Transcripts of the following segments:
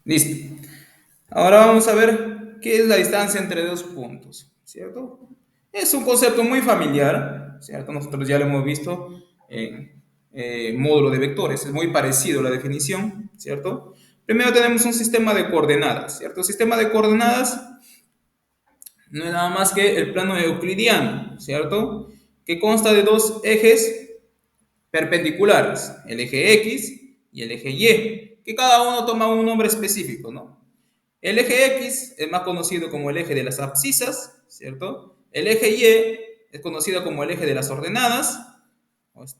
Listo. Ahora vamos a ver qué es la distancia entre dos puntos, ¿cierto? Es un concepto muy familiar, ¿cierto? Nosotros ya lo hemos visto en módulo de vectores, es muy parecido a la definición, ¿cierto? Primero tenemos un sistema de coordenadas, ¿cierto? El sistema de coordenadas no es nada más que el plano euclidiano, ¿cierto? Que consta de dos ejes perpendiculares, el eje X y el eje Y, que cada uno toma un nombre específico, ¿no? El eje X es más conocido como el eje de las abscisas, ¿cierto? El eje Y es conocido como el eje de las ordenadas.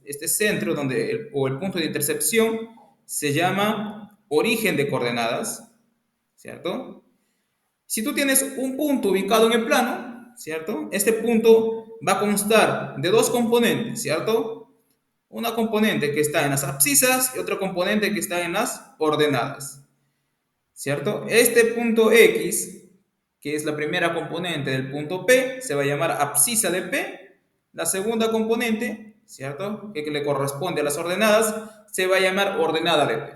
Este centro o el punto de intersección se llama origen de coordenadas, ¿cierto? Si tú tienes un punto ubicado en el plano, ¿cierto? Este punto va a constar de dos componentes, ¿cierto? Una componente que está en las abscisas y otra componente que está en las ordenadas, ¿cierto? Este punto X, que es la primera componente del punto P, se va a llamar abscisa de P. La segunda componente, ¿cierto? Que le corresponde a las ordenadas, se va a llamar ordenada de P,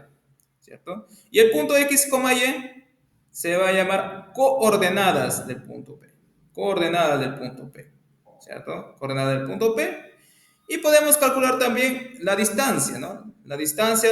¿cierto? Y el punto X, Y se va a llamar coordenadas del punto P. Coordenadas del punto P, ¿cierto? Coordenadas del punto P. Y podemos calcular también la distancia, ¿no? La distancia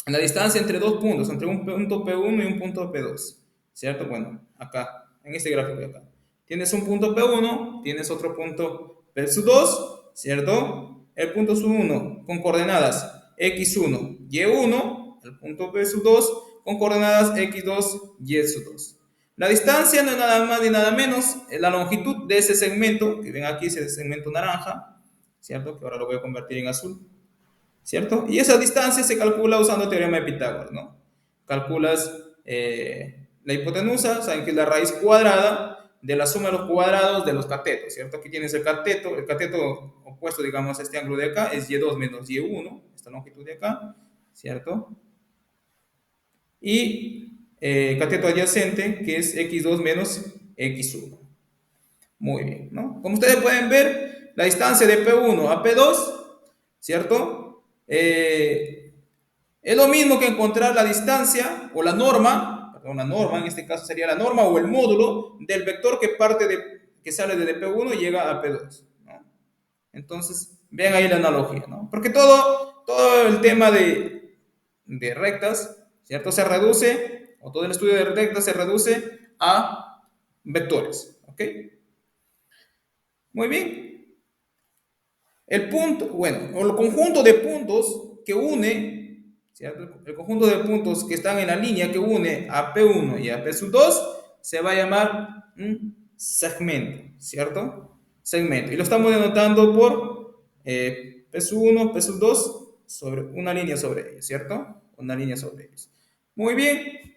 entre dos puntos, entre un punto P1 y un punto P2, ¿cierto? Bueno, acá, en este gráfico de acá. Tienes un punto P1, tienes otro punto P2, ¿cierto? El punto P1 con coordenadas X1, Y1, el punto P2 con coordenadas X2, Y2. La distancia no es nada más ni nada menos la longitud de ese segmento, que ven aquí ese segmento naranja, ¿cierto? Que ahora lo voy a convertir en azul. ¿Cierto? Y esa distancia se calcula usando el teorema de Pitágoras, ¿no? Calculas la hipotenusa, saben que es la raíz cuadrada de la suma de los cuadrados de los catetos, ¿cierto? Aquí tienes el cateto opuesto, digamos, a este ángulo de acá, es Y2 menos Y1, esta longitud de acá, ¿cierto? Y cateto adyacente, que es X2 menos X1. Muy bien, ¿no? Como ustedes pueden ver, la distancia de P1 a P2, ¿cierto? Es lo mismo que encontrar la distancia o la norma, perdón, la norma, en este caso sería la norma o el módulo del vector que sale de P1 y llega a P2, ¿no? Entonces, vean ahí la analogía, ¿no? Porque todo el tema de rectas, ¿cierto? Se reduce, o todo el estudio de rectas se reduce a vectores, ¿ok? Muy bien. El punto, bueno, o el conjunto de puntos que une, ¿cierto? El conjunto de puntos que están en la línea que une a P1 y a P2 se va a llamar un segmento, ¿cierto? Segmento. Y lo estamos denotando por P1, P2 sobre una línea sobre ellos, ¿cierto? Una línea sobre ellos. Muy bien.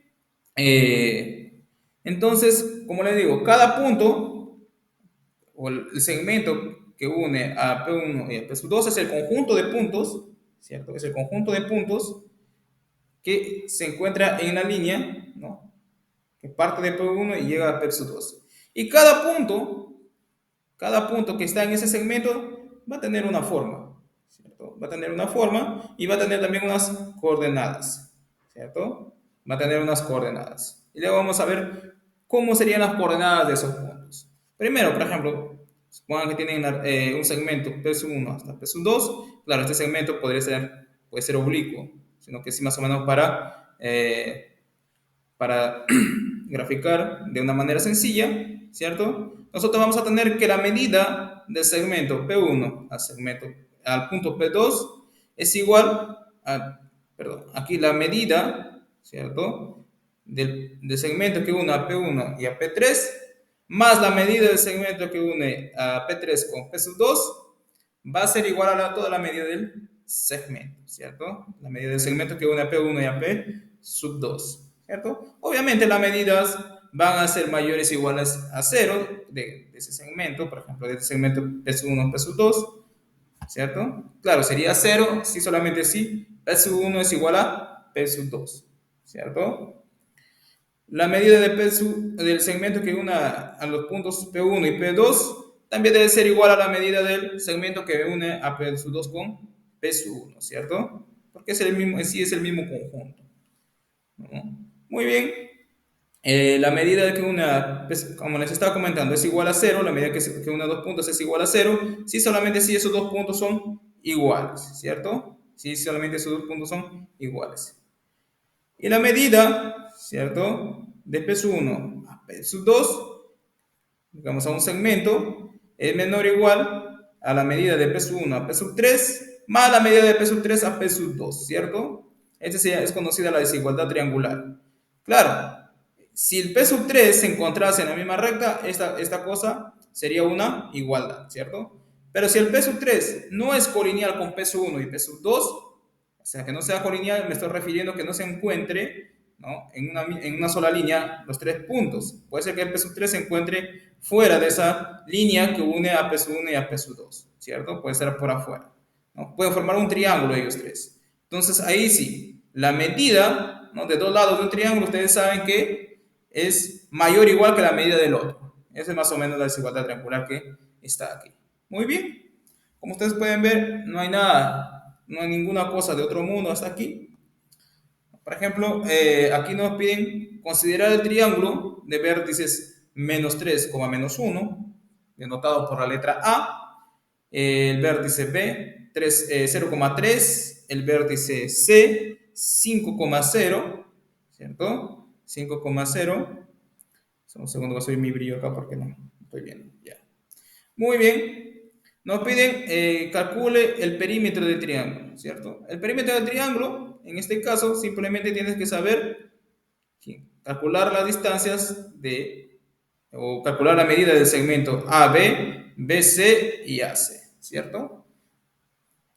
Entonces, como les digo, cada punto o el segmento que une a P1 y a P2 es el conjunto de puntos, ¿cierto? Es el conjunto de puntos que se encuentra en la línea, ¿no? Que parte de P1 y llega a P2. Y cada punto que está en ese segmento va a tener una forma, ¿cierto? Va a tener una forma y va a tener también unas coordenadas, ¿cierto? Va a tener unas coordenadas. Y luego vamos a ver cómo serían las coordenadas de esos puntos. Primero, por ejemplo, supongan que tienen un segmento P1 hasta P2. Claro, este segmento puede ser oblicuo, sino que sí más o menos para graficar de una manera sencilla, ¿cierto? Nosotros vamos a tener que la medida del segmento P1 al punto P2 es igual a, perdón, aquí la medida, ¿cierto? Del segmento que une a P1 y a P3, más la medida del segmento que une a P3 con P2, va a ser igual a toda la medida del segmento, ¿cierto? La medida del segmento que une a P1 y a P2, ¿cierto? Obviamente las medidas van a ser mayores o iguales a cero de ese segmento, por ejemplo, de este segmento P1, P2, ¿cierto? Claro, sería cero si solamente si P1 es igual a P2, ¿cierto? La medida del segmento que une a los puntos P1 y P2 también debe ser igual a la medida del segmento que une a P2 con P1, ¿cierto? Porque es el mismo, en sí es el mismo conjunto. ¿no? Muy bien. La medida de que una, pues, como les estaba comentando, es igual a cero, la medida que una de dos puntos es igual a cero, si solamente si esos dos puntos son iguales, ¿cierto? Si solamente esos dos puntos son iguales. Y la medida, ¿cierto? De P1 a P2, digamos a un segmento, es menor o igual a la medida de P1 a P3 más la medida de P3 a P2, ¿cierto? Esta es conocida la desigualdad triangular. Claro, si el P3 se encontrase en la misma recta, esta cosa sería una igualdad, ¿cierto? Pero si el P3 no es colineal con P1 y P2, o sea, que no sea colineal, me estoy refiriendo a que no se encuentre, ¿no?, en una sola línea los tres puntos. Puede ser que el P3 se encuentre fuera de esa línea que une a P1 y a P2, ¿cierto? Puede ser por afuera, ¿no? Pueden formar un triángulo ellos tres. Entonces, ahí sí, la medida, ¿no?, de dos lados de un triángulo, ustedes saben que es mayor o igual que la medida del otro. Esa es más o menos la desigualdad triangular que está aquí. Muy bien. Como ustedes pueden ver, no hay nada, no hay ninguna cosa de otro mundo hasta aquí. Por ejemplo, aquí nos piden considerar el triángulo de vértices menos 3, menos 1, denotado por la letra A, el vértice B 0,3, el vértice C 5,0, ¿cierto? 5,0. Un segundo, voy a subir mi brillo acá porque no estoy viendo. Ya. Muy bien. Nos piden calcule el perímetro del triángulo, ¿cierto? El perímetro del triángulo, en este caso, simplemente tienes que saber calcular las distancias o calcular la medida del segmento AB, BC y AC, ¿cierto?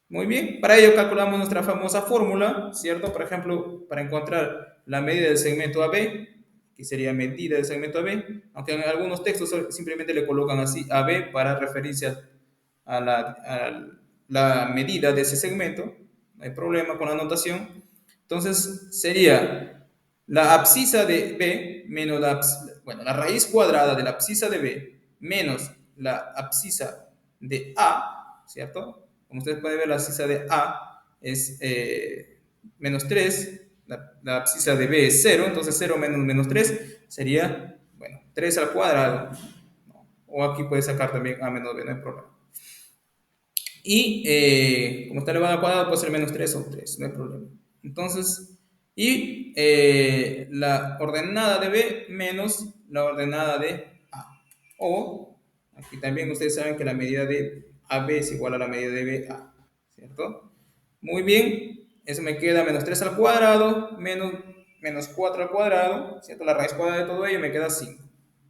Muy bien. Para ello calculamos nuestra famosa fórmula, ¿cierto? Por ejemplo, para encontrar la medida del segmento AB, que sería medida del segmento AB, aunque en algunos textos simplemente le colocan así AB para referirse a la medida de ese segmento, no hay problema con la notación. Entonces sería la abscisa de B menos la raíz cuadrada de la abscisa de B menos la abscisa de A, ¿cierto? Como ustedes pueden ver, la abscisa de A es menos 3, la abscisa de B es 0, entonces 0 menos menos 3 sería, bueno, 3 al cuadrado. O aquí puedes sacar también A menos B, no hay problema. Y como está elevado al cuadrado, puede ser menos 3 o 3, no hay problema. Entonces, y la ordenada de B menos la ordenada de A. O, aquí también ustedes saben que la medida de AB es igual a la medida de BA, ¿cierto? Muy bien, eso me queda menos 3 al cuadrado, menos 4 al cuadrado, ¿cierto? La raíz cuadrada de todo ello me queda 5,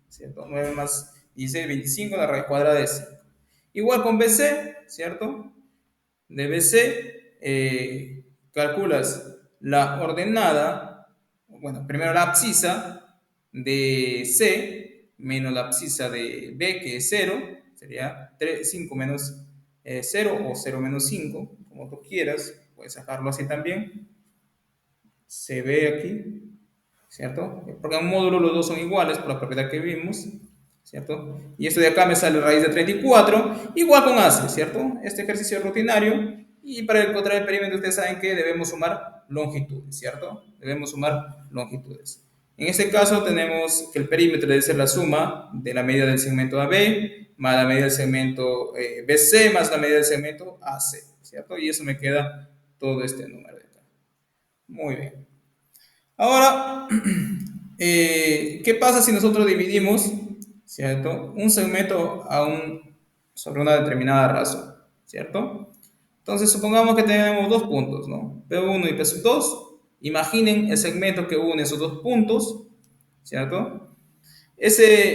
¿cierto? 9 más 16, 25, la raíz cuadrada de 5. Igual con BC, ¿cierto? De BC calculas la ordenada, bueno, primero la abscisa de C menos la abscisa de B, que es 0, sería 5 menos 0 o 0 menos 5, como tú quieras, puedes sacarlo así también. Se ve aquí, ¿cierto? Porque en un módulo los dos son iguales por la propiedad que vimos, ¿cierto? Y esto de acá me sale raíz de 34, igual con AC, ¿cierto? Este ejercicio es rutinario y para encontrar el perímetro ustedes saben que debemos sumar longitudes, ¿cierto? Debemos sumar longitudes. En este caso tenemos que el perímetro debe ser la suma de la medida del segmento AB más la medida del segmento BC más la medida del segmento AC, ¿cierto? Y eso me queda todo este número de acá. Muy bien. Ahora, ¿qué pasa si nosotros dividimos, ¿cierto?, un segmento sobre una determinada razón, ¿cierto? Entonces, supongamos que tenemos dos puntos, ¿no? P1 y P2. Imaginen el segmento que une esos dos puntos, ¿cierto?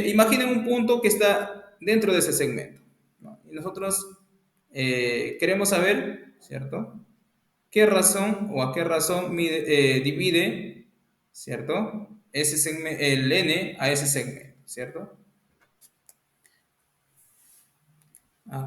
Imaginen un punto que está dentro de ese segmento, ¿no? Y nosotros queremos saber, ¿cierto?, qué razón o a qué razón divide, ¿cierto?, el n a ese segmento, ¿cierto?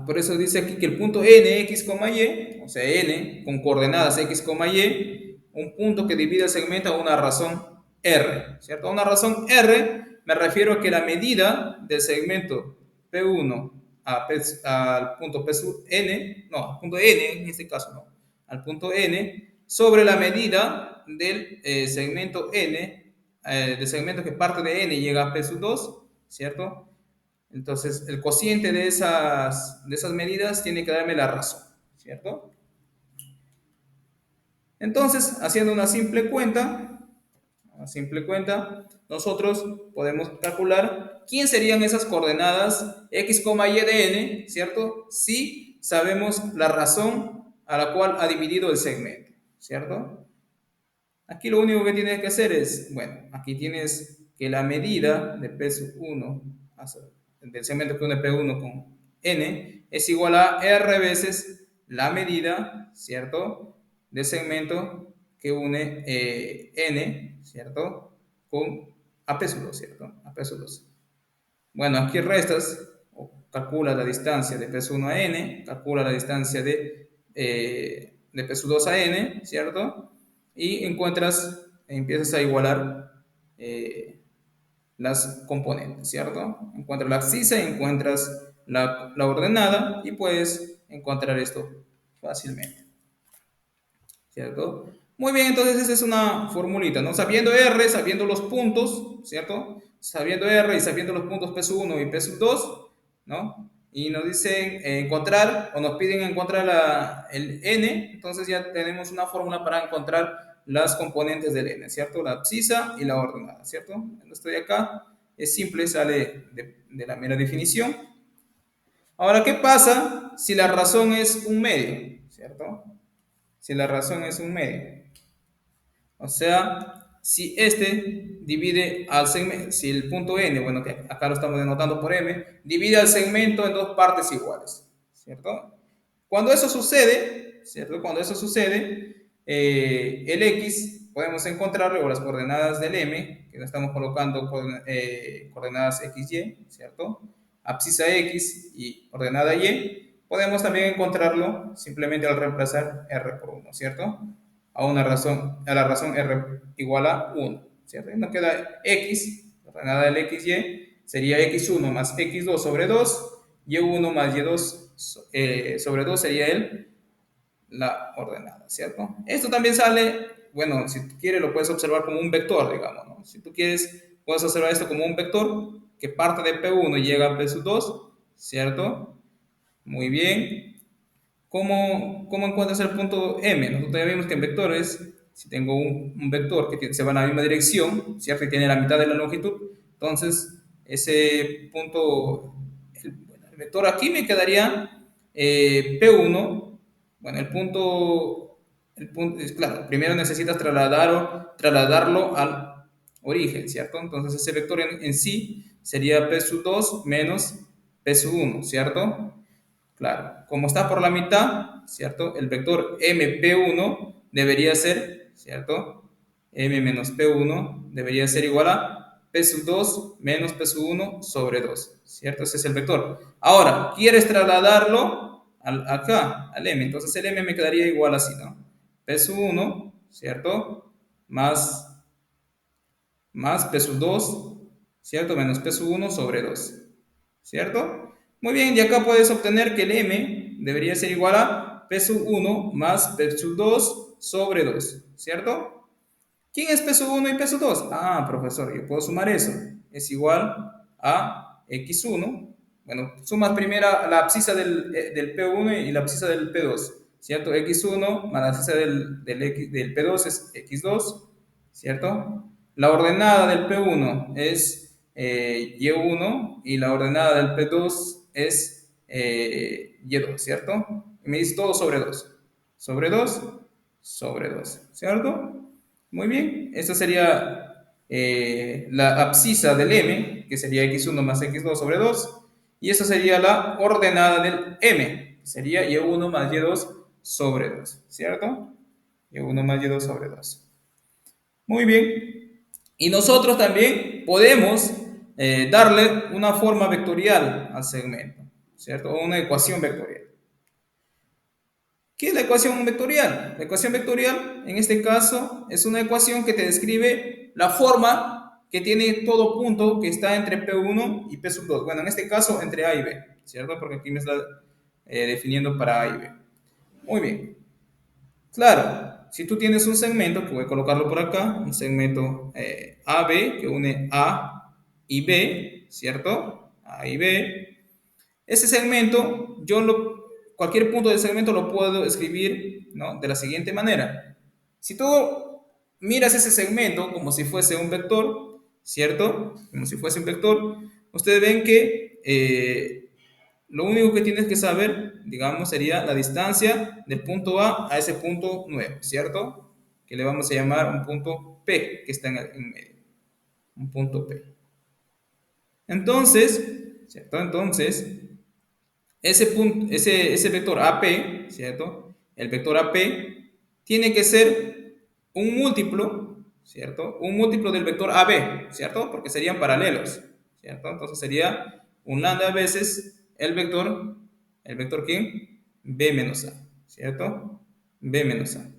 Por eso dice aquí que el punto n, x, y, o sea, n con coordenadas x, y, un punto que divide el segmento a una razón r, ¿cierto? A una razón r me refiero a que la medida del segmento P1 al punto P n, no, al punto n en este caso, no, al punto n sobre la medida del segmento n, del segmento que parte de n y llega a p sub 2, ¿cierto? Entonces, el cociente de esas medidas tiene que darme la razón, ¿cierto? Entonces, haciendo una simple cuenta, nosotros podemos calcular quién serían esas coordenadas x, y de n, ¿cierto? Si sabemos la razón a la cual ha dividido el segmento, ¿cierto? Aquí lo único que tienes que hacer es, bueno, aquí tienes que la medida de P sub 1, del segmento que une P1 con N, es igual a R veces la medida, ¿cierto? Del segmento que une N, ¿cierto? Con AP sub 2, ¿cierto? AP sub 2. Bueno, aquí restas, o calcula la distancia de P sub 1 a N, calcula la distancia de P sub 2 a N, ¿cierto? Y encuentras, empiezas a igualar las componentes, ¿cierto? Encuentras la abscisa, encuentras la ordenada y puedes encontrar esto fácilmente, ¿cierto? Muy bien, entonces esa es una formulita, ¿no? Sabiendo R, sabiendo los puntos, ¿cierto? Sabiendo R y sabiendo los puntos P sub 1 y P sub 2, ¿no? Y nos dicen encontrar, o nos piden encontrar el N, entonces ya tenemos una fórmula para encontrar las componentes del N, ¿cierto? La abscisa y la ordenada, ¿cierto? Esto de acá es simple, sale de la mera definición. Ahora, ¿qué pasa si la razón es un medio, ¿cierto? Si la razón es un medio. O sea, si este divide al segmento, si el punto n, bueno, que acá lo estamos denotando por m, divide al segmento en dos partes iguales, ¿cierto? Cuando eso sucede, ¿cierto? Cuando eso sucede, el x podemos encontrarlo, o las coordenadas del m, que lo estamos colocando coordenadas x, y, ¿cierto? Abscisa x y ordenada y, podemos también encontrarlo simplemente al reemplazar r por 1, ¿cierto? A la razón r igual a 1, ¿cierto? Y nos queda x, la ordenada del xy, sería x1 más x2 sobre 2, y1 más y2 sobre 2 sería la ordenada, ¿cierto? Esto también sale, bueno, si tú quieres lo puedes observar como un vector, digamos, ¿no? Si tú quieres, puedes observar esto como un vector que parte de P1 y llega a P sub 2, ¿cierto? Muy bien. ¿Cómo encuentras el punto M? Nosotros ya vimos que en vectores, si tengo un vector que se va en la misma dirección, ¿cierto? Y tiene la mitad de la longitud, entonces ese punto, el vector aquí me quedaría P1, bueno, es claro, primero necesitas trasladarlo al origen, ¿cierto? Entonces ese vector en sí sería P sub 2 menos P sub 1, ¿cierto? Claro, como está por la mitad, ¿cierto? El vector MP1 debería ser, ¿cierto? M menos P1 debería ser igual a P sub 2 menos P sub 1 sobre 2, ¿cierto? Ese es el vector. Ahora, quieres trasladarlo acá, al M, entonces el M me quedaría igual así, ¿no? P sub 1, ¿cierto? Más P sub 2, ¿cierto? Menos P sub 1 sobre 2, ¿cierto? Muy bien, y acá puedes obtener que el m debería ser igual a P sub 1 más P sub 2 sobre 2, ¿cierto? ¿Quién es P sub 1 y P sub 2? Ah, profesor, yo puedo sumar eso. Es igual a x1. Bueno, sumas primero la abscisa del P1 y la abscisa del P2, ¿cierto? x1 más la abscisa del P2 es x2, ¿cierto? La ordenada del P1 es y1 y la ordenada del P2 es y2, ¿cierto? Y me dice todo sobre 2. Sobre 2, sobre 2, ¿cierto? Muy bien, esta sería la abscisa del m, que sería x1 más x2 sobre 2, y esa sería la ordenada del m, que sería y1 más y2 sobre 2, ¿cierto? Y1 más y2 sobre 2. Muy bien. Y nosotros también podemos darle una forma vectorial al segmento, ¿cierto? O una ecuación vectorial. ¿Qué es la ecuación vectorial? La ecuación vectorial, en este caso, es una ecuación que te describe la forma que tiene todo punto que está entre P1 y P sub 2. Bueno, en este caso, entre A y B, ¿cierto? Porque aquí me está definiendo para A y B. Muy bien. Claro. si tú tienes un segmento, que voy a colocarlo por acá, un segmento AB que une A y B, ¿cierto? A y B. Ese segmento, cualquier punto del segmento lo puedo escribir, ¿no? De la siguiente manera. Si tú miras ese segmento como si fuese un vector, ¿cierto? Como si fuese un vector, ustedes ven que lo único que tienes que saber, digamos, sería la distancia del punto A ese punto nuevo, ¿cierto? Que le vamos a llamar un punto P, que está en medio. Un punto P. Entonces, ¿cierto? Entonces, ese vector AP, ¿cierto? El vector AP tiene que ser un múltiplo, ¿cierto? Un múltiplo del vector AB, ¿cierto? Porque serían paralelos, ¿cierto? Entonces sería un lambda veces ¿el vector quién? B menos A, ¿cierto? B menos A.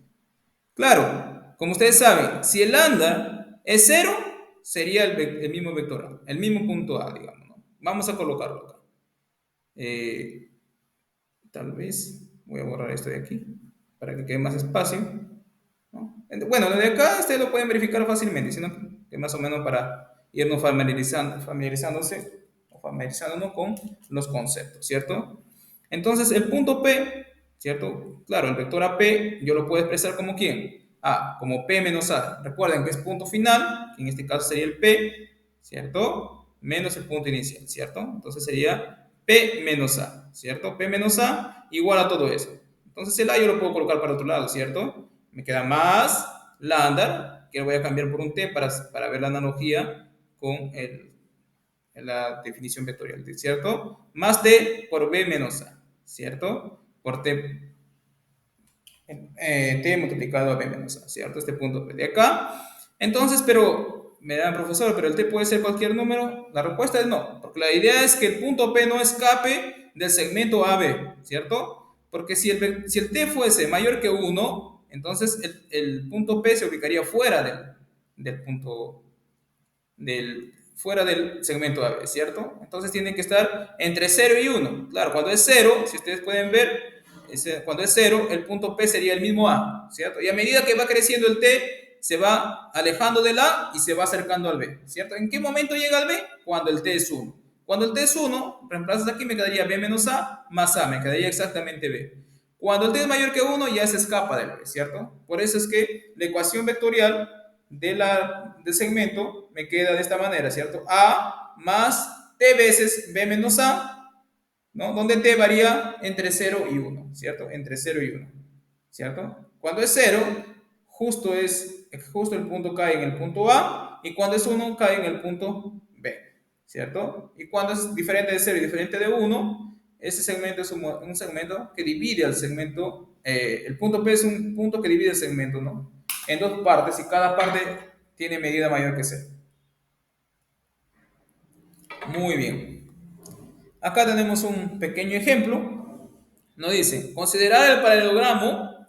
Claro, como ustedes saben, si el lambda es cero, sería el mismo vector A, el mismo punto A, digamos, ¿no? Vamos a colocarlo acá. Eh, Tal vez voy a borrar esto de aquí para que quede más espacio, ¿no? Bueno, desde acá ustedes lo pueden verificar fácilmente, sino que más o menos para irnos familiarizándonos con los conceptos, ¿cierto? Entonces, el punto P, ¿cierto? Claro, el vector AP yo lo puedo expresar como ¿quién? A, como P menos A. Recuerden que es punto final, que en este caso sería el P, ¿cierto? Menos el punto inicial, ¿cierto? Entonces sería P menos A, ¿cierto? P menos A igual a todo eso. Entonces el A yo lo puedo colocar para otro lado, ¿cierto? Me queda más lambda, que lo voy a cambiar por un T para ver la analogía con la definición vectorial, ¿cierto? Más T por B menos A, ¿cierto? Por T multiplicado a B menos A, ¿cierto? Este punto de acá. Entonces, pero, me da profesor, pero el T puede ser cualquier número. La respuesta es no, porque la idea es que el punto P no escape del segmento AB, ¿cierto? Porque si el T fuese mayor que 1, entonces el punto P se ubicaría fuera del punto, fuera del segmento AB, ¿cierto? Entonces tiene que estar entre 0 y 1. Claro, cuando es 0, si ustedes pueden ver, cuando es 0, el punto P sería el mismo A, ¿cierto? Y a medida que va creciendo el T, se va alejando del A y se va acercando al B, ¿cierto? ¿En qué momento llega al B? Cuando el T es 1. Cuando el T es 1, reemplazas aquí, me quedaría B menos A más A, me quedaría exactamente B. Cuando el T es mayor que 1, ya se escapa del B, ¿cierto? Por eso es que la ecuación vectorial del segmento me queda de esta manera, ¿cierto? A más T veces B menos A, ¿no? Donde T varía entre 0 y 1, ¿cierto? Entre 0 y 1, ¿cierto? Cuando es 0, justo el punto cae en el punto A, y cuando es 1 cae en el punto B, ¿cierto? Y cuando es diferente de 0 y diferente de 1, ese segmento es un segmento que divide al segmento, el punto P es un punto que divide el segmento, ¿no? En dos partes, y cada parte tiene medida mayor que 0. Muy bien. Acá tenemos un pequeño ejemplo. Nos dice, considerar el paralelogramo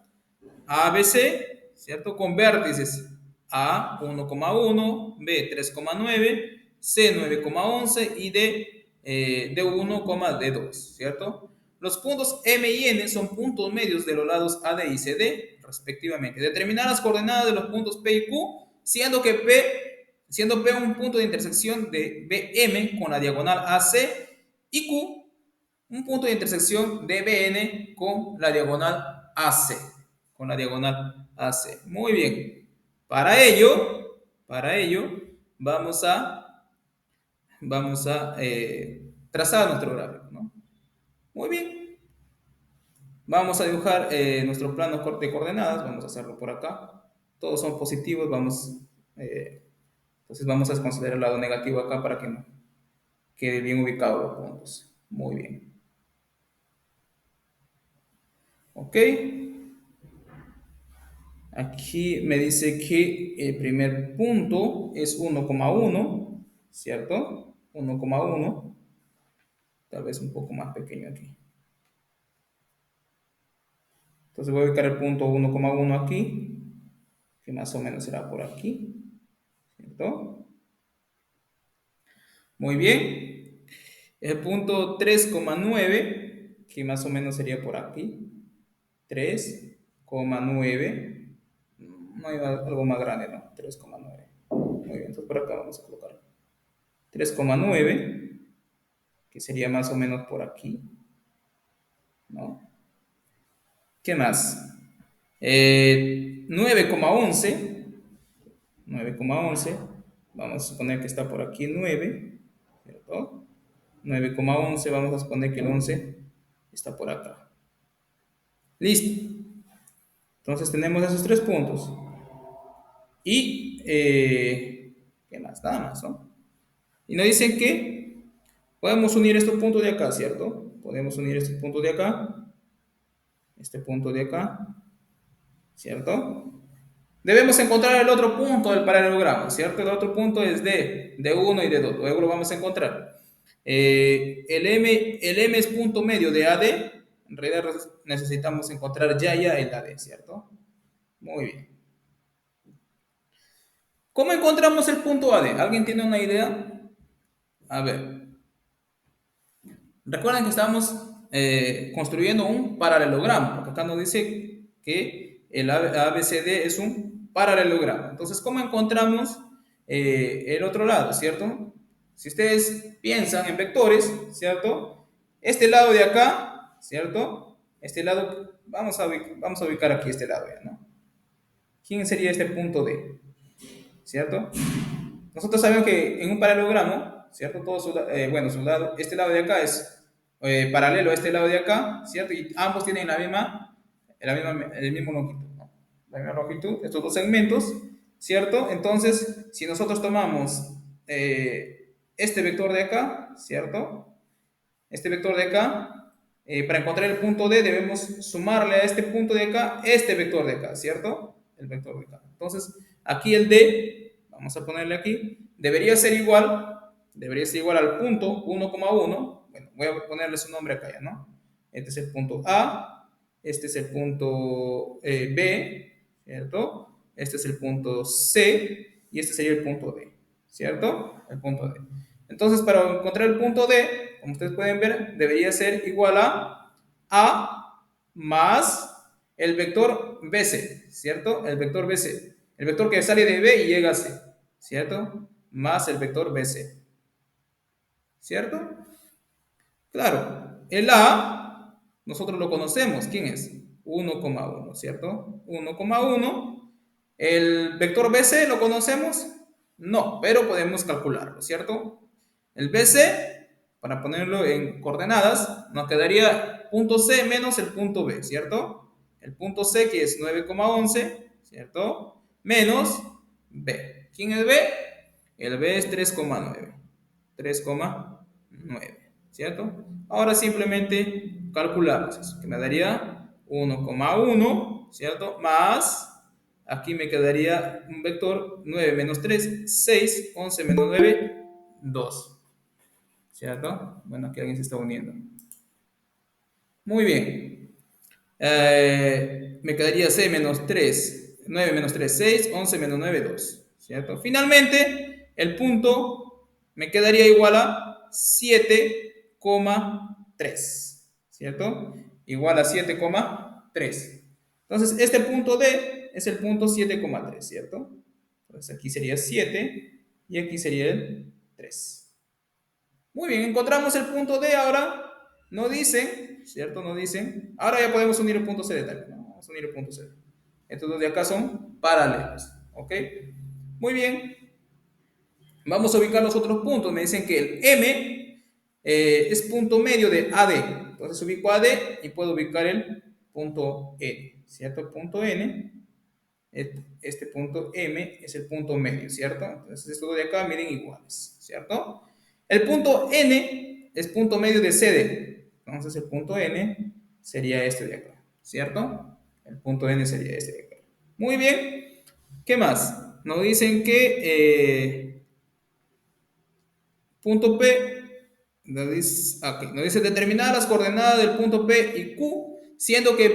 ABC, ¿cierto? Con vértices A 1,1, B 3,9, C 9,11 y D 1, D2, ¿cierto? Los puntos M y N son puntos medios de los lados AD y CD, respectivamente. Determinar las coordenadas de los puntos P y Q, siendo P un punto de intersección de BM con la diagonal AC y Q un punto de intersección de BN con la diagonal AC. Con la diagonal AC. Muy bien. Para ello vamos a trazar nuestro gráfico, ¿no? Muy bien. Vamos a dibujar nuestro plano de coordenadas. Vamos a hacerlo por acá. Todos son positivos. Entonces vamos a considerar el lado negativo acá para que no quede bien ubicados los puntos. Muy bien. Ok. Aquí me dice que el primer punto es 1,1, ¿cierto? 1,1, tal vez un poco más pequeño aquí. Entonces voy a ubicar el punto 1,1 aquí, que más o menos será por aquí, ¿cierto? Muy bien. El punto 3,9, que más o menos sería por aquí, 3,9. no hay algo más grande, ¿no? 3,9. Muy bien, entonces por acá vamos a colocar 3,9, que sería más o menos por aquí, ¿no? ¿Qué más? 9,11, 9,11, vamos a suponer que está por aquí 9, ¿cierto? 9,11, vamos a suponer que el 11 está por acá. Listo. Entonces tenemos esos tres puntos. Y, ¿qué más? Nada más, ¿no? Y nos dicen que podemos unir estos puntos de acá, ¿cierto? Podemos unir estos puntos de acá, este punto de acá, ¿cierto? Debemos encontrar el otro punto del paralelogramo, ¿cierto? El otro punto es de 1 y de 2. Luego lo vamos a encontrar. El M es punto medio de AD. En realidad necesitamos encontrar ya el AD, ¿cierto? Muy bien. ¿Cómo encontramos el punto AD? ¿Alguien tiene una idea? A ver. Recuerden que estamos construyendo un paralelogramo, porque acá nos dice que el ABCD es un paralelogramo. Entonces, ¿cómo encontramos el otro lado, cierto? Si ustedes piensan en vectores, ¿cierto? Este lado de acá, ¿cierto? Este lado, vamos a ubicar aquí este lado, ¿no? ¿Quién sería este punto D? ¿Cierto? Nosotros sabemos que en un paralelogramo, ¿cierto? Bueno, este lado de acá es paralelo a este lado de acá, ¿cierto? Y ambos tienen el mismo longitud, ¿no? La misma longitud, estos dos segmentos, ¿cierto? Entonces, si nosotros tomamos este vector de acá, ¿cierto? Este vector de acá, para encontrar el punto D debemos sumarle a este punto de acá este vector de acá, ¿cierto? El vector de acá. Entonces, aquí el D, vamos a ponerle aquí, debería ser igual al punto 1,1. Bueno, voy a ponerle su nombre acá ya, ¿no? Este es el punto A, este es el punto B, ¿cierto? Este es el punto C y este sería el punto D, ¿cierto? El punto D. Entonces, para encontrar el punto D, como ustedes pueden ver, debería ser igual a más el vector BC, ¿cierto? El vector BC. El vector que sale de B y llega a C, ¿cierto? Más el vector BC, ¿cierto? Claro, el A, nosotros lo conocemos. ¿Quién es? 1,1, ¿cierto? 1,1. ¿El vector BC lo conocemos? No, pero podemos calcularlo, ¿cierto? El BC, para ponerlo en coordenadas, nos quedaría punto C menos el punto B, ¿cierto? El punto C, que es 9,11, ¿cierto? Menos B. ¿Quién es B? El B es 3,9. 3,9, ¿cierto? Ahora simplemente calculamos eso, que me daría 1,1, ¿cierto? Más, aquí me quedaría un vector 9 menos 3, 6, 11 menos 9, 2, ¿cierto? Bueno, aquí alguien se está uniendo. Muy bien. Me quedaría 6 menos 3, 9 menos 3, 6, 11 menos 9, 2, ¿cierto? Finalmente, el punto me quedaría igual a 7,3, ¿cierto? Igual a 7,3. Entonces, este punto D es el punto 7,3, ¿cierto? Entonces, aquí sería 7 y aquí sería el 3. Muy bien, encontramos el punto D ahora. No dicen, ¿cierto? No dicen. Ahora ya podemos unir el punto C de tal, ¿no? Vamos a unir el punto C. Estos dos de acá son paralelos, ¿ok? Muy bien. Vamos a ubicar los otros puntos. Me dicen que el M es punto medio de AD. Entonces ubico AD y puedo ubicar el punto N, ¿cierto? El punto N, este punto M es el punto medio, ¿cierto? Entonces estos dos de acá miden iguales, ¿cierto? El punto N es punto medio de CD. Entonces el punto N sería este de acá, ¿cierto? El punto N sería este de acá. Muy bien. ¿Qué más? Nos dicen que punto P, nos dice determinar las coordenadas del punto P y Q, siendo P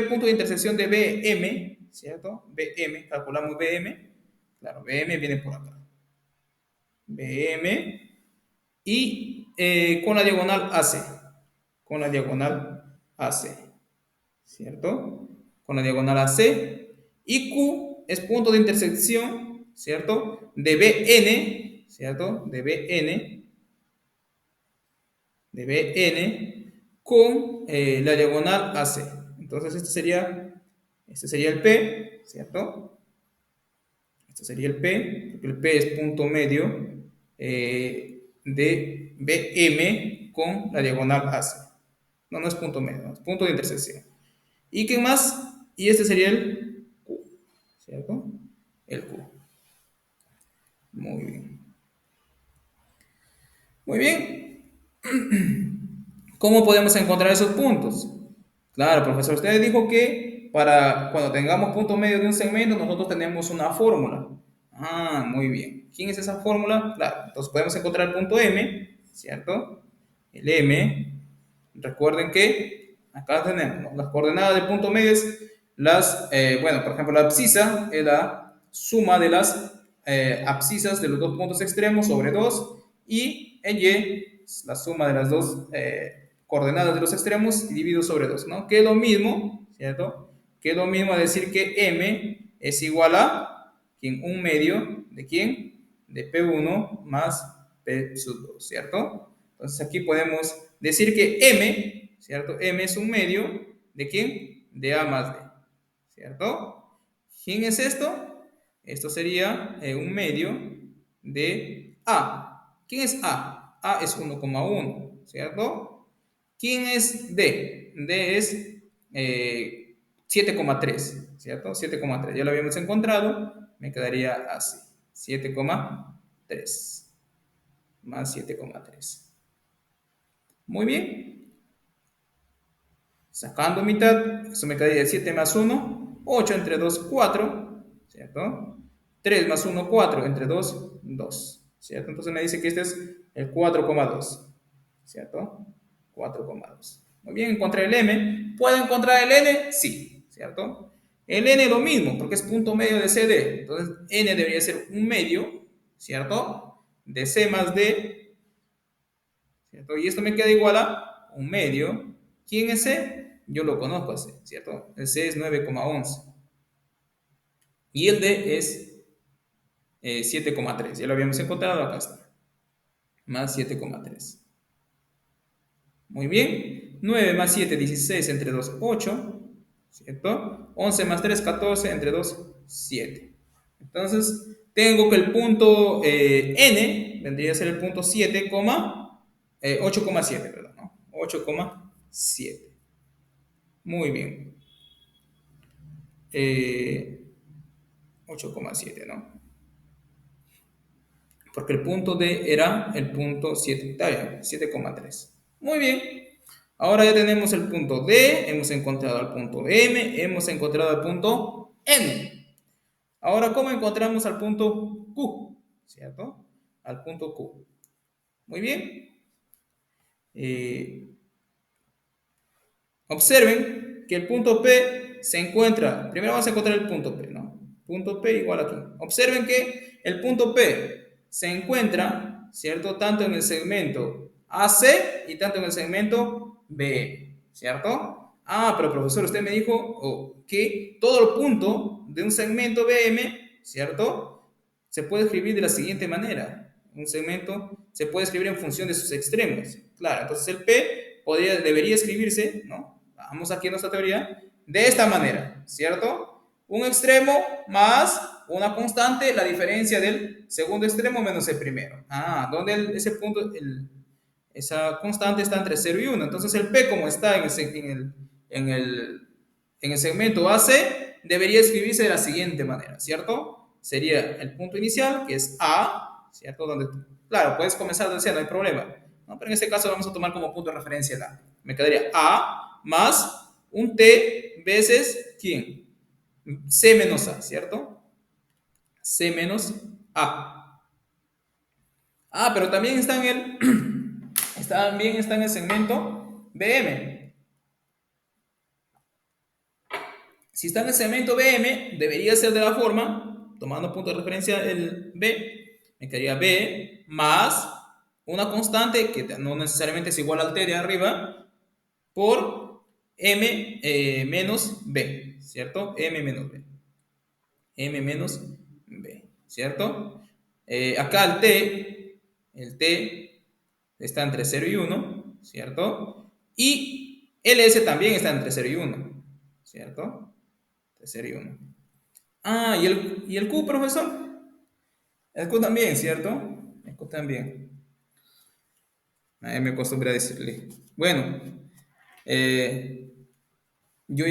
punto de intersección de BM, ¿cierto? BM, calculamos BM, claro, BM viene por acá. BM y con la diagonal AC, con la diagonal AC, ¿cierto? con la diagonal AC, y Q es punto de intersección, ¿cierto? De BN, ¿cierto? de BN con la diagonal AC. Entonces este sería el P, ¿cierto? Este sería el P, porque el P es punto medio de BM con la diagonal AC. No, no es punto medio, es punto de intersección. ¿Y qué más? Y este sería el Q, ¿cierto? El Q. Muy bien. Muy bien. ¿Cómo podemos encontrar esos puntos? Claro, profesor, usted dijo que para cuando tengamos punto medio de un segmento, nosotros tenemos una fórmula. Ah, muy bien. ¿Quién es esa fórmula? Claro, entonces podemos encontrar el punto M, ¿cierto? El M. Recuerden que acá tenemos, ¿no?, las coordenadas del punto medio es bueno, por ejemplo, la abscisa es la suma de las abscisas de los dos puntos extremos sobre 2 y en Y es la suma de las dos coordenadas de los extremos y dividido sobre 2, ¿no? Que es lo mismo, ¿cierto? Que es lo mismo a decir que M es igual a, ¿quién? Un medio, ¿de quién? De P1 más P sub 2, ¿cierto? Entonces aquí podemos decir que M, ¿cierto? M es un medio, ¿de quién? De A más D, ¿cierto? ¿Quién es esto? Esto sería un medio de A. ¿Quién es A? A es 1,1, ¿cierto? ¿Quién es D? D es 7,3, ¿cierto? 7,3. Ya lo habíamos encontrado, me quedaría así. 7,3 más 7,3. Muy bien. Sacando mitad, eso me quedaría 7 más 1, 8 entre 2, 4, ¿cierto? 3 más 1, 4 entre 2, 2, ¿cierto? Entonces me dice que este es el 4,2, ¿cierto? 4,2. Muy bien, encontré el M. ¿Puedo encontrar el N? Sí, ¿cierto? El N es lo mismo, porque es punto medio de CD. Entonces, N debería ser un medio, ¿cierto? De C más D, ¿cierto? Y esto me queda igual a un medio. ¿Quién es C? Yo lo conozco a C, ¿cierto? El C es 9,11. Y el D es 7,3. Ya lo habíamos encontrado, acá está. Más 7,3. Muy bien. 9 más 7, 16 entre 2, 8. ¿Cierto? 11 más 3, 14 entre 2, 7. Entonces, tengo que el punto N vendría a ser el punto 7, 8,7, perdón, ¿no? 8,7. Muy bien. 8,7, ¿no? Porque el punto D era el punto 7, está bien, 7,3. Muy bien. Ahora ya tenemos el punto D, hemos encontrado el punto M, hemos encontrado el punto N. Ahora, ¿cómo encontramos al punto Q? ¿Cierto? Al punto Q. Muy bien. Observen que el punto P se encuentra, primero vamos a encontrar el punto P, ¿no? Punto P igual aquí. Observen que el punto P se encuentra, ¿cierto? Tanto en el segmento AC y tanto en el segmento BE, ¿cierto? Ah, pero profesor, usted me dijo que todo el punto de un segmento BM, ¿cierto? Se puede escribir de la siguiente manera. Un segmento se puede escribir en función de sus extremos. Claro, entonces el P debería escribirse, ¿no? Vamos aquí en nuestra teoría, de esta manera, ¿cierto? Un extremo más una constante, la diferencia del segundo extremo menos el primero. Ah, donde ese punto, esa constante está entre 0 y 1. Entonces el P, como está en el, en el segmento AC, debería escribirse de la siguiente manera, ¿cierto? Sería el punto inicial, que es A, ¿cierto? Donde, claro, puedes comenzar desde cero, no hay problema, ¿no? Pero en este caso vamos a tomar como punto de referencia la. Me quedaría A más un T veces, ¿quién? C menos A, ¿cierto? C menos A. Ah, pero también está en también está en el segmento BM. Si está en el segmento BM, debería ser de la forma, tomando punto de referencia el B, me quedaría B más una constante que no necesariamente es igual al T de arriba, por M menos B, ¿cierto? M menos B. M menos B, ¿cierto? Acá el T está entre 0 y 1, ¿cierto? Y el S también está entre 0 y 1, ¿cierto? Entre 0 y 1. Ah, ¿y el Q, profesor? El Q también, ¿cierto? El Q también. Ahí me acostumbré a decirle. Bueno, eh, yo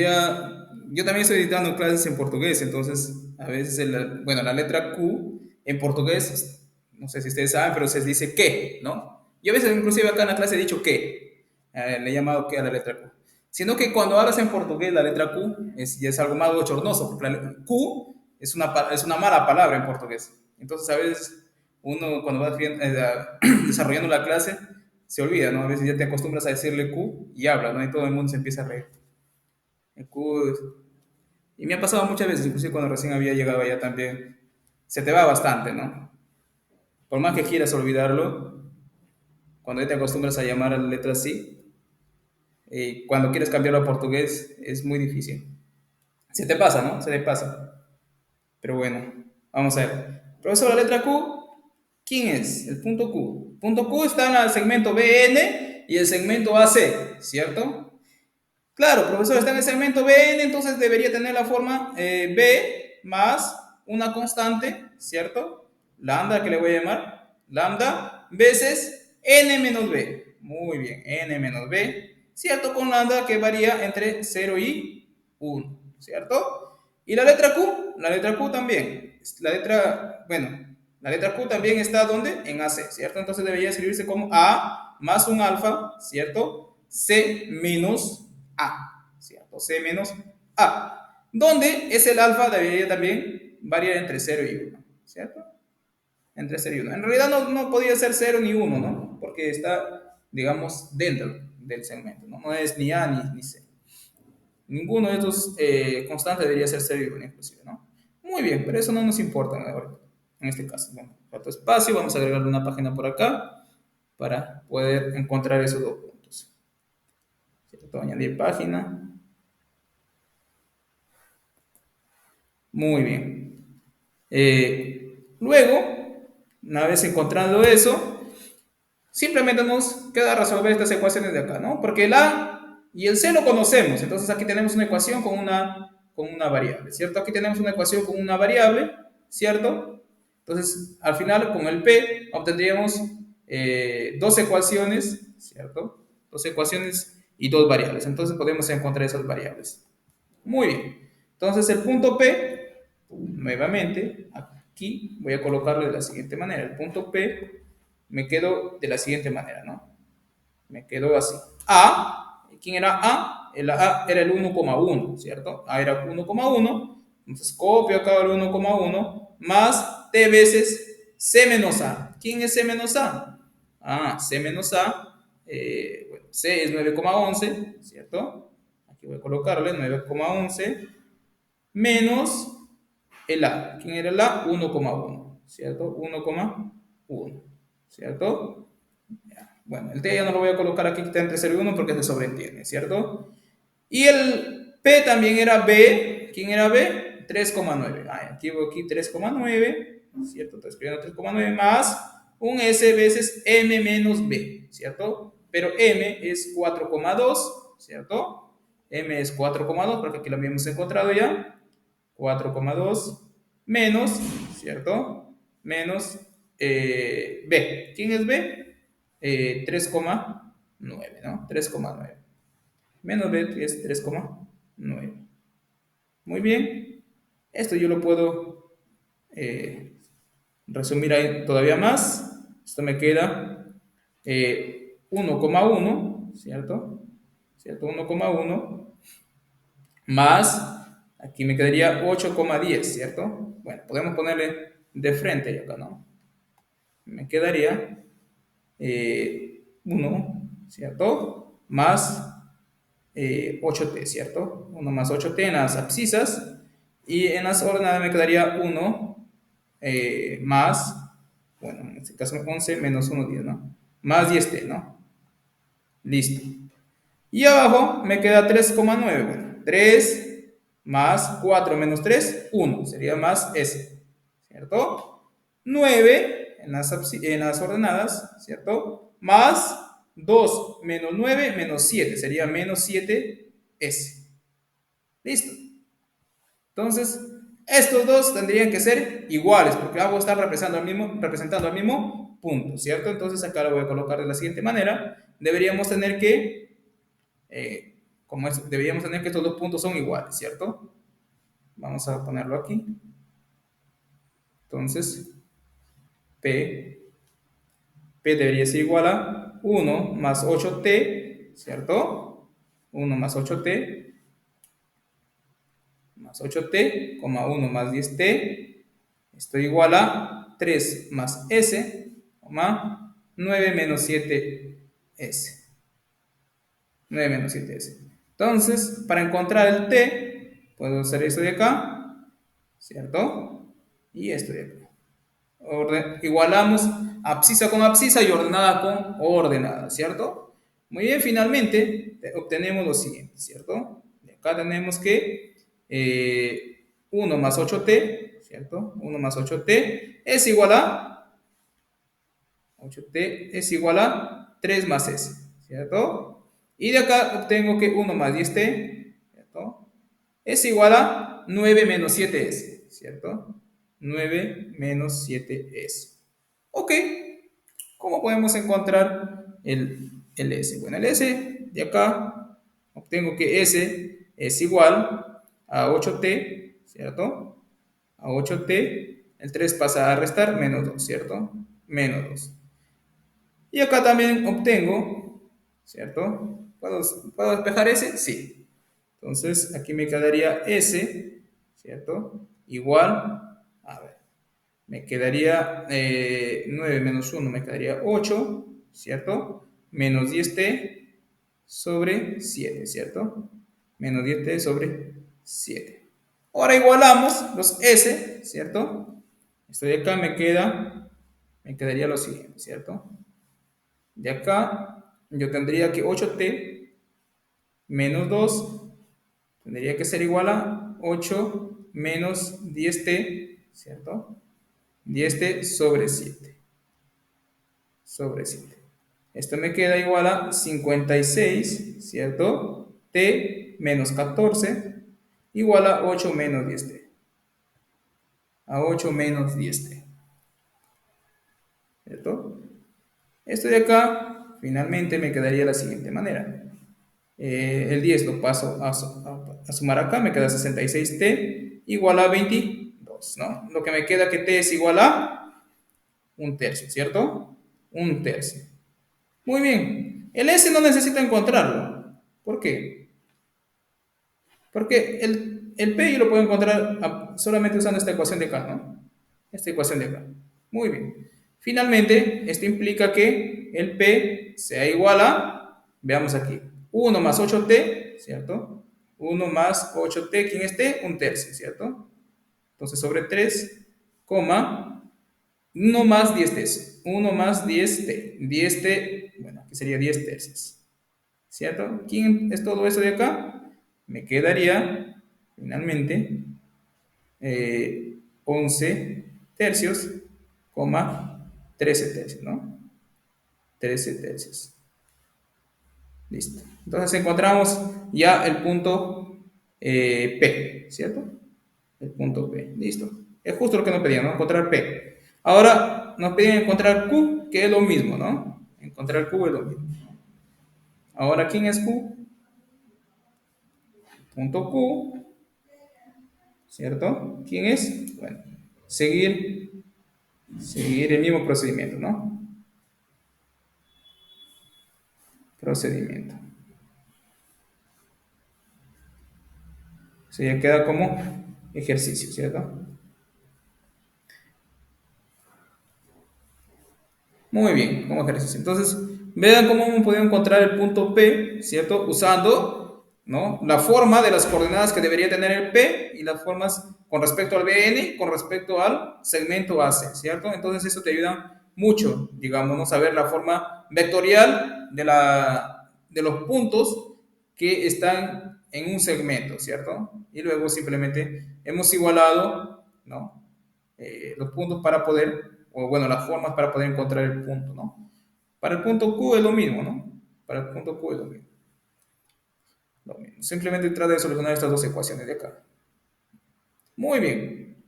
también estoy editando clases en portugués, entonces a veces, bueno, la letra Q en portugués, no sé si ustedes saben, pero se dice que, ¿no? Yo a veces inclusive acá en la clase he dicho que, le he llamado que a la letra Q. Sino que cuando hablas en portugués la letra Q ya es algo más bochornoso, porque la Q es una mala palabra en portugués. Entonces a veces uno cuando va desarrollando la clase se olvida, ¿no? A veces ya te acostumbras a decirle Q y habla, ¿no? Y todo el mundo se empieza a reír. El Q. Y me ha pasado muchas veces, inclusive cuando recién había llegado allá también. Se te va bastante, ¿no? Por más que quieras olvidarlo, cuando ya te acostumbras a llamar a la letra así, cuando quieres cambiarlo a portugués, es muy difícil. Se te pasa, ¿no? Se te pasa. Pero bueno, vamos a ver. Profesor, la letra Q, ¿quién es? El punto Q. El punto Q está en el segmento BN y el segmento AC, ¿cierto? Claro, profesor, está en el segmento BN, entonces debería tener la forma B más una constante, ¿cierto? Lambda, que le voy a llamar, lambda, veces n menos b. Muy bien, n menos b, ¿cierto? Con lambda que varía entre 0 y 1, ¿cierto? Y la letra Q también, bueno, la letra Q también está ¿dónde? En AC, ¿cierto? Entonces debería escribirse como A más un alfa, ¿cierto? C menos A, ¿cierto? C menos A. Donde es el alfa debería también variar entre 0 y 1, ¿cierto? Entre 0 y 1. En realidad no podía ser 0 ni 1, ¿no? Porque está, digamos, dentro del segmento, ¿no? No es ni A ni C. Ninguno de estos constantes debería ser 0 y 1, inclusive, ¿no? Muy bien, pero eso no nos importa ahora, en este caso. Bueno, falta espacio, vamos a agregarle una página por acá para poder encontrar esos dos puntos. ¿Cierto? Añadir página. Muy bien. Luego, una vez encontrando eso, simplemente nos queda resolver estas ecuaciones de acá, ¿no? Porque el A y el C lo conocemos, entonces aquí tenemos una ecuación con una variable, ¿cierto? Aquí tenemos una ecuación con una variable, ¿cierto? Entonces, al final, con el P obtendríamos dos ecuaciones, ¿cierto? Dos ecuaciones y dos variables. Entonces, podemos encontrar esas variables. Muy bien. Entonces, el punto P, nuevamente, aquí voy a colocarlo de la siguiente manera. El punto P me quedo de la siguiente manera, ¿no? Me quedo así. A, ¿quién era A? El A era el 1,1, ¿cierto? A era 1,1. Entonces, copio acá el 1,1 más T veces C menos A. ¿Quién es C menos A? Ah, C menos A, bueno, C es 9,11, ¿cierto? Aquí voy a colocarle 9,11 menos el A. ¿Quién era el A? 1,1, ¿cierto? 1,1, ¿cierto? Bueno, el T ya no lo voy a colocar aquí, que está entre 0 y 1 porque se sobreentiende, ¿cierto? Y el P también era B. ¿Quién era B? 3,9. Aquí voy aquí 3,9, ¿cierto? Estoy escribiendo 3,9 más un S veces M menos B, ¿cierto? Pero M es 4,2, ¿cierto? M es 4,2 porque aquí lo habíamos encontrado ya. 4,2 menos, ¿cierto? Menos B. ¿Quién es B? 3,9, ¿no? 3,9. Menos B es 3,9. Muy bien. Esto yo lo puedo resumir ahí todavía más. Esto me queda 1,1, ¿cierto? ¿Cierto? 1,1 más, aquí me quedaría 8,10, ¿cierto? Bueno, podemos ponerle de frente acá, ¿no? Me quedaría 1, ¿cierto? Más 8t, ¿cierto? 1 más 8t en las abscisas. Y en las ordenadas me quedaría 1 más, bueno, en este caso 11 menos 1, 10, ¿no? Más 10t, ¿no? Listo. Y abajo me queda 3,9. Bueno, 3 más 4 menos 3, 1, sería más S, ¿cierto? 9 en las ordenadas, ¿cierto? Más 2 menos 9 menos 7, sería menos 7S. Listo. Entonces, estos dos tendrían que ser iguales, porque ambos están representando al mismo punto, ¿cierto? Entonces, acá lo voy a colocar de la siguiente manera. Deberíamos tener que, deberíamos tener que estos dos puntos son iguales, ¿cierto? Vamos a ponerlo aquí. Entonces, P, P debería ser igual a 1 más 8T, ¿cierto? 1 más 8T más 8T, 1 más 10T, esto igual a 3 más S, 9 menos 7S. 9 menos 7S. Entonces, para encontrar el T, puedo hacer esto de acá, ¿cierto? Y esto de acá. Igualamos abscisa con abscisa y ordenada con ordenada, ¿cierto? Muy bien, finalmente obtenemos lo siguiente, ¿cierto? De acá tenemos que 1 más 8T, ¿cierto? 1 más 8T es igual a 8T es igual a 3 más S, ¿cierto? Y de acá obtengo que 1 más 10T, ¿cierto? Es igual a 9 menos 7S, ¿cierto? 9 menos 7S. Ok, ¿cómo podemos encontrar el S? Bueno, el S de acá obtengo que S es igual a 8T, ¿cierto? A 8T, el 3 pasa a restar, menos 2, ¿cierto? Menos 2. Y acá también obtengo, ¿cierto? ¿Puedo despejar S? Sí. Entonces, aquí me quedaría S, ¿cierto? Igual, a ver, me quedaría 9 menos 1, me quedaría 8, ¿cierto? Menos 10T sobre 7, ¿cierto? Menos 10T sobre 7. Ahora igualamos los S, ¿cierto? Esto de acá me quedaría lo siguiente, ¿cierto? De acá yo tendría que 8T menos 2 tendría que ser igual a 8 menos 10T, ¿cierto? 10T sobre 7. Sobre 7. Esto me queda igual a 56, ¿cierto? T menos 14 igual a 8 menos 10T. A 8 menos 10T. ¿Cierto? Esto de acá, finalmente me quedaría de la siguiente manera. El 10 lo paso a sumar acá, me queda 66T igual a 22, ¿no? Lo que me queda que T es igual a un tercio, ¿cierto? Un tercio. Muy bien. El S no necesito encontrarlo. ¿Por qué? Porque el P yo lo puedo encontrar solamente usando esta ecuación de acá, ¿no? Esta ecuación de acá. Muy bien. Finalmente, esto implica que el P sea igual a, veamos aquí, 1 más 8T, ¿cierto? 1 más 8T, ¿quién es T? Un tercio, ¿cierto? Entonces, sobre 3, 1 más 10T. 1 más 10T. 10T, bueno, aquí sería 10 tercios. ¿Cierto? ¿Quién es todo eso de acá? Me quedaría, finalmente, 11 tercios, 13 tercios, ¿no? 13 tercios. Listo. Entonces encontramos ya el punto P, ¿cierto? El punto P. Listo. Es justo lo que nos pedían, ¿no? Encontrar P. Ahora nos piden encontrar Q, que es lo mismo, ¿no? Encontrar Q es lo mismo. Ahora, ¿quién es Q? Punto Q, ¿cierto? ¿Quién es? Bueno, seguir el mismo procedimiento, ¿no? Procedimiento. Eso ya queda como ejercicio, ¿cierto? Muy bien, como ejercicio. Entonces, vean cómo hemos podido encontrar el punto P, ¿cierto? Usando, ¿no? La forma de las coordenadas que debería tener el P y las formas con respecto al BN, con respecto al segmento AC, ¿cierto? Entonces, eso te ayuda mucho, digamos, ¿no? Saber la forma vectorial de los puntos que están en un segmento, ¿cierto? Y luego simplemente hemos igualado, ¿no? Los puntos para poder, o bueno, las formas para poder encontrar el punto, ¿no? Para el punto Q es lo mismo, ¿no? Para el punto Q es lo mismo. Lo mismo. Simplemente trata de solucionar estas dos ecuaciones de acá. Muy bien.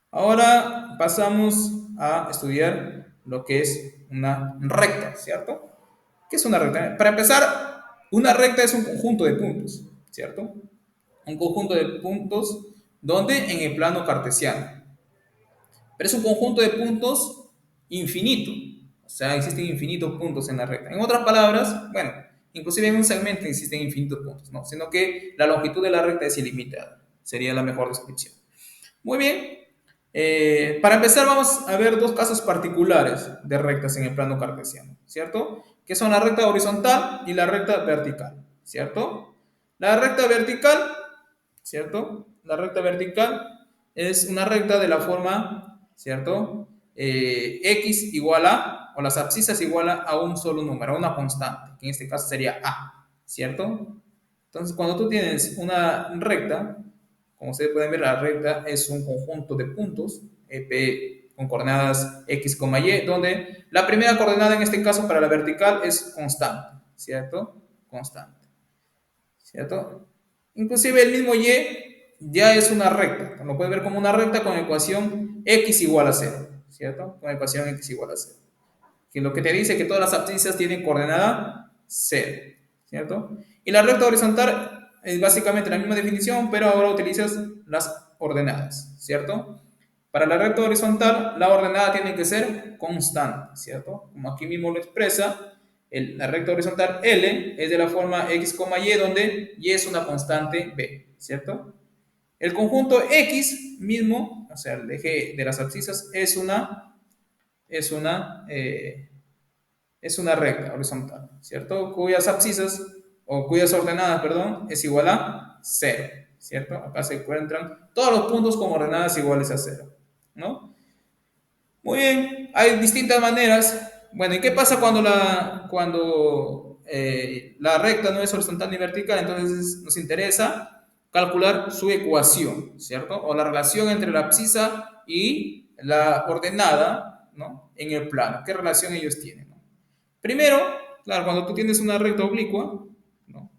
Ahora pasamos a estudiar lo que es una recta, ¿cierto? ¿Qué es una recta? Para empezar, una recta es un conjunto de puntos, ¿cierto? Un conjunto de puntos donde en el plano cartesiano. Pero es un conjunto de puntos infinito. O sea, existen infinitos puntos en la recta. En otras palabras, bueno, inclusive en un segmento existen infinitos puntos, ¿no? Sino que la longitud de la recta es ilimitada. Sería la mejor descripción. Muy bien. Para empezar, vamos a ver dos casos particulares de rectas en el plano cartesiano, ¿cierto? Que son la recta horizontal y la recta vertical, ¿cierto? La recta vertical, ¿cierto? La recta vertical es una recta de la forma, ¿cierto? X igual a, o las abscisas igual a un solo número, a una constante, que en este caso sería A, ¿cierto? Entonces, cuando tú tienes una recta, como ustedes pueden ver, la recta es un conjunto de puntos P con coordenadas X, Y, donde la primera coordenada en este caso para la vertical es constante, ¿cierto? Constante, ¿cierto? Inclusive el mismo Y ya es una recta, lo puedes ver como una recta con ecuación X igual a 0, ¿cierto? Con ecuación X igual a 0. Que lo que te dice que todas las abscisas tienen coordenada 0, ¿cierto? Y la recta horizontal es básicamente la misma definición, pero ahora utilizas las ordenadas, ¿cierto? Para la recta horizontal, la ordenada tiene que ser constante, ¿cierto? Como aquí mismo lo expresa, la recta horizontal L es de la forma X, Y, donde Y es una constante B, ¿cierto? El conjunto X mismo, o sea, el eje de las abscisas, es una, eh, es una recta horizontal, ¿cierto? Cuyas abscisas, o cuyas ordenadas, perdón, es igual a 0, ¿cierto? Acá se encuentran todos los puntos con ordenadas iguales a 0, ¿no? Muy bien, hay distintas maneras. Bueno, ¿y qué pasa cuando la recta no es horizontal ni vertical? Entonces nos interesa calcular su ecuación, ¿cierto? O la relación entre la abscisa y la ordenada, ¿no? En el plano. ¿Qué relación ellos tienen? ¿No? Primero, claro, cuando tú tienes una recta oblicua, ¿no?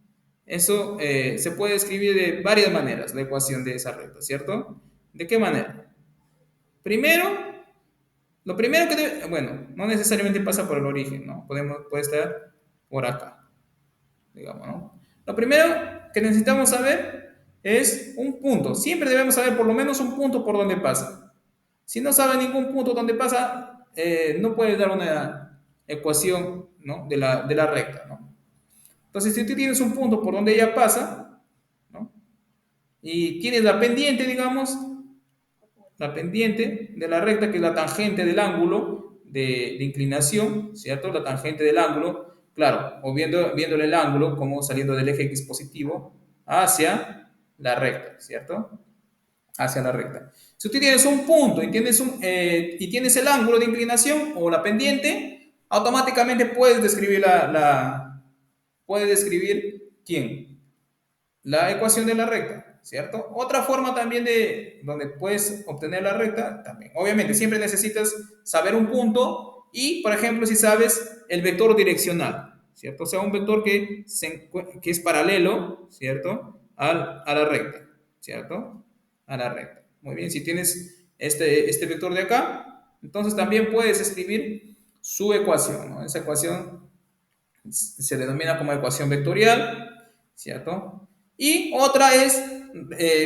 Eso se puede escribir de varias maneras, la ecuación de esa recta, ¿cierto? ¿De qué manera? Primero, lo primero que debe, bueno, no necesariamente pasa por el origen, ¿no? Puede estar por acá, digamos, ¿no? Lo primero que necesitamos saber es un punto. Siempre debemos saber por lo menos un punto por donde pasa. Si no sabes ningún punto donde pasa, no puedes dar una ecuación, ¿no? de la recta, ¿no? Entonces, si tú tienes un punto por donde ella pasa, ¿no? Y tienes la pendiente, digamos, la pendiente de la recta, que es la tangente del ángulo de inclinación, ¿cierto? La tangente del ángulo, claro, o viéndole el ángulo como saliendo del eje X positivo hacia la recta, ¿cierto? Hacia la recta. Si tú tienes un punto y tienes el ángulo de inclinación o la pendiente, automáticamente puedes describir puedes describir ¿quién? La ecuación de la recta, ¿cierto? Otra forma también de donde puedes obtener la recta, también. Obviamente, siempre necesitas saber un punto y, por ejemplo, si sabes el vector direccional, ¿cierto? O sea, un vector que es paralelo, ¿cierto? A la recta, ¿cierto? A la recta. Muy bien, si tienes este vector de acá, entonces también puedes escribir su ecuación, ¿no? Esa ecuación se denomina como ecuación vectorial, ¿cierto? Y otra es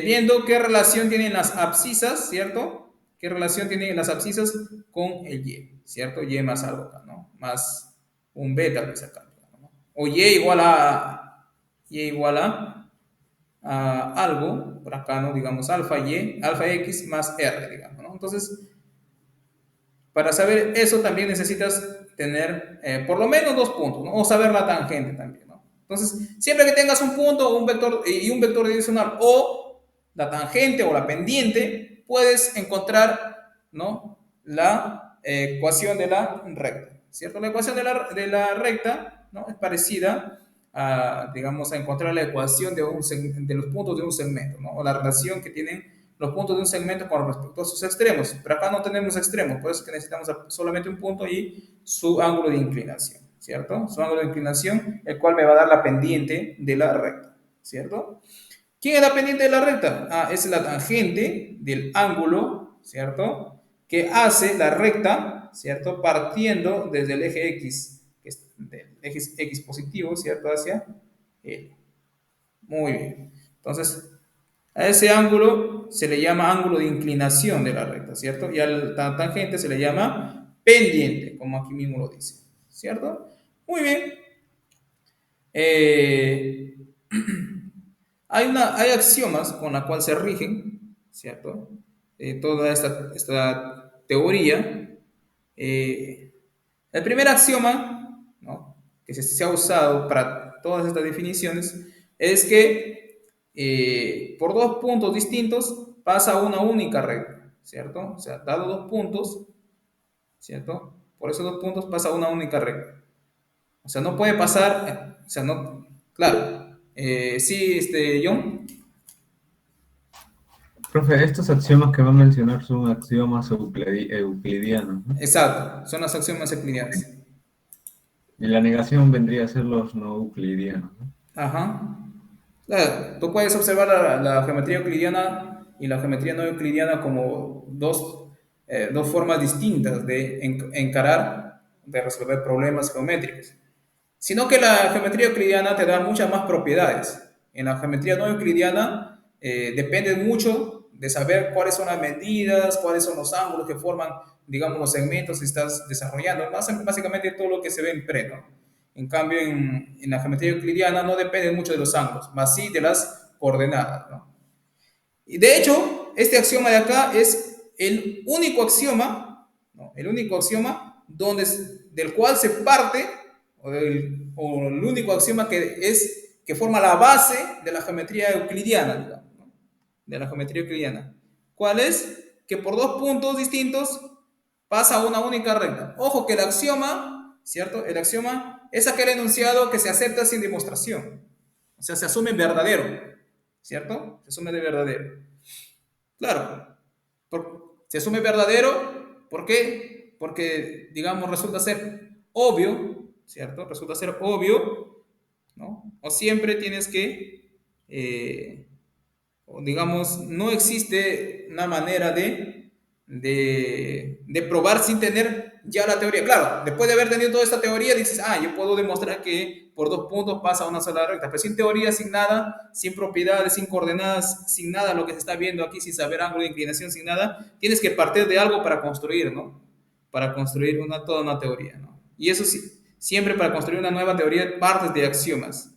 viendo qué relación tienen las abscisas, ¿cierto? ¿Qué relación tienen las abscisas con el y, ¿cierto? Y más algo acá, ¿no? Más un b tal vez acá, ¿no? O y igual a algo, por acá, ¿no? Digamos alfa x más r, digamos, ¿no? Entonces, para saber eso también necesitas tener por lo menos dos puntos, ¿no? O saber la tangente también, ¿no? Entonces, siempre que tengas un punto un vector, y un vector direccional o la tangente o la pendiente, puedes encontrar, ¿no? La ecuación de la recta, ¿cierto? La ecuación de la recta, ¿no? Es parecida digamos, a encontrar la ecuación de los puntos de un segmento, ¿no? O la relación que tienen los puntos de un segmento con respecto a sus extremos. Pero acá no tenemos extremos, por eso es que necesitamos solamente un punto y su ángulo de inclinación, ¿cierto? Su ángulo de inclinación, el cual me va a dar la pendiente de la recta, ¿cierto? ¿Quién es la pendiente de la recta? Es la tangente del ángulo, ¿cierto? Que hace la recta, ¿cierto? Partiendo desde el eje X, que es del eje X positivo, ¿cierto? Hacia él. Muy bien. Entonces, a ese ángulo se le llama ángulo de inclinación de la recta, ¿cierto? Y a la tangente se le llama pendiente, como aquí mismo lo dice, ¿cierto? Muy bien. Eh, hay axiomas con la cual se rigen, ¿cierto? Toda esta teoría. Eh, el primer axioma, ¿no? Que se ha usado para todas estas definiciones es que por dos puntos distintos pasa una única recta, ¿cierto? O sea, dado dos puntos, ¿cierto? Por esos dos puntos pasa una única recta. O sea, no puede pasar, o sea, no, claro, sí, John. Profe, estos axiomas que va a mencionar son axiomas euclidianos, ¿no? Exacto, son las axiomas euclidianas. Y la negación vendría a ser los no euclidianos, ¿no? Ajá. Claro, tú puedes observar la geometría euclidiana y la geometría no euclidiana como dos formas distintas de encarar, de resolver problemas geométricos. Sino que la geometría euclidiana te da muchas más propiedades. En la geometría no euclidiana depende mucho de saber cuáles son las medidas, cuáles son los ángulos que forman, digamos, los segmentos que estás desarrollando. Básicamente todo lo que se ve en pre, ¿no? En cambio, en la geometría euclidiana no depende mucho de los ángulos, más sí de las coordenadas, ¿no? Y de hecho, este axioma de acá es el único axioma, ¿no? El único axioma del cual se parte, o el único axioma que forma la base de la geometría euclidiana, digamos, ¿no? De la geometría euclidiana. ¿Cuál es? Que por dos puntos distintos pasa una única recta. Ojo que el axioma, ¿cierto? El axioma es aquel enunciado que se acepta sin demostración. O sea, se asume verdadero, ¿cierto? Se asume de verdadero. Claro, se asume verdadero, ¿por qué? Porque, digamos, resulta ser obvio, ¿cierto? Resulta ser obvio, ¿no? O siempre tienes que, o digamos, no existe una manera de probar sin tener ya la teoría. Claro, después de haber tenido toda esta teoría, dices, yo puedo demostrar que por dos puntos pasa una sola recta, pero sin teoría, sin nada, sin propiedades, sin coordenadas, sin nada, lo que se está viendo aquí, sin saber ángulo de inclinación, sin nada, tienes que partir de algo para construir, ¿no? Para construir toda una teoría, ¿no? Y eso sí, siempre para construir una nueva teoría partes de axiomas,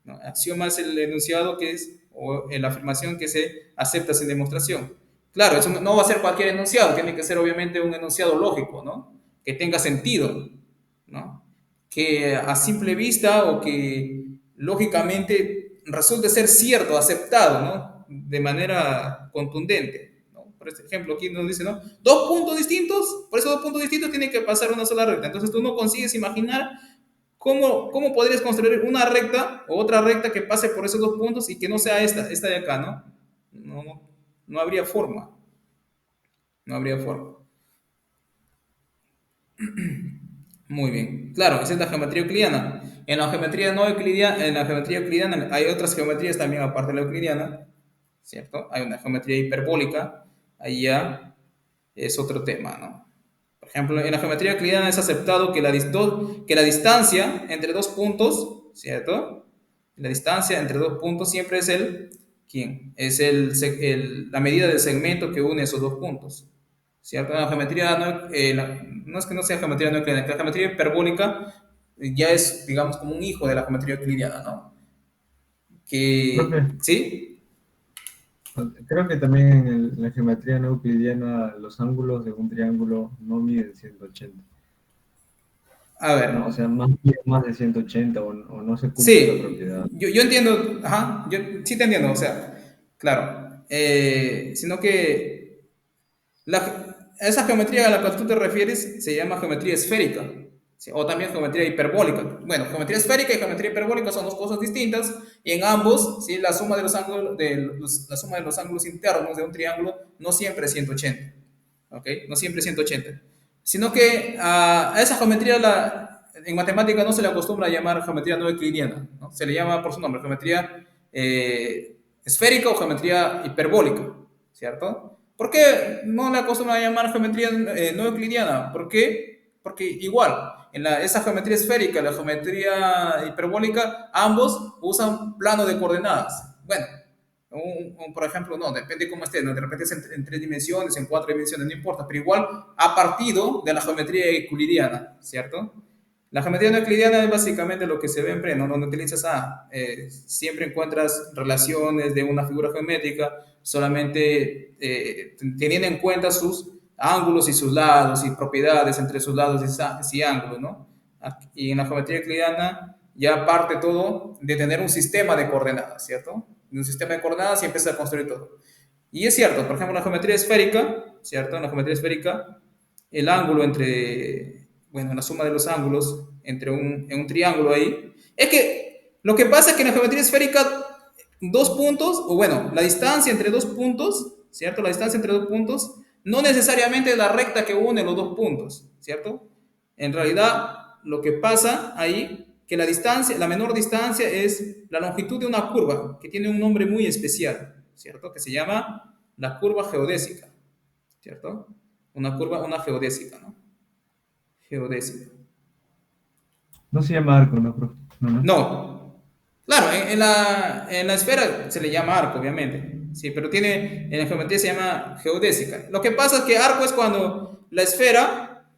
¿no? Axioma es el enunciado que es, o la afirmación que se acepta sin demostración. Claro, eso no va a ser cualquier enunciado, tiene que ser obviamente un enunciado lógico, ¿no? Que tenga sentido, ¿no? Que a simple vista o que lógicamente resulte ser cierto, aceptado, ¿no? De manera contundente, ¿no? Por este ejemplo, aquí nos dice, ¿no? Dos puntos distintos, por esos dos puntos distintos tienen que pasar una sola recta. Entonces tú no consigues imaginar cómo podrías construir una recta o otra recta que pase por esos dos puntos y que no sea esta de acá, ¿no? No habría forma. No habría forma. Muy bien. Claro, esa es la geometría euclidiana. En la geometría euclidiana hay otras geometrías también aparte de la euclidiana, ¿cierto? Hay una geometría hiperbólica, ahí ya es otro tema, ¿no? Por ejemplo, en la geometría euclidiana es aceptado que la distancia entre dos puntos, ¿cierto? La distancia entre dos puntos siempre es ¿quién? Es la medida del segmento que une esos dos puntos, ¿cierto? La geometría no es que no sea geometría no euclidiana, la geometría hiperbólica ya es, digamos, como un hijo de la geometría euclidiana, ¿no? Profe, ¿Sí? creo que también en la geometría no euclidiana los ángulos de un triángulo no miden 180, A ver, ¿no? O sea, más de 180 o no se cumple esa sí, propiedad. yo entiendo, ajá, yo sí te entiendo, o sea, claro, sino que esa geometría a la cual tú te refieres se llama geometría esférica, ¿sí? O también geometría hiperbólica. Bueno, geometría esférica y geometría hiperbólica son dos cosas distintas y en ambos, ¿sí? La suma de los ángulos, la suma de los ángulos internos de un triángulo no siempre es 180, ¿ok? No siempre es 180, sino que a esa geometría en matemática no se le acostumbra a llamar geometría no euclidiana, ¿no? Se le llama por su nombre, geometría esférica o geometría hiperbólica, ¿cierto? ¿Por qué no le acostumbran a llamar geometría no euclidiana? ¿Por qué? Porque igual, esa geometría esférica y la geometría hiperbólica, ambos usan plano de coordenadas. Bueno, por ejemplo, no, depende cómo esté, ¿no? De repente es en tres dimensiones, en cuatro dimensiones, no importa, pero igual ha partido de la geometría euclidiana, ¿cierto? La geometría no euclidiana es básicamente lo que se ve en pleno, donde utilizas siempre encuentras relaciones de una figura geométrica, solamente teniendo en cuenta sus ángulos y sus lados y propiedades entre sus lados y ángulos, ¿no? Y en la geometría euclidiana ya parte todo de tener un sistema de coordenadas, ¿cierto? De un sistema de coordenadas y empieza a construir todo. Y es cierto, por ejemplo, en la geometría esférica, ¿cierto? En la geometría esférica, el ángulo entre, bueno, la suma de los ángulos en un triángulo ahí, es que lo que pasa es que en la geometría esférica, dos puntos, o bueno, la distancia entre dos puntos, ¿cierto? La distancia entre dos puntos no necesariamente es la recta que une los dos puntos, ¿cierto? En realidad, lo que pasa ahí, que la distancia, la menor distancia es la longitud de una curva, que tiene un nombre muy especial, ¿cierto? Que se llama la curva geodésica, ¿cierto? Una geodésica, ¿no? Geodésica. No se llama arco, ¿no, profe? No, no. No, claro, en la esfera se le llama arco, obviamente, sí, pero en la geometría se llama geodésica. Lo que pasa es que arco es cuando la esfera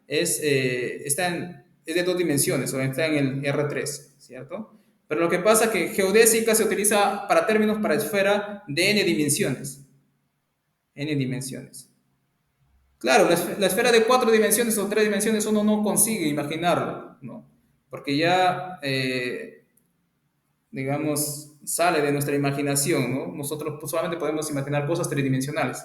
es de dos dimensiones, o está en el R3, ¿cierto? Pero lo que pasa es que geodésica se utiliza para términos para esfera de n dimensiones, n dimensiones. Claro, la esfera de cuatro dimensiones o tres dimensiones uno no consigue imaginarlo, ¿no? Porque ya, digamos, sale de nuestra imaginación, ¿no? Nosotros pues, solamente podemos imaginar cosas tridimensionales.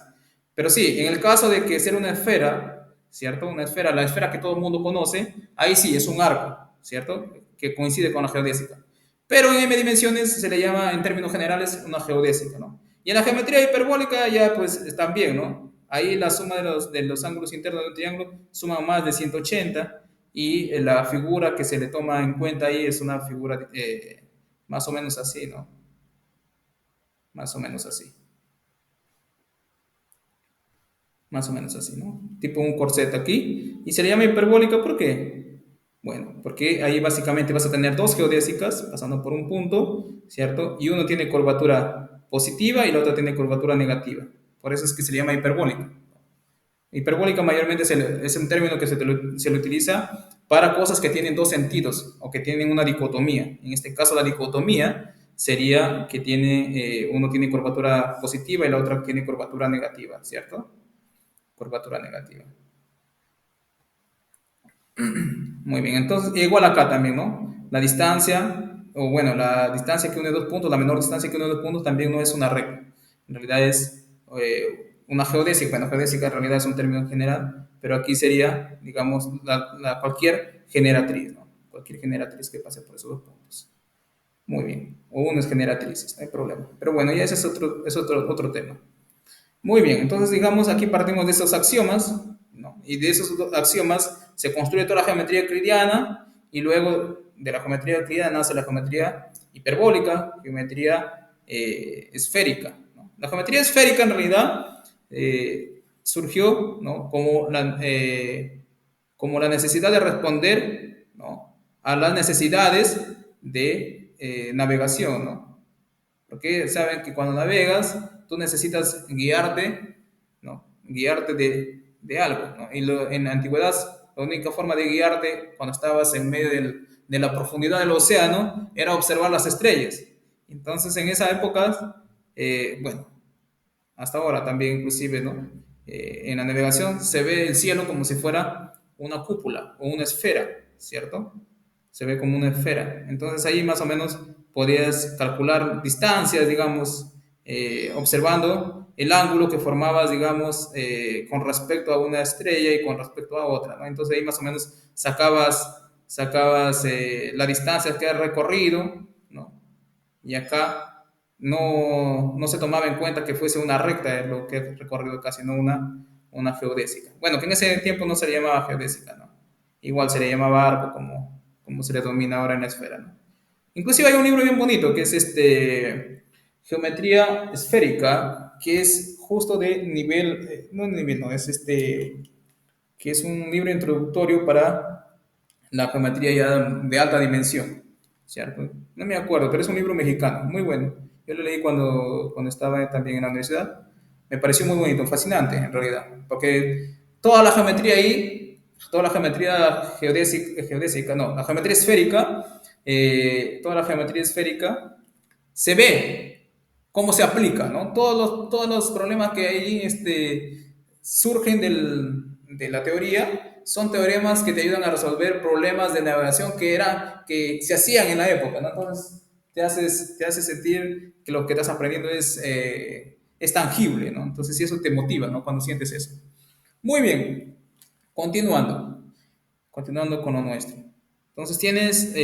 Pero sí, en el caso de que sea una esfera, ¿cierto? Una esfera, la esfera que todo el mundo conoce, ahí sí es un arco, ¿cierto? Que coincide con la geodésica. Pero en m dimensiones se le llama, en términos generales, una geodésica, ¿no? Y en la geometría hiperbólica ya pues también, ¿no? Ahí la suma de los ángulos internos de un triángulo suma más de 180 y la figura que se le toma en cuenta ahí es una figura más o menos así, ¿no? Más o menos así. Más o menos así, ¿no? Tipo un corset aquí. Y se le llama hiperbólica, ¿por qué? Bueno, porque ahí básicamente vas a tener dos geodésicas pasando por un punto, ¿cierto? Y uno tiene curvatura positiva y la otra tiene curvatura negativa. Por eso es que se le llama hiperbólica. Hiperbólica mayormente es un término que se le utiliza para cosas que tienen dos sentidos o que tienen una dicotomía. En este caso, la dicotomía sería que uno tiene curvatura positiva y la otra tiene curvatura negativa, ¿cierto? Curvatura negativa. Muy bien, entonces igual acá también, ¿no? La distancia, o bueno, la distancia que une dos puntos, la menor distancia que une dos puntos también no es una recta. En realidad es una geodésica. Bueno, geodésica en realidad es un término general, pero aquí sería, digamos, cualquier generatriz, ¿no? Cualquier generatriz que pase por esos dos puntos. Muy bien, o unas generatrices, no hay problema. Pero bueno, ya ese es otro tema. Muy bien, entonces digamos aquí partimos de esos axiomas, ¿no? Y de esos axiomas se construye toda la geometría euclidiana y luego de la geometría euclidiana nace la geometría hiperbólica, geometría esférica, ¿no? La geometría esférica en realidad surgió, ¿no? Como la necesidad de responder, ¿no? A las necesidades de navegación, ¿no? Porque saben que cuando navegas, tú necesitas guiarte, ¿no? Guiarte de algo, ¿no? En la antigüedad, la única forma de guiarte cuando estabas en medio de la profundidad del océano era observar las estrellas. Entonces, en esa época, bueno, hasta ahora también inclusive, ¿no? En la navegación se ve el cielo como si fuera una cúpula o una esfera, ¿cierto? Se ve como una esfera. Entonces ahí más o menos podías calcular distancias, digamos, observando el ángulo que formabas, digamos, con respecto a una estrella y con respecto a otra, ¿no? Entonces ahí más o menos sacabas la distancia que has recorrido, ¿no? Y acá no se tomaba en cuenta que fuese una recta lo que he recorrido casi, no una geodésica. Bueno, que en ese tiempo no se le llamaba geodésica, ¿no? Igual se le llamaba arco como se le domina ahora en la esfera, ¿no? Inclusive hay un libro bien bonito que es Geometría Esférica, que es justo de nivel, no nivel, no, es que es un libro introductorio para la geometría ya de alta dimensión, ¿cierto? No me acuerdo, pero es un libro mexicano, muy bueno. Yo lo leí cuando estaba también en la universidad. Me pareció muy bonito, fascinante en realidad, porque toda la geometría ahí, toda la geometría geodésica no, la geometría esférica, toda la geometría esférica se ve cómo se aplica, ¿no? Todos los problemas que ahí surgen de la teoría son teoremas que te ayudan a resolver problemas de navegación que se hacían en la época, ¿no? Entonces te hace sentir que lo que estás aprendiendo es tangible, ¿no? Entonces, sí, eso te motiva, ¿no? Cuando sientes eso. Muy bien, continuando con lo nuestro. Entonces tienes,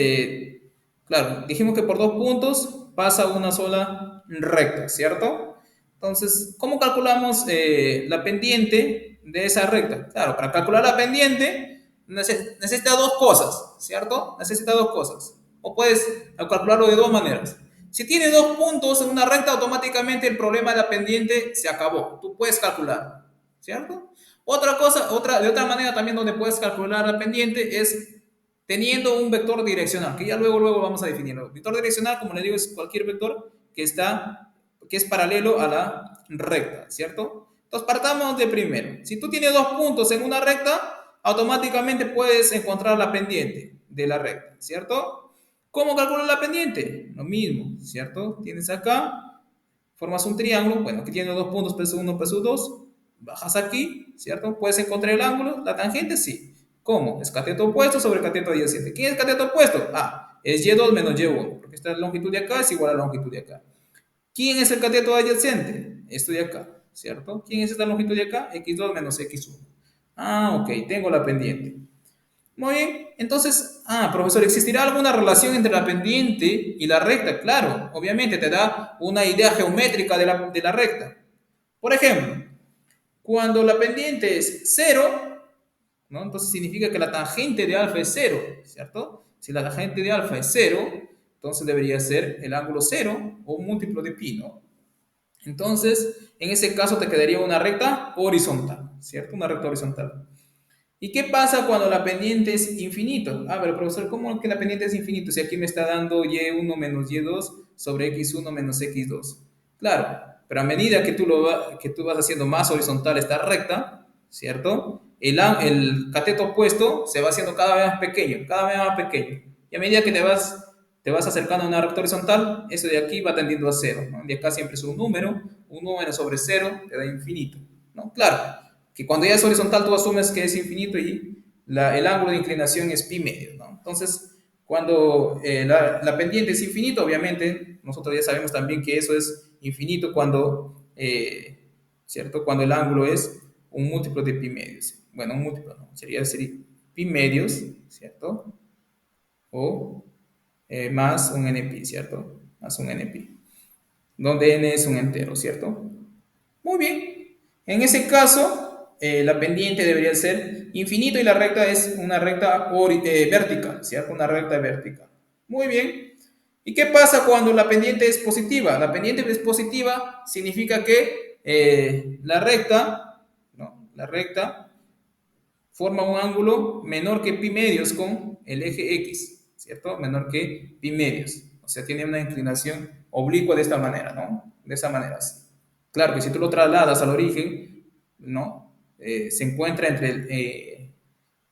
claro, dijimos que por 2 puntos pasa una sola recta, ¿cierto? Entonces, ¿cómo calculamos la pendiente de esa recta? Claro, para calcular la pendiente necesita 2 cosas, ¿cierto? Necesita 2 cosas. O puedes calcularlo de 2 maneras. Si tiene 2 puntos en una recta, automáticamente el problema de la pendiente se acabó. Tú puedes calcular, ¿cierto? Otra cosa, de otra manera también donde puedes calcular la pendiente es teniendo un vector direccional, que ya luego vamos a definirlo. Vector direccional, como le digo, es cualquier vector que es paralelo a la recta, ¿cierto? Entonces partamos de primero. Si tú tienes 2 puntos en una recta, automáticamente puedes encontrar la pendiente de la recta, ¿cierto? ¿Cómo calculas la pendiente? Lo mismo, ¿cierto? Tienes acá, formas un triángulo, bueno, que tiene 2 puntos, peso 1, peso 2, bajas aquí, ¿cierto? Puedes encontrar el ángulo, la tangente, sí. ¿Cómo? Es cateto opuesto sobre cateto adyacente. ¿Quién es cateto opuesto? Ah, es y2 menos y1, porque esta longitud de acá es igual a la longitud de acá. ¿Quién es el cateto adyacente? Esto de acá, ¿cierto? ¿Quién es esta longitud de acá? x2 menos x1. Ah, ok, tengo la pendiente. Muy bien, entonces, profesor, ¿existirá alguna relación entre la pendiente y la recta? Claro, obviamente te da una idea geométrica de la recta. Por ejemplo, cuando la pendiente es 0, ¿no? Entonces significa que la tangente de alfa es 0, ¿cierto? Si la tangente de alfa es 0, entonces debería ser el ángulo 0 o un múltiplo de pi, ¿no? Entonces, en ese caso te quedaría una recta horizontal, ¿cierto? Una recta horizontal. ¿Y qué pasa cuando la pendiente es infinito? Pero profesor, ¿cómo que la pendiente es infinito? Si aquí me está dando y1 menos y2 sobre x1 menos x2. Claro, pero a medida que tú vas haciendo más horizontal esta recta, ¿cierto? El cateto opuesto se va haciendo cada vez más pequeño, cada vez más pequeño. Y a medida que te vas acercando a una recta horizontal, eso de aquí va tendiendo a cero, ¿no? De acá siempre es un número sobre cero te da infinito, ¿no? Claro, que cuando ya es horizontal tú asumes que es infinito y el ángulo de inclinación es pi medio, ¿no? Entonces, cuando la pendiente es infinito, obviamente, nosotros ya sabemos también que eso es infinito ¿cierto? Cuando el ángulo es un múltiplo de pi medios. Bueno, un múltiplo, no, sería pi medios, ¿cierto? O más un npi, ¿cierto? Más un npi, donde n es un entero, ¿cierto? Muy bien. En ese caso, la pendiente debería ser infinito y la recta es una recta vertical, ¿cierto? Una recta vertical. Muy bien. ¿Y qué pasa cuando la pendiente es positiva? La pendiente es positiva significa que la recta, ¿no? La recta forma un ángulo menor que pi medios con el eje X, ¿cierto? Menor que pi medios. O sea, tiene una inclinación oblicua de esta manera, ¿no? De esa manera, sí. Claro que si tú lo trasladas al origen, ¿no? Se encuentra entre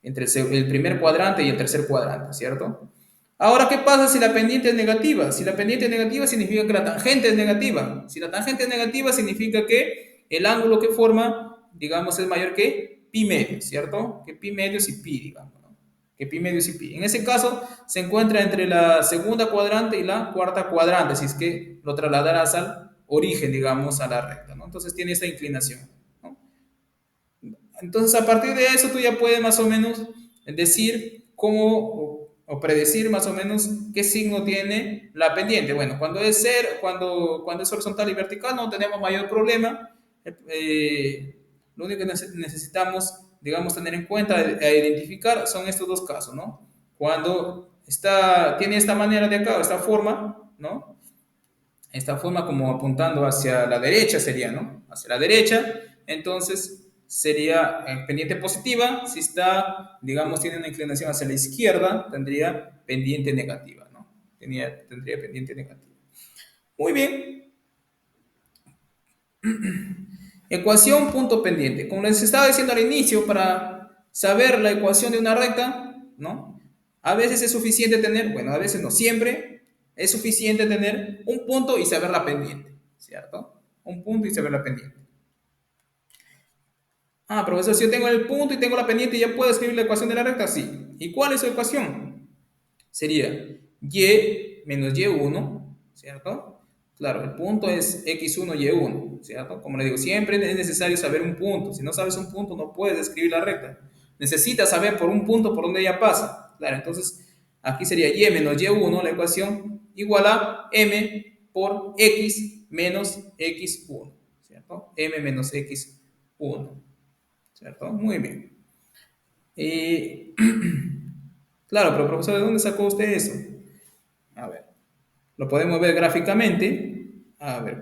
el primer cuadrante y el tercer cuadrante, ¿cierto? Ahora, ¿qué pasa si la pendiente es negativa? Si la pendiente es negativa, significa que la tangente es negativa. Si la tangente es negativa, significa que el ángulo que forma, digamos, es mayor que pi medios, ¿cierto? Que pi medios y pi, digamos, ¿no? Que pi medios y pi. En ese caso, se encuentra entre la segunda cuadrante y la cuarta cuadrante, si es que lo trasladaras al origen, digamos, a la recta, ¿no? Entonces tiene esta inclinación, ¿no? Entonces, a partir de eso, tú ya puedes más o menos decir cómo o predecir más o menos qué signo tiene la pendiente. Bueno, cuando es horizontal y vertical no tenemos mayor problema. Lo único que necesitamos, digamos, tener en cuenta e identificar son estos dos casos, ¿no? Cuando tiene esta manera de acá, o esta forma, ¿no? Esta forma como apuntando hacia la derecha sería, ¿no? Hacia la derecha, entonces sería pendiente positiva. Si está, digamos, tiene una inclinación hacia la izquierda, tendría pendiente negativa, ¿no? Tendría pendiente negativa. Muy bien. Ecuación punto pendiente. Como les estaba diciendo al inicio, para saber la ecuación de una recta, ¿no? A veces es suficiente tener, bueno, a veces no, siempre es suficiente tener un punto y saber la pendiente, ¿cierto? Un punto y saber la pendiente. Ah, profesor, si yo tengo el punto y tengo la pendiente, ¿ya puedo escribir la ecuación de la recta? Sí. ¿Y cuál es su ecuación? Sería y menos y1, ¿cierto? Claro, el punto es x1, y1, ¿cierto? Como le digo, siempre es necesario saber un punto. Si no sabes un punto, no puedes escribir la recta. Necesitas saber por un punto por dónde ella pasa. Claro, entonces aquí sería y menos y1, la ecuación, igual a m por x menos x1, ¿cierto? M menos x1, ¿cierto? Muy bien. Y claro, pero profesor, ¿de dónde sacó usted eso? A ver, lo podemos ver gráficamente. A ver,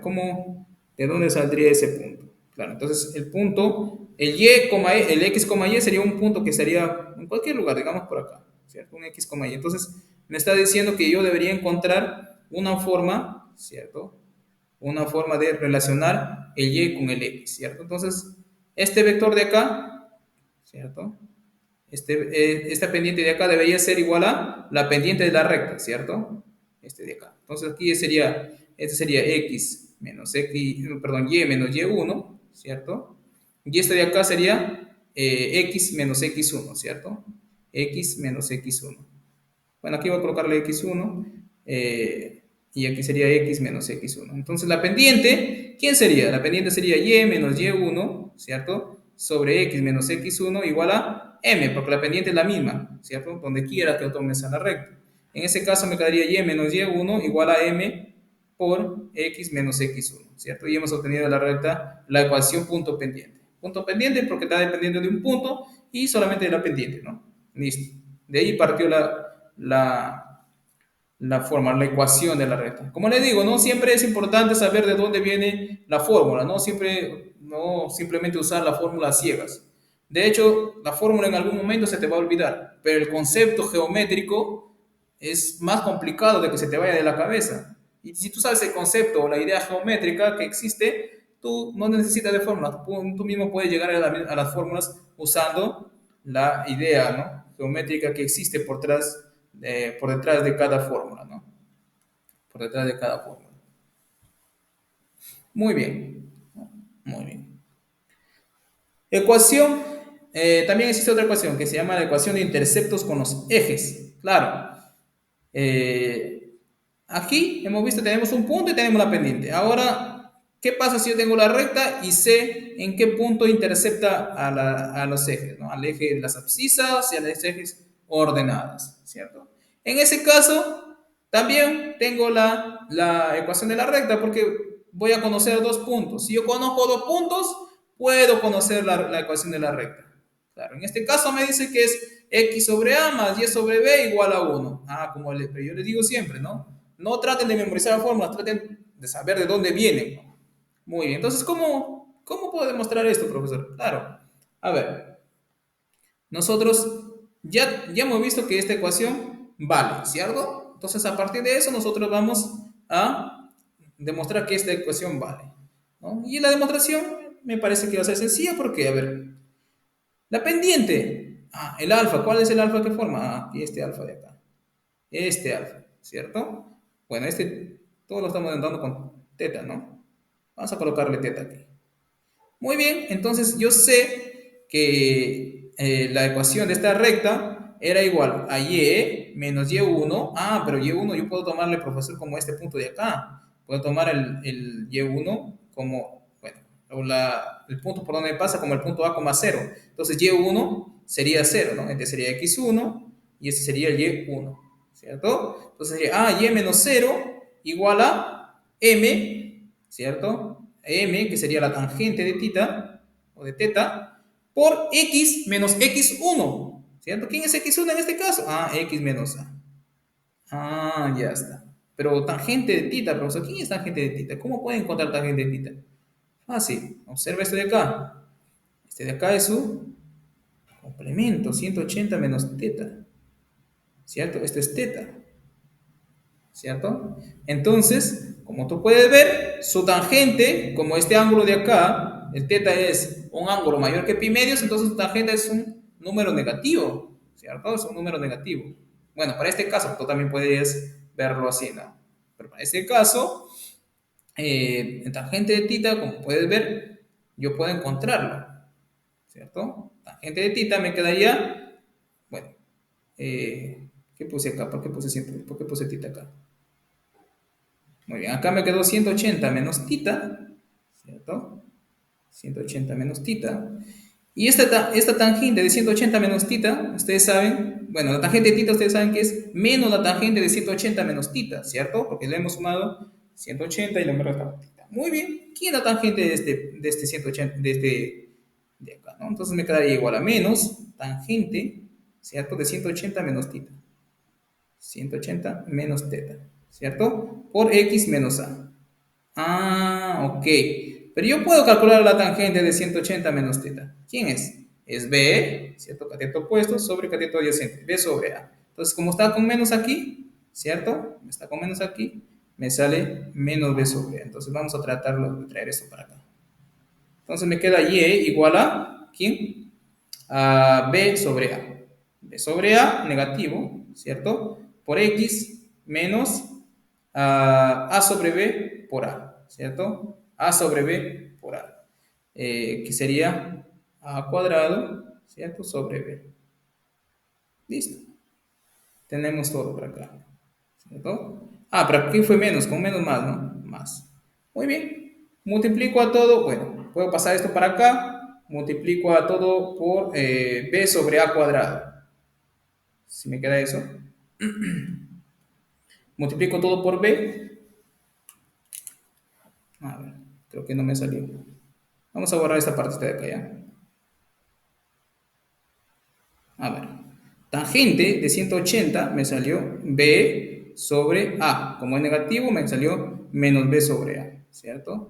¿de dónde saldría ese punto? Claro, entonces el punto, el x, y sería un punto que estaría en cualquier lugar, digamos por acá, ¿cierto? Un x, y. Entonces me está diciendo que yo debería encontrar una forma, ¿cierto? Una forma de relacionar el y con el x, ¿cierto? Entonces, este vector de acá, ¿cierto? Esta pendiente de acá debería ser igual a la pendiente de la recta, ¿cierto? Este de acá. Entonces aquí este sería y menos y1, ¿cierto? Y este de acá sería x menos x1, ¿cierto? X menos x1. Bueno, aquí voy a colocarle x1 y aquí sería x menos x1. Entonces la pendiente, ¿quién sería? La pendiente sería y menos y1, ¿cierto? Sobre x menos x1 igual a m, porque la pendiente es la misma, ¿cierto? Donde quiera que lo tomes a la recta. En ese caso me quedaría y menos y1 igual a m por x menos x1, ¿cierto? Y hemos obtenido la recta la ecuación punto pendiente. Punto pendiente porque está dependiendo de un punto y solamente de la pendiente, ¿no? Listo. De ahí partió la fórmula, la ecuación de la recta. Como les digo, no siempre es importante saber de dónde viene la fórmula, no simplemente usar la fórmula a ciegas. De hecho, la fórmula en algún momento se te va a olvidar, pero el concepto geométrico es más complicado de que se te vaya de la cabeza. Y si tú sabes el concepto o la idea geométrica que existe, tú no necesitas de fórmulas, tú mismo puedes llegar a las fórmulas usando la idea, ¿no?, geométrica que existe por detrás de cada fórmula, ¿no? Por detrás de cada fórmula. Muy bien, muy bien. Ecuación, también existe otra ecuación que se llama la ecuación de interceptos con los ejes. Claro, eh, aquí hemos visto que tenemos un punto y tenemos la pendiente. Ahora, ¿qué pasa si yo tengo la recta y sé en qué punto intercepta a los ejes, ¿no? Al eje de las abscisas y a los ejes ordenadas, ¿cierto? En ese caso, también tengo la ecuación de la recta porque voy a conocer dos puntos. Si yo conozco dos puntos, puedo conocer la ecuación de la recta. Claro, en este caso me dice que es x sobre a más y sobre b igual a 1. Ah, pero yo les digo siempre, ¿no? No traten de memorizar la fórmula, traten de saber de dónde vienen. Muy bien, entonces, ¿cómo puedo demostrar esto, profesor? Claro, a ver, nosotros ya hemos visto que esta ecuación vale, ¿cierto? Entonces, a partir de eso, nosotros vamos a demostrar que esta ecuación vale, ¿no? Y la demostración me parece que va a ser sencilla porque, a ver, la pendiente, el alfa, ¿cuál es el alfa que forma? Aquí este alfa de acá, este alfa, ¿cierto? Bueno, todo lo estamos dando con teta, ¿no? Vamos a colocarle teta aquí. Muy bien, entonces yo sé que la ecuación de esta recta era igual a y menos y1. Ah, pero y1 yo puedo tomarle, profesor, como este punto de acá, puedo tomar el y1 como, bueno, el punto por donde pasa como el punto A, cero. Entonces y1 sería 0, ¿no? Este sería x1 y este sería el y1, ¿cierto? Entonces sería y menos 0 igual a m, ¿cierto? M, que sería la tangente de tita, o de teta, por x menos x1, ¿cierto? ¿Quién es x1 en este caso? X menos a. Ya está. Pero tangente de tita, profesor, ¿quién es tangente de tita? ¿Cómo puede encontrar tangente de tita? Fácil, observa este de acá. Este de acá es su complemento, 180 menos teta, ¿cierto? Esto es teta, ¿cierto? Entonces, como tú puedes ver, su tangente, como este ángulo de acá, el teta es un ángulo mayor que pi medios, entonces su tangente es un número negativo, ¿cierto? Es un número negativo. Bueno, para este caso, tú también puedes verlo así, ¿no? Pero para este caso, en tangente de tita, como puedes ver, yo puedo encontrarlo, ¿cierto? Tangente de tita me quedaría, bueno, ¿qué puse acá? ¿Por qué puse tita acá? Muy bien, acá me quedó 180 menos tita, ¿cierto? 180 menos tita. Y esta tangente de 180 menos tita, ustedes saben, bueno, la tangente de tita ustedes saben que es menos la tangente de 180 menos tita, ¿cierto? Porque le hemos sumado 180 y le hemos restado tita. Muy bien, ¿quién es la tangente de este 180, de acá, ¿no? Entonces me quedaría igual a menos tangente, ¿cierto? De 180 menos tita. 180 menos teta, ¿cierto? Por x menos a. Ok. Pero yo puedo calcular la tangente de 180 menos teta. ¿Quién es? Es b, ¿cierto? Cateto opuesto sobre cateto adyacente. B sobre a. Entonces, como está con menos aquí, ¿cierto? Está con menos aquí, me sale menos b sobre a. Entonces, vamos a tratarlo de traer esto para acá. Entonces, me queda y igual a, ¿quién? A b sobre a. B sobre a, negativo, ¿cierto? Por x menos a sobre b por a, ¿cierto? A sobre b por a, que sería a cuadrado, ¿cierto? Sobre b. Listo. Tenemos todo por acá, ¿cierto? Pero aquí fue menos, con menos más, ¿no? Más. Muy bien. Multiplico a todo, bueno, puedo pasar esto para acá, multiplico a todo por b sobre a cuadrado. Si me queda eso. Multiplico todo por b. A ver, creo que no me salió. Vamos a borrar esta parte de acá, ¿ya? A ver, tangente de 180 me salió b sobre a. Como es negativo, me salió menos b sobre a, ¿cierto?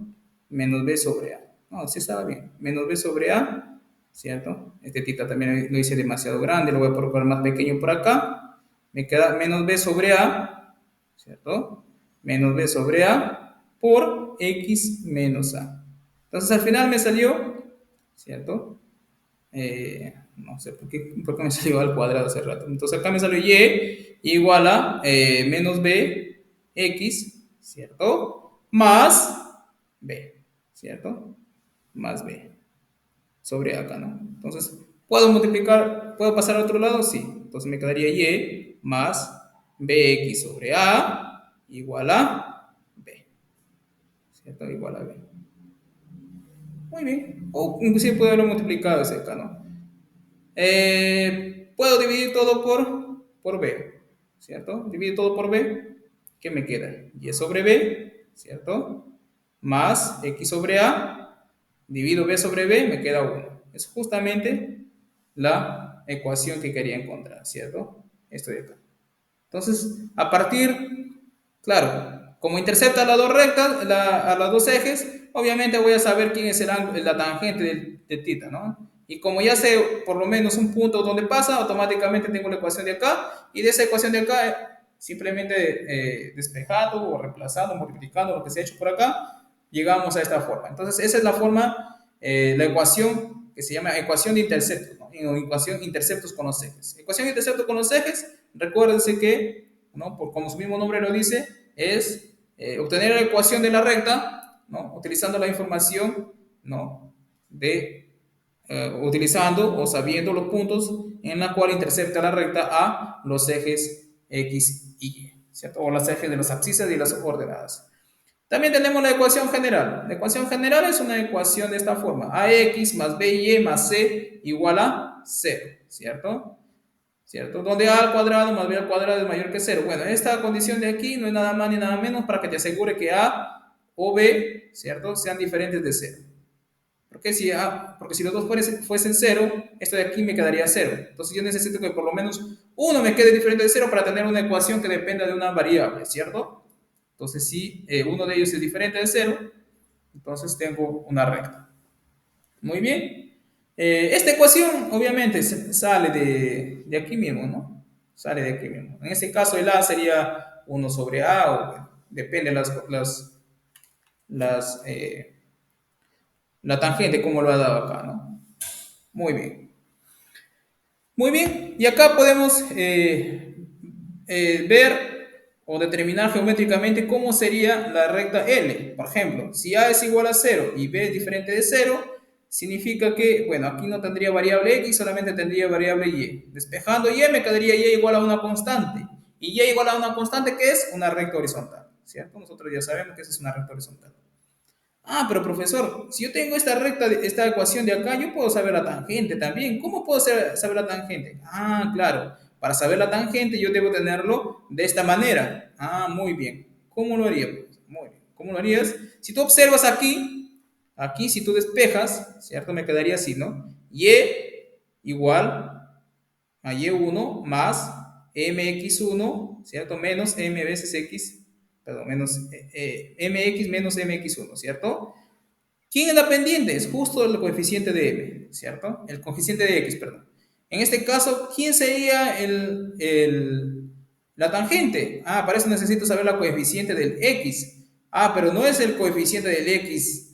Menos b sobre a. No, sí estaba bien. Menos b sobre a, ¿cierto? Este tita también lo hice demasiado grande, lo voy a colocar más pequeño por acá. Me queda menos b sobre a, ¿cierto? Menos b sobre a por x menos a. Entonces al final me salió, ¿cierto? No sé por qué me salió al cuadrado hace rato. Entonces acá me salió y igual a menos b x, ¿cierto? Más b, ¿cierto? Más b sobre acá, ¿no? Entonces, ¿puedo multiplicar? ¿Puedo pasar al otro lado? Sí. Entonces me quedaría y más bx sobre a igual a b, ¿cierto? Igual a b. Muy bien. O inclusive puedo haberlo multiplicado ese acá, ¿no? Puedo dividir todo por b, ¿cierto? Dividir todo por b, ¿qué me queda? Y sobre b, ¿cierto? Más x sobre a, divido b sobre b, me queda 1. Es justamente la ecuación que quería encontrar, ¿cierto? Esto de acá. Entonces, a partir, claro, como intercepta las dos rectas, a los dos ejes, obviamente voy a saber quién es la tangente de tita, ¿no? Y como ya sé por lo menos un punto donde pasa, automáticamente tengo la ecuación de acá, y de esa ecuación de acá, simplemente despejando o reemplazando, multiplicando lo que se ha hecho por acá, llegamos a esta forma. Entonces, esa es la forma, la ecuación que se llama ecuación de interceptos, ¿no? Ecuación interceptos con los ejes. Ecuación de interceptos con los ejes, recuérdense que, ¿no? Como su mismo nombre lo dice, es obtener la ecuación de la recta, ¿no? Utilizando la información, ¿no? Utilizando o sabiendo los puntos en la cual intercepta la recta a los ejes X y Y, ¿cierto? O los ejes de las abscisas y las coordenadas. También tenemos la ecuación general. La ecuación general es una ecuación de esta forma. AX más BY más C igual a cero, ¿cierto? ¿Cierto? Donde A al cuadrado más B al cuadrado es mayor que cero. Bueno, esta condición de aquí no es nada más ni nada menos para que te asegure que A o B, ¿cierto? Sean diferentes de cero. Porque si los dos fuesen cero, esto de aquí me quedaría cero. Entonces yo necesito que por lo menos uno me quede diferente de cero para tener una ecuación que dependa de una variable, ¿cierto? Entonces si uno de ellos es diferente de cero, entonces tengo una recta. Muy bien. Esta ecuación obviamente sale de aquí mismo, ¿no? Sale de aquí mismo. En este caso el A sería uno sobre A, o bueno, depende de las, la tangente como lo ha dado acá, ¿no? Muy bien. Muy bien, y acá podemos ver o determinar geométricamente cómo sería la recta L. Por ejemplo, si A es igual a cero y B es diferente de cero, significa que, bueno, aquí no tendría variable X, solamente tendría variable Y. Despejando Y me quedaría Y igual a una constante. Y Y igual a una constante, ¿qué es? Una recta horizontal, ¿cierto? Nosotros ya sabemos que esa es una recta horizontal. Ah, pero profesor, si yo tengo esta recta, esta ecuación de acá, yo puedo saber la tangente también. ¿Cómo puedo saber la tangente? Ah, claro. Para saber la tangente yo debo tenerlo de esta manera. Ah, muy bien. ¿Cómo lo haría, profesor? Muy bien. ¿Cómo lo harías? Si tú observas aquí si tú despejas, ¿cierto? Me quedaría así, ¿no? Y igual a y1 más mx1, ¿cierto? Menos m veces x, perdón, menos mx menos mx1, ¿cierto? ¿Quién es la pendiente? Es justo el coeficiente de m, ¿cierto? El coeficiente de x, perdón. En este caso, ¿quién sería la tangente? Ah, para eso necesito saber la coeficiente del x. Ah, pero no es el coeficiente del x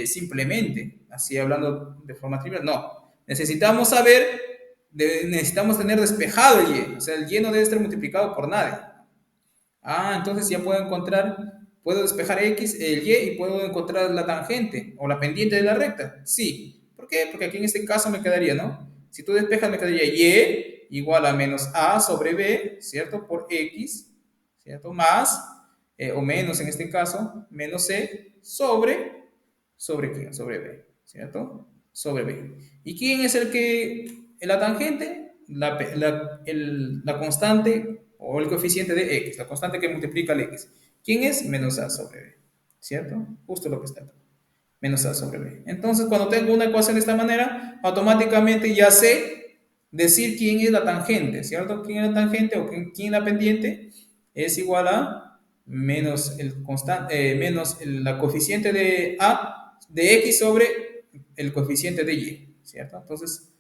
simplemente, así hablando de forma trivial, no. Necesitamos saber, necesitamos tener despejado el y, o sea, el y no debe estar multiplicado por nada. Ah, entonces ya puedo despejar X, el Y, y puedo encontrar la tangente o la pendiente de la recta. Sí. ¿Por qué? Porque aquí en este caso me quedaría, ¿no? Si tú despejas, me quedaría Y igual a menos A sobre B, ¿cierto? Por X, ¿cierto? Más, o menos en este caso, menos C ¿sobre qué? Sobre B, ¿cierto? Sobre B. ¿Y quién es la tangente? La constante o el coeficiente de x, la constante que multiplica el x. ¿Quién es? Menos a sobre b, ¿cierto? Justo lo que está acá. Menos a sobre b. Entonces, cuando tengo una ecuación de esta manera, automáticamente ya sé decir quién es la tangente, ¿cierto? ¿Quién es la tangente o quién es la pendiente? Es igual a menos la coeficiente de a de x sobre el coeficiente de y, ¿cierto? Entonces,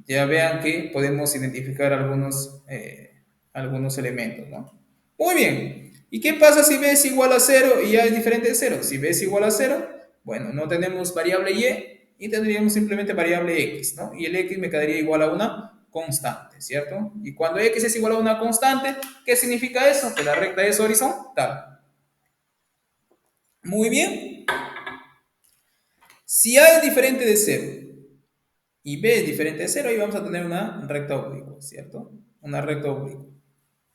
ya vean que podemos identificar algunos elementos, ¿no? Muy bien. ¿Y qué pasa si b es igual a cero y a es diferente de cero? Si b es igual a cero, bueno, no tenemos variable y tendríamos simplemente variable x, ¿no? Y el x me quedaría igual a una constante, ¿cierto? Y cuando x es igual a una constante, ¿qué significa eso? Que la recta es horizontal. Muy bien. Si a es diferente de cero y b es diferente de cero, ahí vamos a tener una recta oblicua, ¿cierto? Una recta oblicua,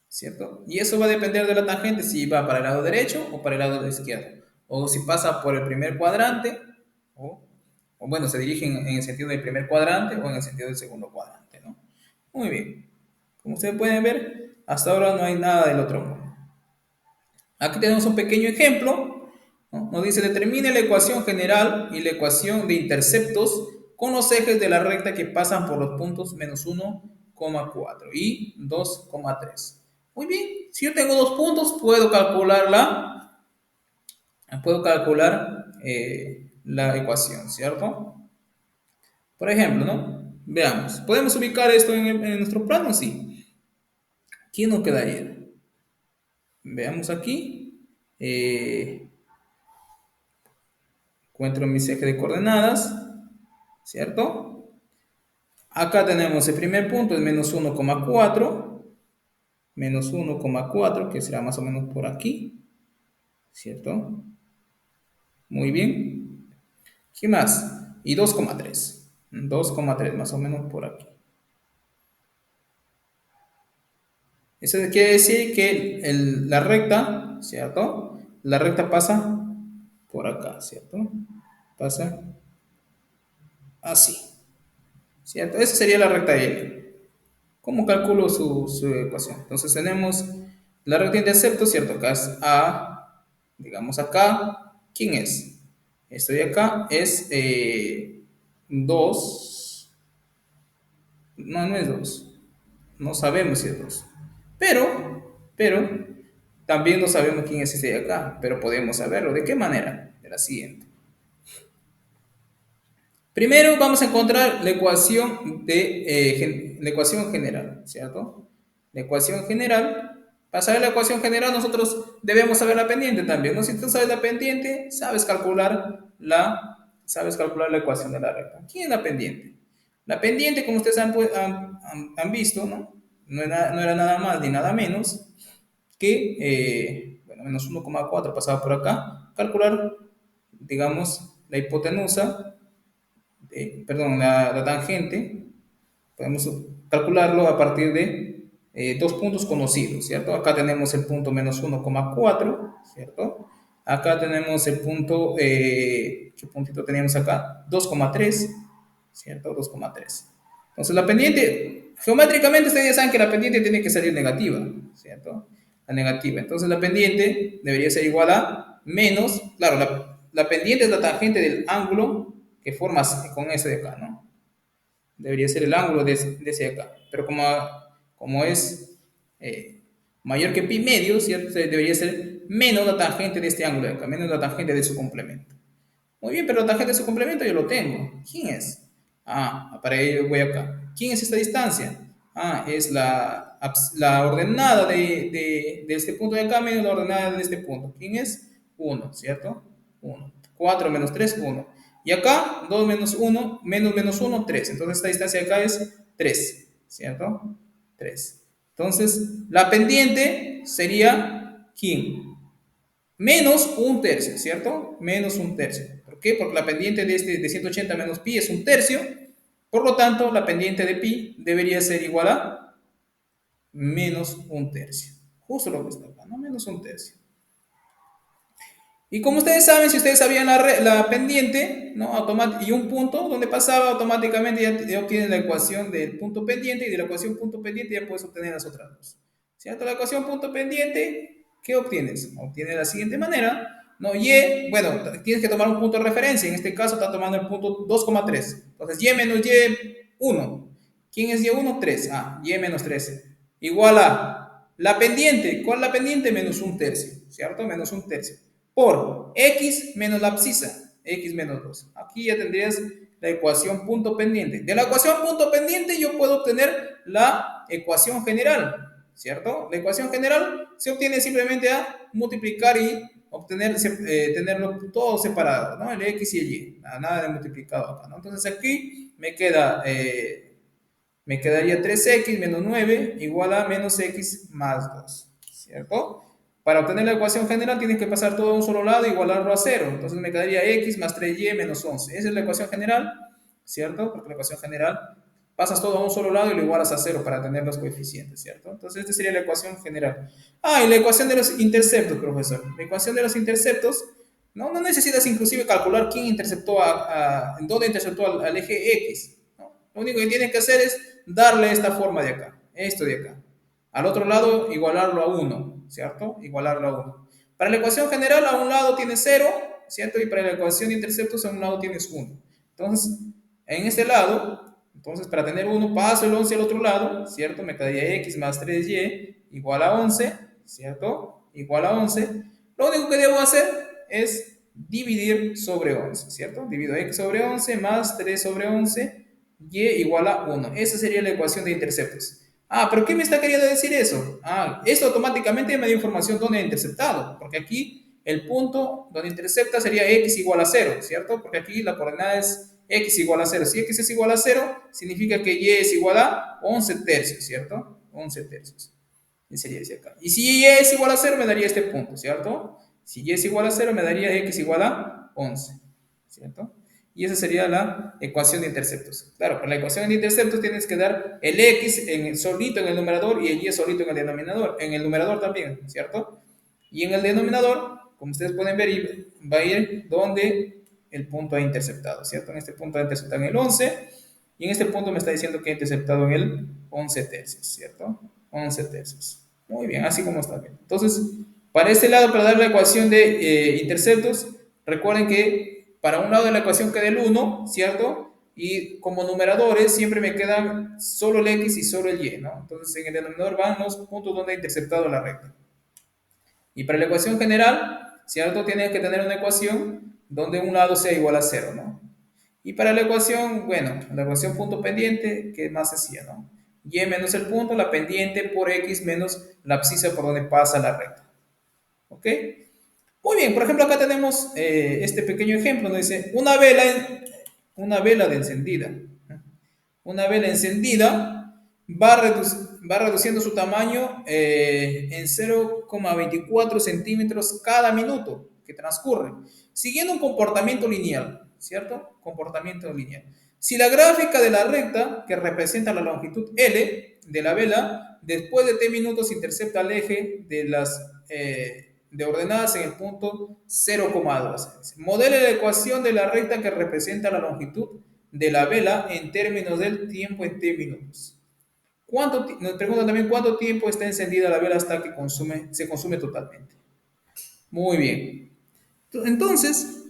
¿cierto? Y eso va a depender de la tangente, si va para el lado derecho o para el lado izquierdo, o si pasa por el primer cuadrante, o, o bueno, se dirige en el sentido del primer cuadrante o en el sentido del segundo cuadrante, ¿no? Muy bien. Como ustedes pueden ver, hasta ahora no hay nada del otro mundo. Aquí tenemos un pequeño ejemplo, ¿no? Nos dice, determine la ecuación general y la ecuación de interceptos con los ejes de la recta que pasan por los puntos menos 1,4 y 2,3. Muy bien, si yo tengo dos puntos, puedo calcular la ecuación, ¿cierto? Por ejemplo, ¿no? Veamos, ¿podemos ubicar esto en nuestro plano? Sí. ¿Quién nos quedaría? Veamos aquí. Encuentro mis ejes de coordenadas, ¿cierto? Acá tenemos el primer punto, es menos 1,4, que será más o menos por aquí, ¿cierto? Muy bien. ¿Qué más? Y 2,3 más o menos por aquí. Eso quiere decir que la recta, ¿cierto? la recta pasa por acá, ¿cierto? Pasa así, ¿cierto? Esa sería la recta L. ¿Cómo calculo su ecuación? Entonces tenemos la recta de intercepto, ¿cierto? Acá es A, digamos acá, ¿quién es? Esto de acá es 2, no, no es 2, no sabemos si es 2, pero también no sabemos quién es este de acá, pero podemos saberlo. ¿De qué manera? De la siguiente. Primero vamos a encontrar la ecuación, la ecuación general, ¿cierto? La ecuación general. Para saber la ecuación general nosotros debemos saber la pendiente también, ¿no? Si tú sabes la pendiente, sabes calcular la ecuación de la recta. ¿Quién es la pendiente? La pendiente, como ustedes han visto, ¿no? No era nada más ni nada menos que, bueno, menos 1,4 pasaba por acá. Calcular, digamos, la hipotenusa perdón, la tangente, podemos calcularlo a partir de dos puntos conocidos, ¿cierto? Acá tenemos el punto menos 1,4, ¿cierto? Acá tenemos el punto, ¿qué puntito teníamos acá? 2,3, ¿cierto? 2,3. Entonces la pendiente, geométricamente ustedes ya saben que la pendiente tiene que salir negativa, ¿cierto? La negativa. Entonces la pendiente debería ser igual a menos, claro, la pendiente es la tangente del ángulo que formas con ese de acá, ¿no? Debería ser el ángulo de ese de acá. Pero como es mayor que pi medio, ¿cierto? Debería ser menos la tangente de este ángulo de acá, menos la tangente de su complemento. Muy bien, pero la tangente de su complemento yo lo tengo. ¿Quién es? Ah, para ello voy acá. ¿Quién es esta distancia? Ah, es la ordenada de este punto de acá menos la ordenada de este punto. ¿Quién es? 1, ¿cierto? 1. 4 menos 3, 1. Y acá, 2 menos 1, menos 1, 3. Entonces esta distancia de acá es 3, ¿cierto? 3. Entonces, la pendiente sería ¿quién? Menos un tercio, ¿cierto? Menos un tercio. ¿Por qué? Porque la pendiente de 180 menos pi es un tercio. Por lo tanto, la pendiente de pi debería ser igual a menos un tercio. Justo lo que está acá, ¿no? Menos un tercio. Y como ustedes saben, si ustedes sabían la pendiente, ¿no? Y un punto donde pasaba, automáticamente ya obtienen la ecuación del punto pendiente y de la ecuación punto pendiente ya puedes obtener las otras dos. ¿Cierto? La ecuación punto pendiente, ¿qué obtienes? Obtienes de la siguiente manera, ¿no? Y, bueno, tienes que tomar un punto de referencia. En este caso está tomando el punto 2,3. Entonces, y menos y1. ¿Quién es y1? 3. Ah, y menos 3. Igual a la pendiente. ¿Cuál es la pendiente? Menos un tercio, ¿cierto? Menos un tercio por x menos la abscisa, x menos 2. Aquí ya tendrías la ecuación punto pendiente. De la ecuación punto pendiente yo puedo obtener la ecuación general, ¿cierto? La ecuación general se obtiene simplemente a multiplicar y obtener, tenerlo todo separado, ¿no? El x y el y, nada de multiplicado acá, ¿no? Entonces aquí me quedaría 3x menos 9 igual a menos x más 2, ¿cierto? Para obtener la ecuación general tienes que pasar todo a un solo lado e igualarlo a 0. Entonces me quedaría x más 3y menos 11. Esa es la ecuación general, ¿cierto? Porque la ecuación general pasas todo a un solo lado y lo igualas a 0 para tener los coeficientes, ¿cierto? Entonces esta sería la ecuación general. Ah, y la ecuación de los interceptos, profesor. La ecuación de los interceptos, no necesitas inclusive calcular quién interceptó en dónde interceptó al eje x, ¿no? Lo único que tienes que hacer es darle esta forma de acá, esto de acá. Al otro lado, igualarlo a 1, ¿cierto? Igualarlo a 1. Para la ecuación general, a un lado tienes 0, ¿cierto? Y para la ecuación de interceptos, a un lado tienes 1. Entonces, en este lado, entonces para tener 1, paso el 11 al otro lado, ¿cierto? Me quedaría x más 3y igual a 11, ¿cierto? Igual a 11. Lo único que debo hacer es dividir sobre 11, ¿cierto? Divido x sobre 11 más 3 sobre 11, y igual a 1. Esa sería la ecuación de interceptos. Ah, pero ¿qué me está queriendo decir eso? Ah, esto automáticamente me da información donde he interceptado, porque aquí el punto donde intercepta sería x igual a 0, ¿cierto? Porque aquí la coordenada es x igual a 0. Si x es igual a 0, significa que y es igual a 11 tercios, ¿cierto? 11 tercios. Y sería ese acá. Y si y es igual a 0, me daría este punto, ¿cierto? Si y es igual a 0, me daría x igual a 11, ¿cierto? Y esa sería la ecuación de interceptos. Claro, con la ecuación de interceptos tienes que dar el x solito en el numerador y el y solito en el denominador. En el numerador también, ¿cierto? Y en el denominador como ustedes pueden ver, va a ir donde el punto ha interceptado, ¿cierto? En este punto ha interceptado en el 11 y en este punto me está diciendo que ha interceptado en el 11 tercios, ¿cierto? 11 tercios. Muy bien, así como está bien. Entonces, para este lado, para dar la ecuación de interceptos, recuerden que para un lado de la ecuación queda el 1, ¿cierto? Y como numeradores siempre me quedan solo el x y solo el y, ¿no? Entonces en el denominador van los puntos donde ha interceptado la recta. Y para la ecuación general, ¿cierto? Tienes que tener una ecuación donde un lado sea igual a cero, ¿no? Y para la ecuación, bueno, la ecuación punto pendiente, ¿qué más decía, no? Y menos el punto, la pendiente por x menos la abscisa por donde pasa la recta. ¿Ok? Muy bien, por ejemplo, acá tenemos este pequeño ejemplo, donde dice una vela de encendida. Una vela encendida va reduciendo su tamaño en 0,24 centímetros cada minuto que transcurre, siguiendo un comportamiento lineal, ¿cierto? Comportamiento lineal. Si la gráfica de la recta, que representa la longitud L de la vela, después de t minutos intercepta el eje de ordenadas en el punto 0,2. Modele la ecuación de la recta que representa la longitud de la vela en términos del tiempo en t minutos. Nos preguntan también cuánto tiempo está encendida la vela hasta que se consume totalmente. Muy bien. Entonces,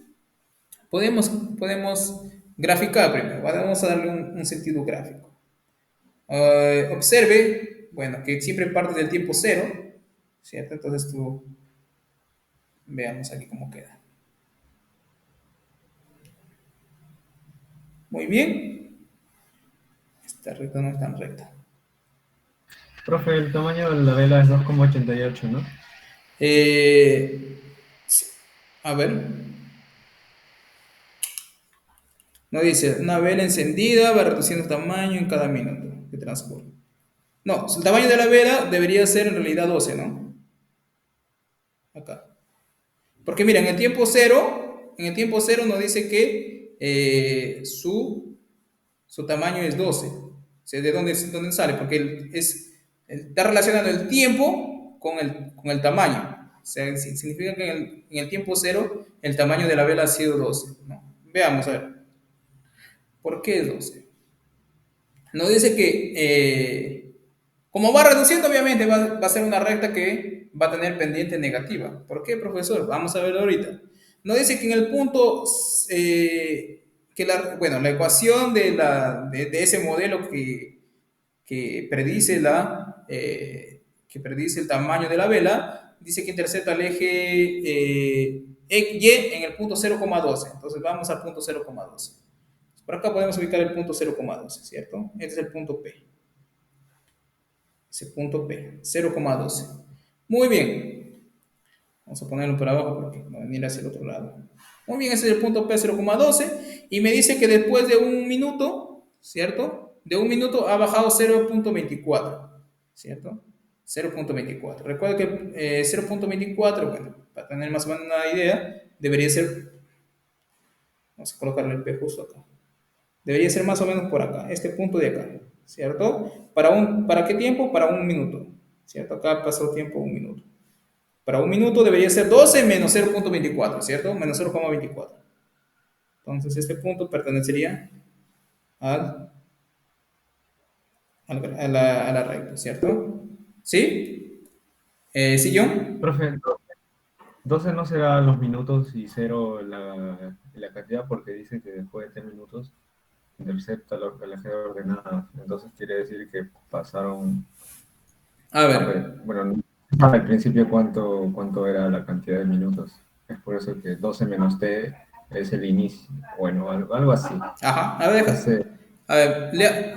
podemos graficar primero. Vamos a darle un sentido gráfico. Observe, bueno, que siempre parte del tiempo cero, ¿cierto? Entonces veamos aquí cómo queda. Muy bien. Esta recta no es tan recta. Profe, el tamaño de la vela es 2,88, ¿no? Sí. A ver. No dice, una vela encendida va reduciendo tamaño en cada minuto que transcurre. No, el tamaño de la vela debería ser en realidad 12, ¿no? Acá. Porque mira, en el tiempo cero nos dice que su tamaño es 12. O sea, ¿de dónde sale? Porque está relacionando el tiempo con el tamaño. O sea, significa que en el tiempo cero el tamaño de la vela ha sido 12, ¿no? Veamos, a ver. ¿Por qué es 12? Nos dice que como va reduciendo, obviamente va a ser una recta que va a tener pendiente negativa. ¿Por qué, profesor? Vamos a verlo ahorita. Nos dice que en el punto, bueno, la ecuación de ese modelo que predice que predice el tamaño de la vela, dice que intercepta el eje Y en el punto 0,12. Entonces vamos al punto 0,12. Por acá podemos ubicar el punto 0,12, ¿cierto? Este es el punto P. Ese punto P, 0,12. Muy bien. Vamos a ponerlo por abajo porque va a venir hacia el otro lado. Muy bien, ese es el punto P, 0,12. Y me dice que después de un minuto, ¿cierto? De un minuto ha bajado 0,24, ¿cierto? 0,24. Recuerda que 0,24, bueno, para tener más o menos una idea, debería ser, vamos a colocarle el P justo acá. Debería ser más o menos por acá, este punto de acá, ¿cierto? ¿Para qué tiempo? Para un minuto, ¿cierto? Acá pasó tiempo un minuto. Para un minuto debería ser 12 menos 0,24, ¿cierto? Menos 0,24. Entonces este punto pertenecería al, a la recta, ¿cierto? ¿Sí? ¿Sí, John? Profe, 12 no será los minutos y cero la cantidad porque dice que después de 3 minutos intercepta la eje ordenada. Entonces quiere decir que pasaron, A ver, bueno, no sé al principio cuánto era la cantidad de minutos. Es por eso que 12 menos t es el inicio. Bueno, algo así. ajá, a ver, Ese,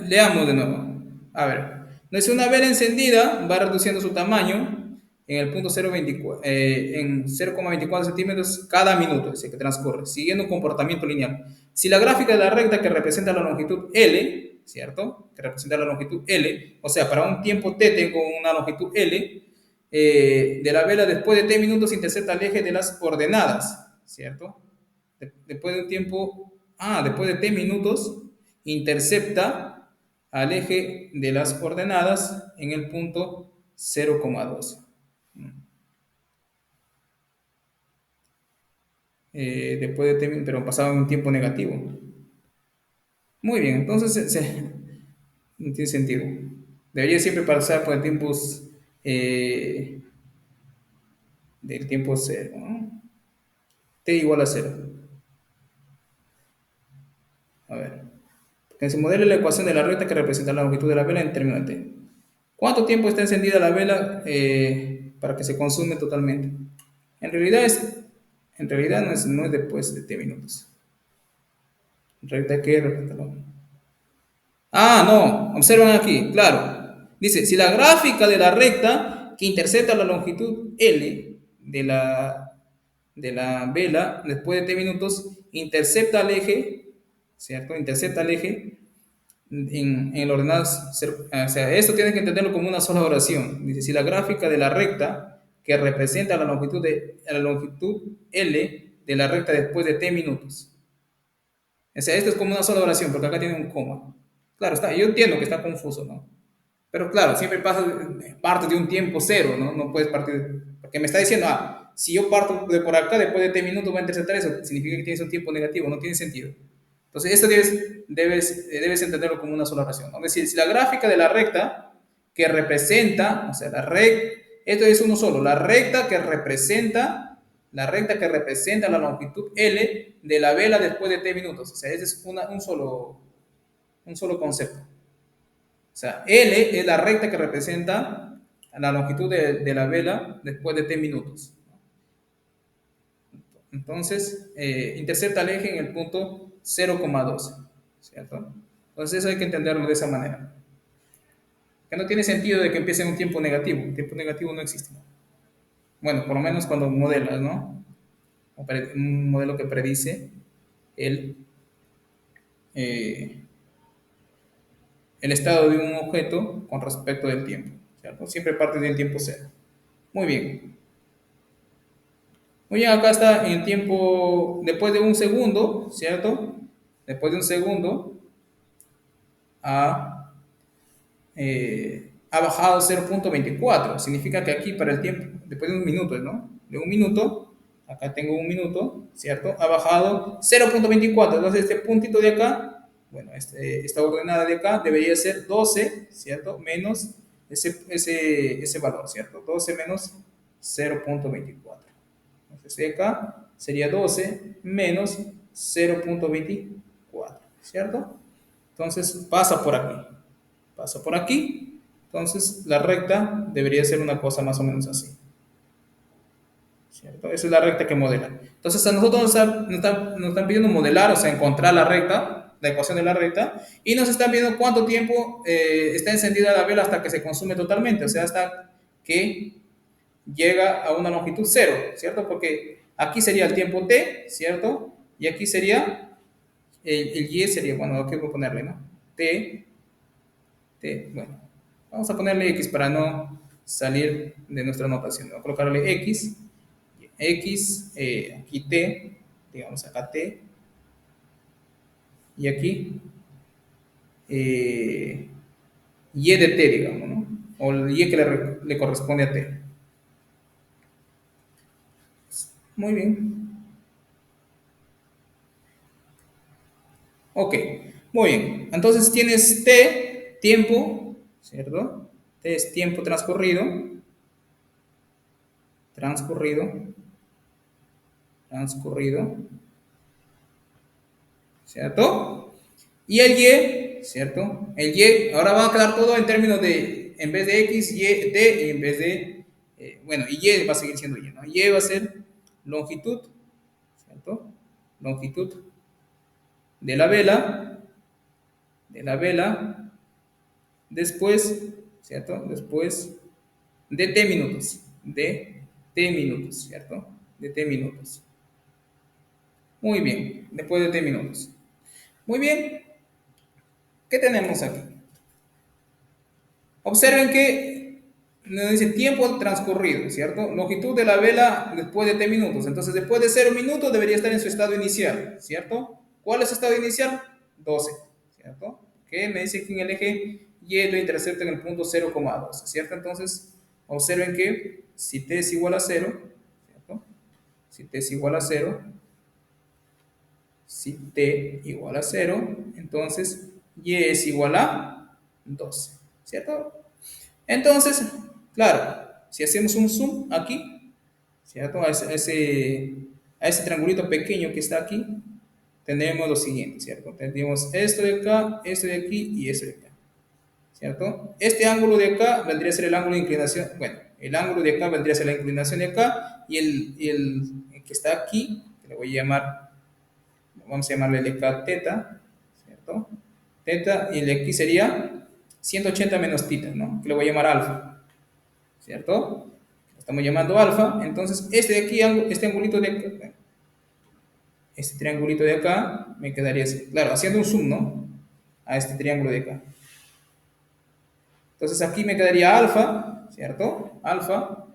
leamos de nuevo. A ver, si una vela encendida va reduciendo su tamaño en el punto 0,24, en 0,24 centímetros cada minuto, que transcurre, siguiendo un comportamiento lineal. Si la gráfica de la recta que representa la longitud L, ¿cierto? Que representa la longitud L, o sea, para un tiempo t tengo una longitud L, de la vela después de t minutos intercepta el eje de las ordenadas, ¿cierto? Después de un tiempo, después de t minutos, intercepta al eje de las coordenadas en el punto 0,12. después de T, pero pasado en un tiempo negativo. Muy bien, entonces no tiene sentido. Debería siempre pasar por el tiempos eh, del tiempo cero, ¿no? T igual a cero. A ver. Que se modele la ecuación de la recta que representa la longitud de la vela en términos de T. ¿Cuánto tiempo está encendida la vela para que se consume totalmente? En realidad, en realidad no es después de T minutos. Recta que representa la... Ah, no, observan aquí, claro. Dice, si la gráfica de la recta que intercepta la longitud L de la vela después de T minutos intercepta el eje, ¿cierto? Intercepta el eje en el ordenado, o sea, esto tienes que entenderlo como una sola oración. Dice, si la gráfica de la recta que representa la longitud L de la recta después de T minutos. O sea, esto es como una sola oración, porque acá tiene un coma. Claro, yo entiendo que está confuso, ¿no? Pero claro, siempre parte de un tiempo cero, ¿no? No puedes partir, porque me está diciendo, si yo parto de por acá, después de T minutos va a interceptar eso, significa que tienes un tiempo negativo, no tiene sentido. Entonces, esto debes entenderlo como una sola oración, ¿no? Es decir, si la gráfica de la recta que representa, o sea, esto es uno solo, la recta que representa la longitud L de la vela después de T minutos. O sea, ese es un solo concepto. O sea, L es la recta que representa la longitud de la vela después de T minutos. Entonces, intercepta el eje en el punto 0,12, ¿cierto? Entonces, eso hay que entenderlo de esa manera. Que no tiene sentido de que empiece en un tiempo negativo. El tiempo negativo no existe. Bueno, por lo menos cuando modelas, ¿no? Un modelo que predice el, eh, el estado de un objeto con respecto del tiempo, ¿cierto? Siempre parte del tiempo cero. Muy bien. Muy bien, acá está en el tiempo, después de un segundo, ¿cierto? Después de un segundo, ha, ha bajado 0,24. Significa que aquí para el tiempo, después de un minuto, ¿no? De un minuto, acá tengo un minuto, ¿cierto? Ha bajado 0,24. Entonces este puntito de acá, bueno, esta ordenada de acá debería ser 12, ¿cierto? Menos ese valor, ¿cierto? 12 menos 0,24. Entonces de acá sería 12 menos 0,24, ¿cierto? Entonces pasa por aquí, entonces la recta debería ser una cosa más o menos así, ¿cierto? Esa es la recta que modela. Entonces a nosotros nos están pidiendo modelar, o sea, encontrar la recta, la ecuación de la recta, y nos están viendo cuánto tiempo está encendida la vela hasta que se consume totalmente, o sea, hasta que llega a una longitud cero, ¿cierto? Porque aquí sería el tiempo t, ¿cierto? Y aquí sería el y sería, bueno, ¿qué voy a ponerle, no? Bueno, vamos a ponerle x para no salir de nuestra notación. Vamos a colocarle x, aquí t, digamos acá t, y aquí y de t, digamos, ¿no? O el y que le corresponde a t. Muy bien. Ok, muy bien. Entonces tienes t, tiempo, ¿cierto? T es tiempo transcurrido, transcurrido, transcurrido, ¿cierto? Y el y, ¿cierto? El y, ahora va a quedar todo en términos de, en vez de x, y, t, y en vez de, bueno, y va a seguir siendo y, ¿no? Y va a ser longitud, ¿cierto? Longitud de la vela, después, ¿cierto? Después de t minutos, ¿cierto? De t minutos. Muy bien, después de t minutos. Muy bien, ¿qué tenemos aquí? Observen que nos dice tiempo transcurrido, ¿cierto? Longitud de la vela después de t minutos. Entonces, después de 0 minutos debería estar en su estado inicial, ¿cierto? ¿Cuál es su estado inicial? 12, ¿cierto? Que me dice que en el eje y lo intercepta en el punto 0,12, ¿cierto? Entonces, observen que si t es igual a 0, ¿cierto? Si t es igual a 0, Si t igual a 0, entonces y es igual a 12, ¿cierto? Entonces, claro, si hacemos un zoom aquí, ¿cierto? A ese triangulito pequeño que está aquí, tenemos lo siguiente, ¿cierto? Tendríamos esto de acá, esto de aquí y esto de acá, ¿cierto? Este ángulo de acá vendría a ser el ángulo de inclinación, bueno, el ángulo de acá vendría a ser la inclinación de acá y el que está aquí, que le voy a llamar, vamos a llamarle el acá teta, ¿cierto? Teta y el de aquí sería 180 menos tita, ¿no? Que le voy a llamar alfa, ¿cierto? Lo estamos llamando alfa, entonces este de aquí, este angulito de acá, bueno, este triangulito de acá me quedaría así, claro, haciendo un zoom, ¿no? A este triángulo de acá. Entonces aquí me quedaría alfa, ¿cierto? Alfa,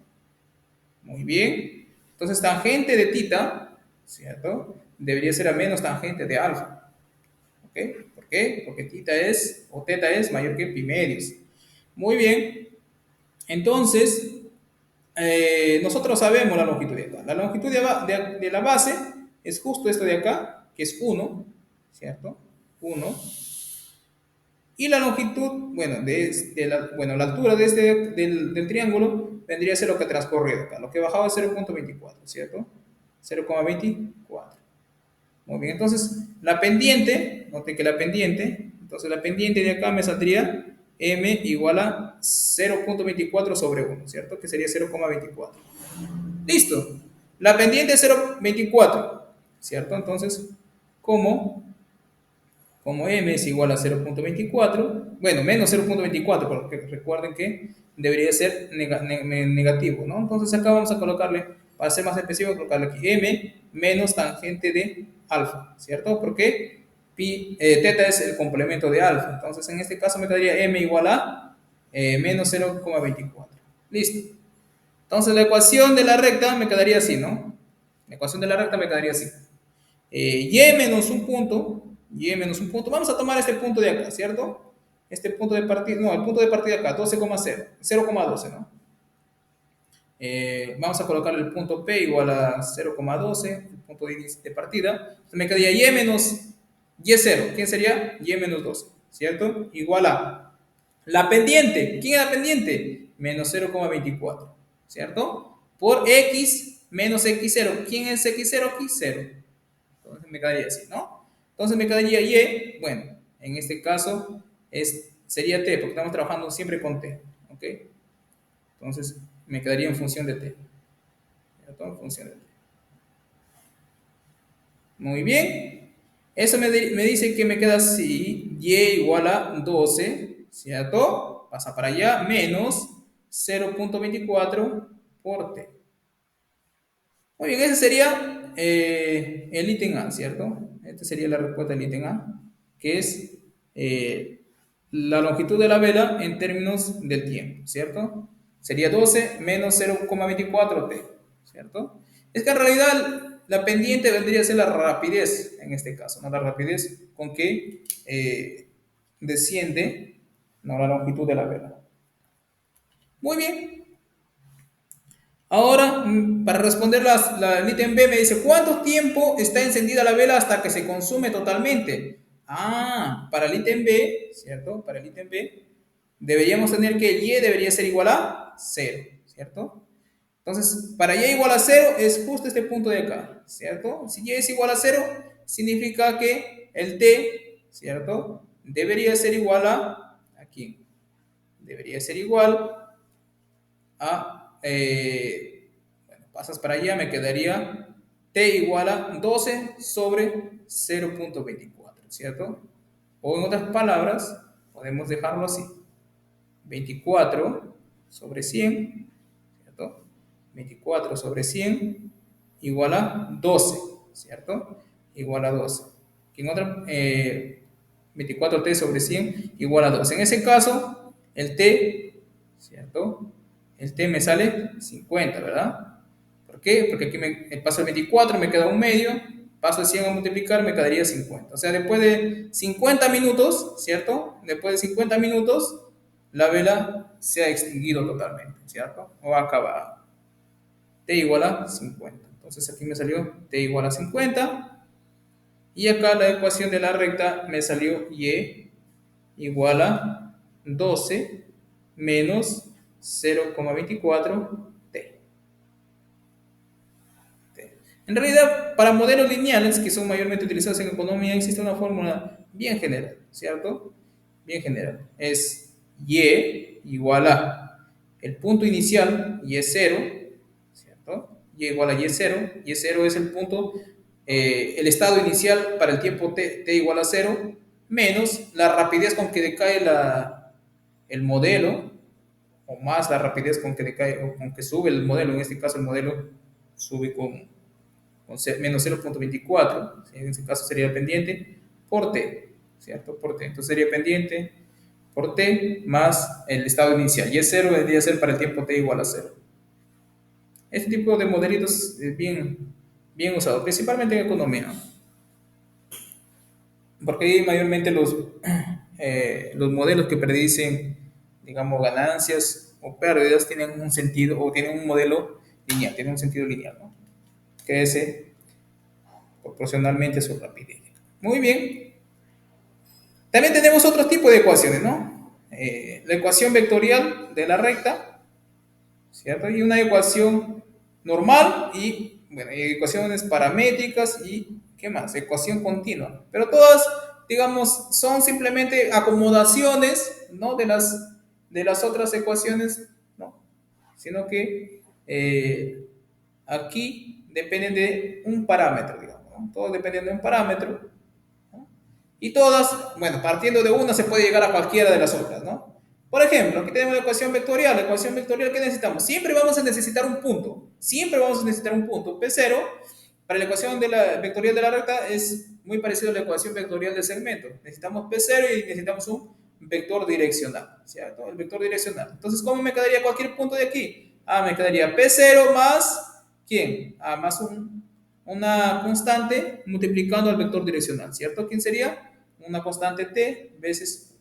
muy bien. Entonces tangente de tita, ¿cierto? Debería ser a menos tangente de alfa. ¿Ok? ¿Por qué? Porque tita es, o teta es mayor que pi medios. Muy bien. Entonces, nosotros sabemos la longitud de acá. La longitud de la base es justo esto de acá, que es 1, ¿cierto? 1. Y la longitud, bueno, la altura de del triángulo vendría a ser lo que transcurrió acá. Lo que bajaba es 0,24, ¿cierto? 0,24. Muy bien, entonces la pendiente, note que la pendiente, entonces la pendiente de acá me saldría m igual a 0,24 sobre 1, ¿cierto? Que sería 0,24. Listo. La pendiente es 0,24, ¿cierto? Entonces, ¿cómo? Como m es igual a 0,24, bueno, menos 0,24, porque recuerden que debería ser negativo, ¿no? Entonces acá vamos a colocarle, para ser más específico, colocarle aquí m menos tangente de alfa, ¿cierto? Porque teta es el complemento de alfa, entonces en este caso me quedaría m igual a menos 0,24. Listo. Entonces la ecuación de la recta me quedaría así, ¿no? La ecuación de la recta me quedaría así. Y menos un punto, y menos un punto, vamos a tomar este punto de acá, ¿cierto? Este punto de partida, no, el punto de partida acá, 12,0, 0,12, ¿no? Vamos a colocar el punto P igual a 0,12, el punto de partida. Entonces me quedaría Y menos Y0, ¿quién sería? Y menos 12, ¿cierto? Igual a la pendiente, ¿quién es la pendiente? Menos 0,24, ¿cierto? Por X menos X0, ¿quién es X0? Aquí 0. Entonces me quedaría así, ¿no? Entonces me quedaría Y, bueno, en este caso sería T, porque estamos trabajando siempre con T, ¿ok? Entonces me quedaría en función de T, ¿cierto? En función de T. Muy bien. Eso me dice que me queda así, Y igual a 12, ¿cierto? Pasa para allá, menos 0,24 por T. Muy bien, ese sería el ítem A, ¿cierto? Esta sería la respuesta del ítem A, que es la longitud de la vela en términos del tiempo, ¿cierto? Sería 12 menos 0,24 t, ¿cierto? Es que en realidad la pendiente vendría a ser la rapidez, en este caso, ¿no? La rapidez con que desciende, ¿no? La longitud de la vela. Muy bien. Ahora, para responder el ítem B, me dice, ¿cuánto tiempo está encendida la vela hasta que se consume totalmente? Ah, para el ítem B, ¿cierto? Para el ítem B, deberíamos tener que el Y debería ser igual a 0, ¿cierto? Entonces, para Y igual a 0 es justo este punto de acá, ¿cierto? Si Y es igual a 0, significa que el T, ¿cierto? Debería ser igual a, aquí, debería ser igual a, bueno, pasas para allá, me quedaría t igual a 12 sobre 0,24, ¿cierto? O en otras palabras, podemos dejarlo así, 24 sobre 100, ¿cierto? 24 sobre 100 igual a 12, ¿cierto? Igual a 12. En otra, 24t sobre 100 igual a 12. En ese caso, el t, ¿cierto? El t me sale 50, ¿verdad? ¿Por qué? Porque aquí paso el 24, me queda un medio, paso el 100 a multiplicar, me quedaría 50. O sea, después de 50 minutos, ¿cierto? Después de 50 minutos, la vela se ha extinguido totalmente, ¿cierto? O ha acabado. T igual a 50. Entonces aquí me salió T igual a 50. Y acá la ecuación de la recta me salió y igual a 12 menos 0,24t. En realidad, para modelos lineales que son mayormente utilizados en economía, existe una fórmula bien general, ¿cierto? Bien general. Es y igual a el punto inicial, y es cero, ¿cierto? Y igual a y cero es el punto, el estado inicial para el tiempo t igual a cero, menos la rapidez con que decae el modelo, o más la rapidez con que decae, o con que sube el modelo, en este caso el modelo sube con menos 0,24, ¿sí? En este caso sería pendiente por t, ¿cierto? Por t. Entonces sería pendiente por t más el estado inicial. Y es cero debería ser para el tiempo t igual a cero. Este tipo de modelitos es bien usado, principalmente en economía, porque ahí mayormente los modelos que predicen, digamos, ganancias o pérdidas tienen un sentido o tienen un modelo lineal, tienen un sentido lineal, ¿no? Que es proporcionalmente a su rapidez. Muy bien. También tenemos otro tipo de ecuaciones, ¿no? La ecuación vectorial de la recta, ¿cierto? Y una ecuación normal y, bueno, y ecuaciones paramétricas y, ¿qué más? Ecuación continua. Pero todas, digamos, son simplemente acomodaciones, ¿no? De las otras ecuaciones, ¿no? Sino que aquí dependen de un parámetro, digamos, ¿no? Todos dependen de un parámetro. Y todas, bueno, partiendo de una se puede llegar a cualquiera de las otras, ¿no? Por ejemplo, aquí tenemos la ecuación vectorial. La ecuación vectorial, ¿qué necesitamos? Siempre vamos a necesitar un punto. Siempre vamos a necesitar un punto. P0, para la ecuación de la vectorial de la recta, es muy parecido a la ecuación vectorial del segmento. Necesitamos P0 y necesitamos un vector direccional, ¿cierto? El vector direccional. Entonces, ¿cómo me quedaría cualquier punto de aquí? Me quedaría P0 más, ¿quién? Más una constante multiplicando al vector direccional, ¿cierto? ¿Quién sería? Una constante t veces,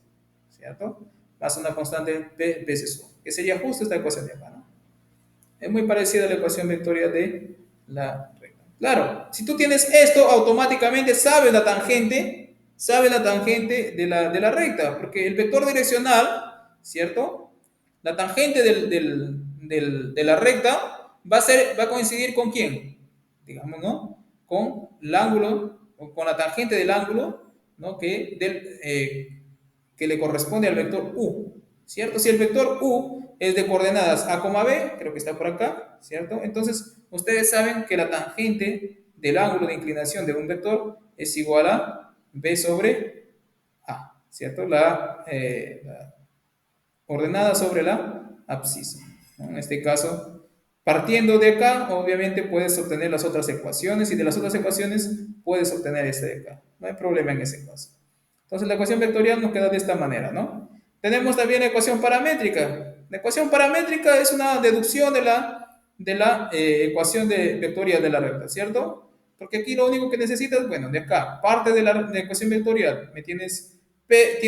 ¿cierto? Más una constante p veces u, que sería justo esta ecuación de acá, ¿no? Es muy parecida a la ecuación vectorial de la recta. Claro, si tú tienes esto, automáticamente sabes la tangente de la recta, porque el vector direccional, ¿cierto? La tangente de la recta va a coincidir con quién, digamos, ¿no? Con el ángulo, o con la tangente del ángulo, ¿no? Que le corresponde al vector u, ¿cierto? Si el vector u es de coordenadas a, b, creo que está por acá, ¿cierto? Entonces, ustedes saben que la tangente del ángulo de inclinación de un vector es igual a b sobre a, ¿cierto? La ordenada sobre la abscisa, ¿no? En este caso, partiendo de acá, obviamente puedes obtener las otras ecuaciones y de las otras ecuaciones puedes obtener esta de acá. No hay problema en ese caso. Entonces la ecuación vectorial nos queda de esta manera, ¿no? Tenemos también la ecuación paramétrica. La ecuación paramétrica es una deducción de la ecuación vectorial de la recta, ¿cierto? Porque aquí lo único que necesitas, bueno, de acá, parte de la ecuación vectorial, tienes P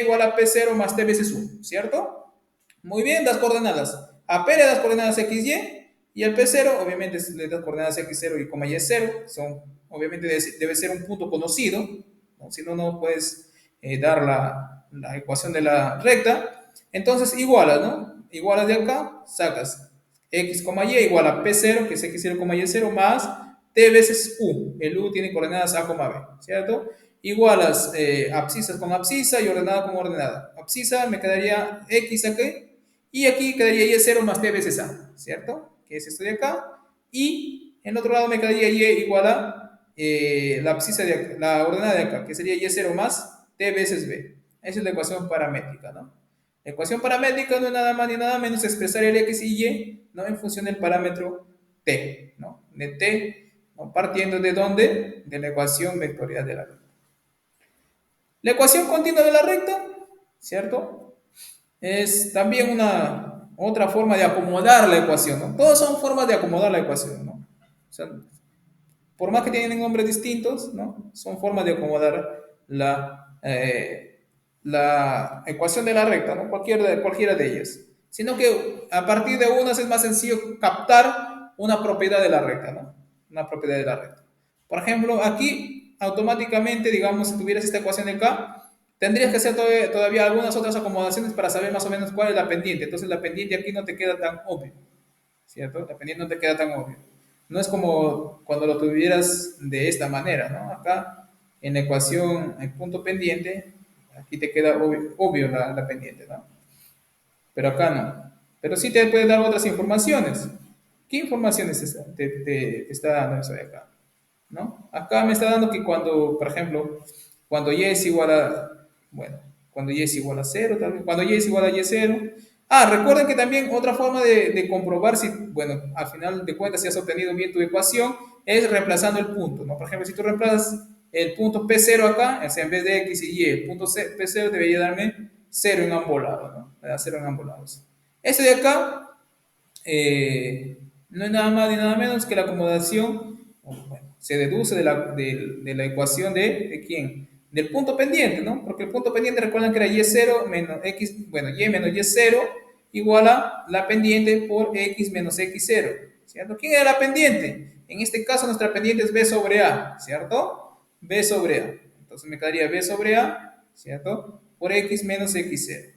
igual a P0 más T veces 1, ¿cierto? Muy bien, das coordenadas. A P le das coordenadas X, y al P0, obviamente, le das coordenadas X0 y Y es 0. Obviamente debe ser un punto conocido, ¿no? Si no, no puedes dar la ecuación de la recta. Entonces, igualas, ¿no? Igualas de acá, sacas X, Y igual a P0, que es X0, Y0, más T veces U. El U tiene coordenadas A, B, ¿cierto? Igualas abscisas con abscisa y ordenada con ordenada. Abscisa me quedaría X aquí, y aquí quedaría Y0 más T veces A, ¿cierto? Que es esto de acá. Y en otro lado me quedaría Y igual a la abscisa de acá, la ordenada de acá, que sería Y0 más T veces B. Esa es la ecuación paramétrica, ¿no? La ecuación paramétrica no es nada más ni nada menos expresar el X y Y, ¿no? En función del parámetro T, ¿no? De T, ¿no? Partiendo de dónde? De la ecuación vectorial de la recta. La ecuación continua de la recta, ¿cierto? Es también otra forma de acomodar la ecuación, ¿no? Todas son formas de acomodar la ecuación, ¿no? O sea, por más que tienen nombres distintos, ¿no? Son formas de acomodar la ecuación de la recta, ¿no? Cualquiera de ellas. Sino que a partir de unas es más sencillo captar una propiedad de la recta, ¿no? Una propiedad de la recta. Por ejemplo, aquí automáticamente, digamos, si tuvieras esta ecuación de acá, tendrías que hacer todavía algunas otras acomodaciones para saber más o menos cuál es la pendiente. Entonces la pendiente aquí no te queda tan obvio, ¿cierto? La pendiente no te queda tan obvio. No es como cuando lo tuvieras de esta manera, ¿no? Acá en la ecuación el punto pendiente, aquí te queda obvio la pendiente, ¿no? Pero acá no. Pero sí te puede dar otras informaciones. ¿Qué informaciones te está dando eso de acá? ¿No? Acá me está dando que cuando, por ejemplo, cuando y es igual a, bueno, cuando y es igual a cero, también, cuando y es igual a y cero. Ah, recuerden que también otra forma de comprobar si, bueno, al final de cuentas si has obtenido bien tu ecuación es reemplazando el punto, ¿no? Por ejemplo, si tú reemplazas el punto P0 acá, o sea, en vez de X y Y, el punto P0 debería darme cero en ambos lados, ¿no? Me da cero en ambos lados. Este de acá no es nada más ni nada menos que la acomodación, bueno, se deduce de la ecuación de quién, del punto pendiente, ¿no? Porque el punto pendiente recuerdan que era y0 menos x, bueno, y menos y0 igual a la pendiente por x menos x0, ¿cierto? ¿Quién era la pendiente? En este caso nuestra pendiente es b sobre a, ¿cierto? B sobre a. Entonces me quedaría b sobre a, ¿cierto? Por x menos x0.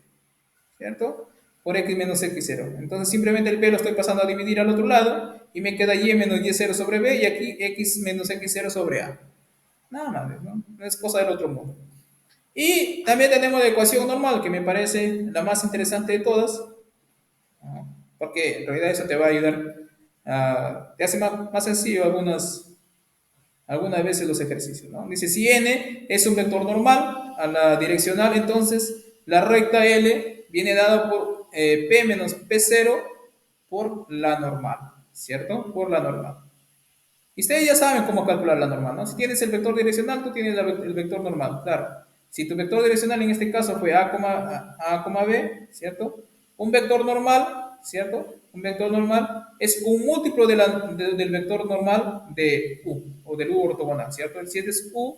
¿Cierto? Por x menos x0. Entonces simplemente el b lo estoy pasando a dividir al otro lado y me queda y menos y0 sobre b y aquí x menos x0 sobre a. Nada más, ¿no? No es cosa del otro mundo. Y también tenemos la ecuación normal, que me parece la más interesante de todas, ¿no? Porque en realidad eso te va a ayudar, te hace más sencillo algunas veces los ejercicios, ¿no? Dice, si n es un vector normal a la direccional, entonces la recta L viene dada por P menos P0 por la normal, ¿cierto? Por la normal. Y ustedes ya saben cómo calcular la normal, ¿no? Si tienes el vector direccional, tú tienes el vector normal, claro. Si tu vector direccional en este caso fue A, B, ¿cierto? Un vector normal, ¿cierto? Un vector normal es un múltiplo del vector normal de U, o del U ortogonal, ¿cierto? Si es U,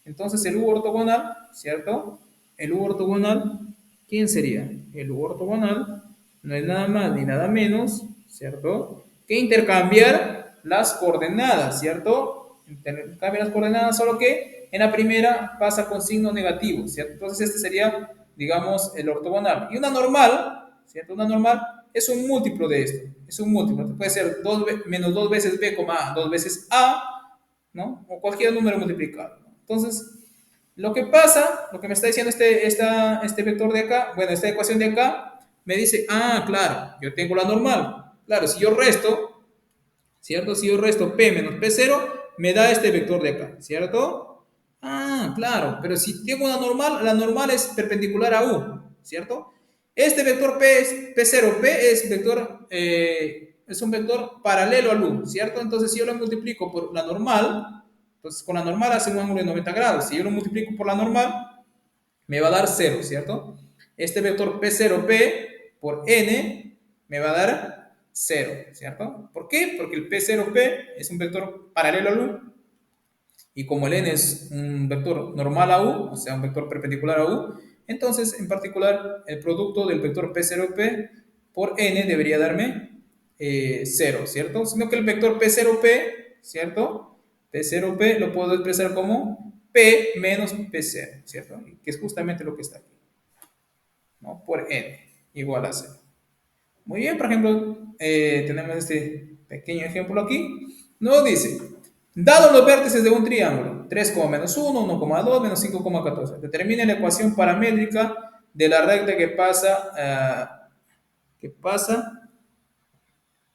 entonces el U ortogonal, ¿cierto? El U ortogonal, ¿quién sería? El U ortogonal no es nada más ni nada menos, ¿cierto? Que intercambiar las coordenadas, ¿cierto? Intercambiar las coordenadas, solo que en la primera pasa con signo negativo, ¿cierto? Entonces este sería, digamos, el ortogonal. Y una normal, ¿cierto? Una normal es un múltiplo de esto, es un múltiplo. Puede ser menos 2 veces b, 2 veces a, ¿no? O cualquier número multiplicado, ¿no? Entonces, lo que me está diciendo este vector de acá, bueno, esta ecuación de acá, me dice, ah, claro, yo tengo la normal. Claro, si yo resto, ¿cierto? Si yo resto P menos P0, me da este vector de acá, ¿cierto? Ah, claro, pero si tengo una normal, la normal es perpendicular a U, ¿cierto? Este vector P es P0, P es un vector paralelo al U, ¿cierto? Entonces, si yo lo multiplico por la normal, entonces con la normal hace un ángulo de 90 grados. Si yo lo multiplico por la normal, me va a dar 0, ¿cierto? Este vector P0P por N me va a dar 0, ¿cierto? ¿Por qué? Porque el P0P es un vector paralelo al U y como el N es un vector normal a U, o sea, un vector perpendicular a U, entonces en particular el producto del vector P0P por N debería darme 0, ¿cierto? Sino que el vector P0P, ¿cierto? P0P lo puedo expresar como P menos P0, ¿cierto? Que es justamente lo que está aquí, ¿no? Por N igual a 0. Muy bien, por ejemplo, tenemos este pequeño ejemplo aquí. Nos dice, dados los vértices de un triángulo, 3, menos 1, 1,2, menos 5,14, determine la ecuación paramétrica de la recta que pasa,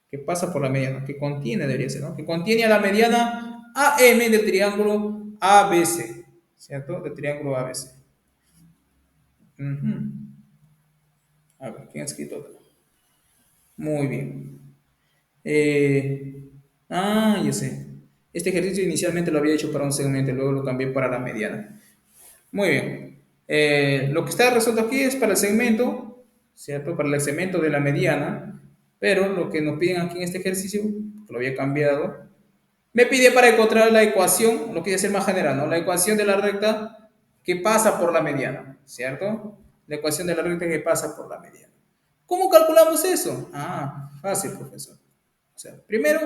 que pasa por la mediana, que contiene, debería ser, ¿no? Que contiene a la mediana AM del triángulo ABC, ¿cierto? Del triángulo ABC. A ver, ¿quién ha escrito? Muy bien. Ya sé. Este ejercicio inicialmente lo había hecho para un segmento, luego lo cambié para la mediana. Muy bien. Lo que está resuelto aquí es para el segmento, ¿cierto? Para el segmento de la mediana, pero lo que nos piden aquí en este ejercicio, que lo había cambiado, me pide para encontrar la ecuación, lo que es el más general, ¿no? La ecuación de la recta que pasa por la mediana, ¿cierto? La ecuación de la recta que pasa por la mediana. ¿Cómo calculamos eso? Ah, fácil, profesor. O sea, primero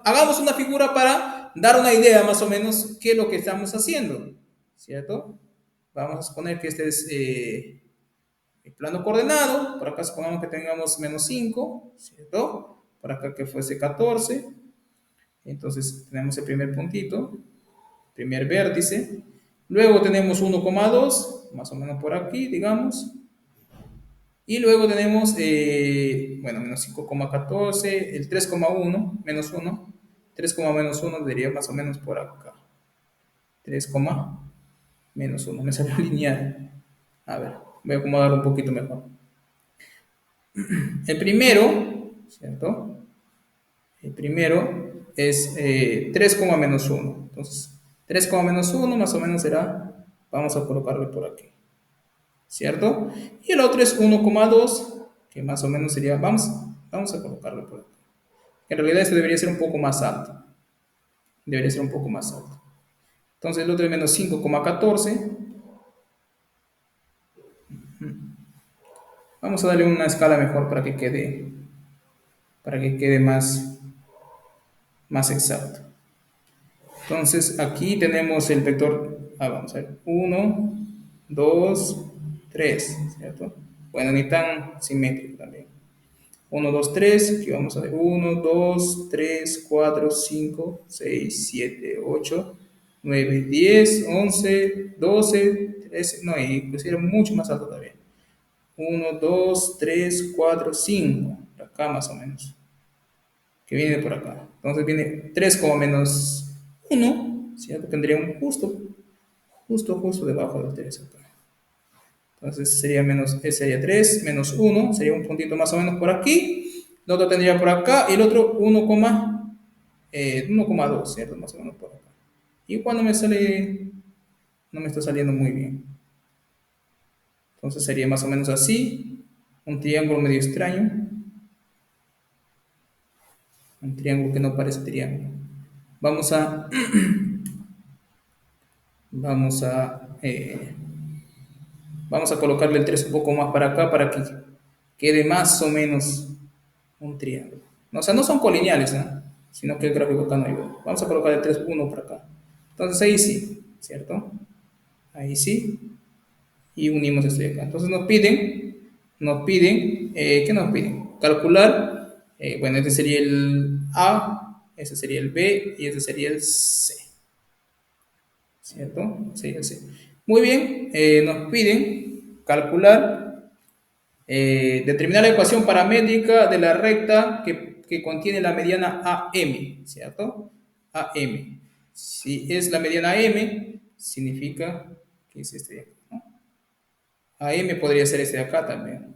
hagamos una figura para dar una idea más o menos qué es lo que estamos haciendo, ¿cierto? Vamos a suponer que este es el plano coordenado, por acá supongamos que tengamos menos 5, ¿cierto? Por acá que fuese 14, entonces tenemos el primer puntito, primer vértice, luego tenemos 1,2, más o menos por aquí, digamos, y luego tenemos, bueno, menos 5,14, el 3,1, menos 1, 3, menos 1 diría más o menos por acá, 3, menos 1, me salió lineal. A ver, voy a acomodar un poquito mejor. El primero, ¿cierto? El primero es 3, menos 1. Entonces, 3, menos 1 más o menos será, vamos a colocarlo por aquí, ¿cierto? Y el otro es 1,2, que más o menos sería, vamos a colocarlo por aquí. En realidad este debería ser un poco más alto. Debería ser un poco más alto. Entonces el otro es menos 5,14. Vamos a darle una escala mejor para que quede más exacto. Entonces aquí tenemos el vector, vamos a ver, 1, 2, 3, ¿cierto? Bueno, ni tan simétrico también. 1, 2, 3, aquí vamos a ver 1, 2, 3, 4, 5, 6, 7, 8, 9, 10, 11, 12, 13, no, inclusive mucho más alto todavía. 1, 2, 3, 4, 5, acá más o menos, que viene por acá. Entonces viene 3, menos 1, ¿cierto? Tendría un justo debajo del 3 acá. Entonces sería menos, sería 3 menos 1, sería un puntito más o menos por aquí. El otro tendría por acá y el otro 1,2, ¿cierto? Más o menos por acá. Y cuando me sale, no me está saliendo muy bien. Entonces sería más o menos así, un triángulo medio extraño. Un triángulo que no parece triángulo. Vamos a, vamos a, eh, vamos a colocarle el 3 un poco más para acá para que quede más o menos un triángulo. No, o sea, no son colineales, ¿no? Sino que el gráfico acá no ayuda. Vamos a colocar el 3 1 por acá. Entonces ahí sí, ¿cierto? Ahí sí. Y unimos esto de acá. Entonces ¿qué nos piden? Calcular, bueno, este sería el A, este sería el B y este sería el C. ¿Cierto? Sí, sí. Muy bien, nos piden calcular, determinar la ecuación paramétrica de la recta que contiene la mediana AM, ¿cierto? AM. Si es la mediana M, significa que es este de acá, ¿no? AM podría ser este de acá también.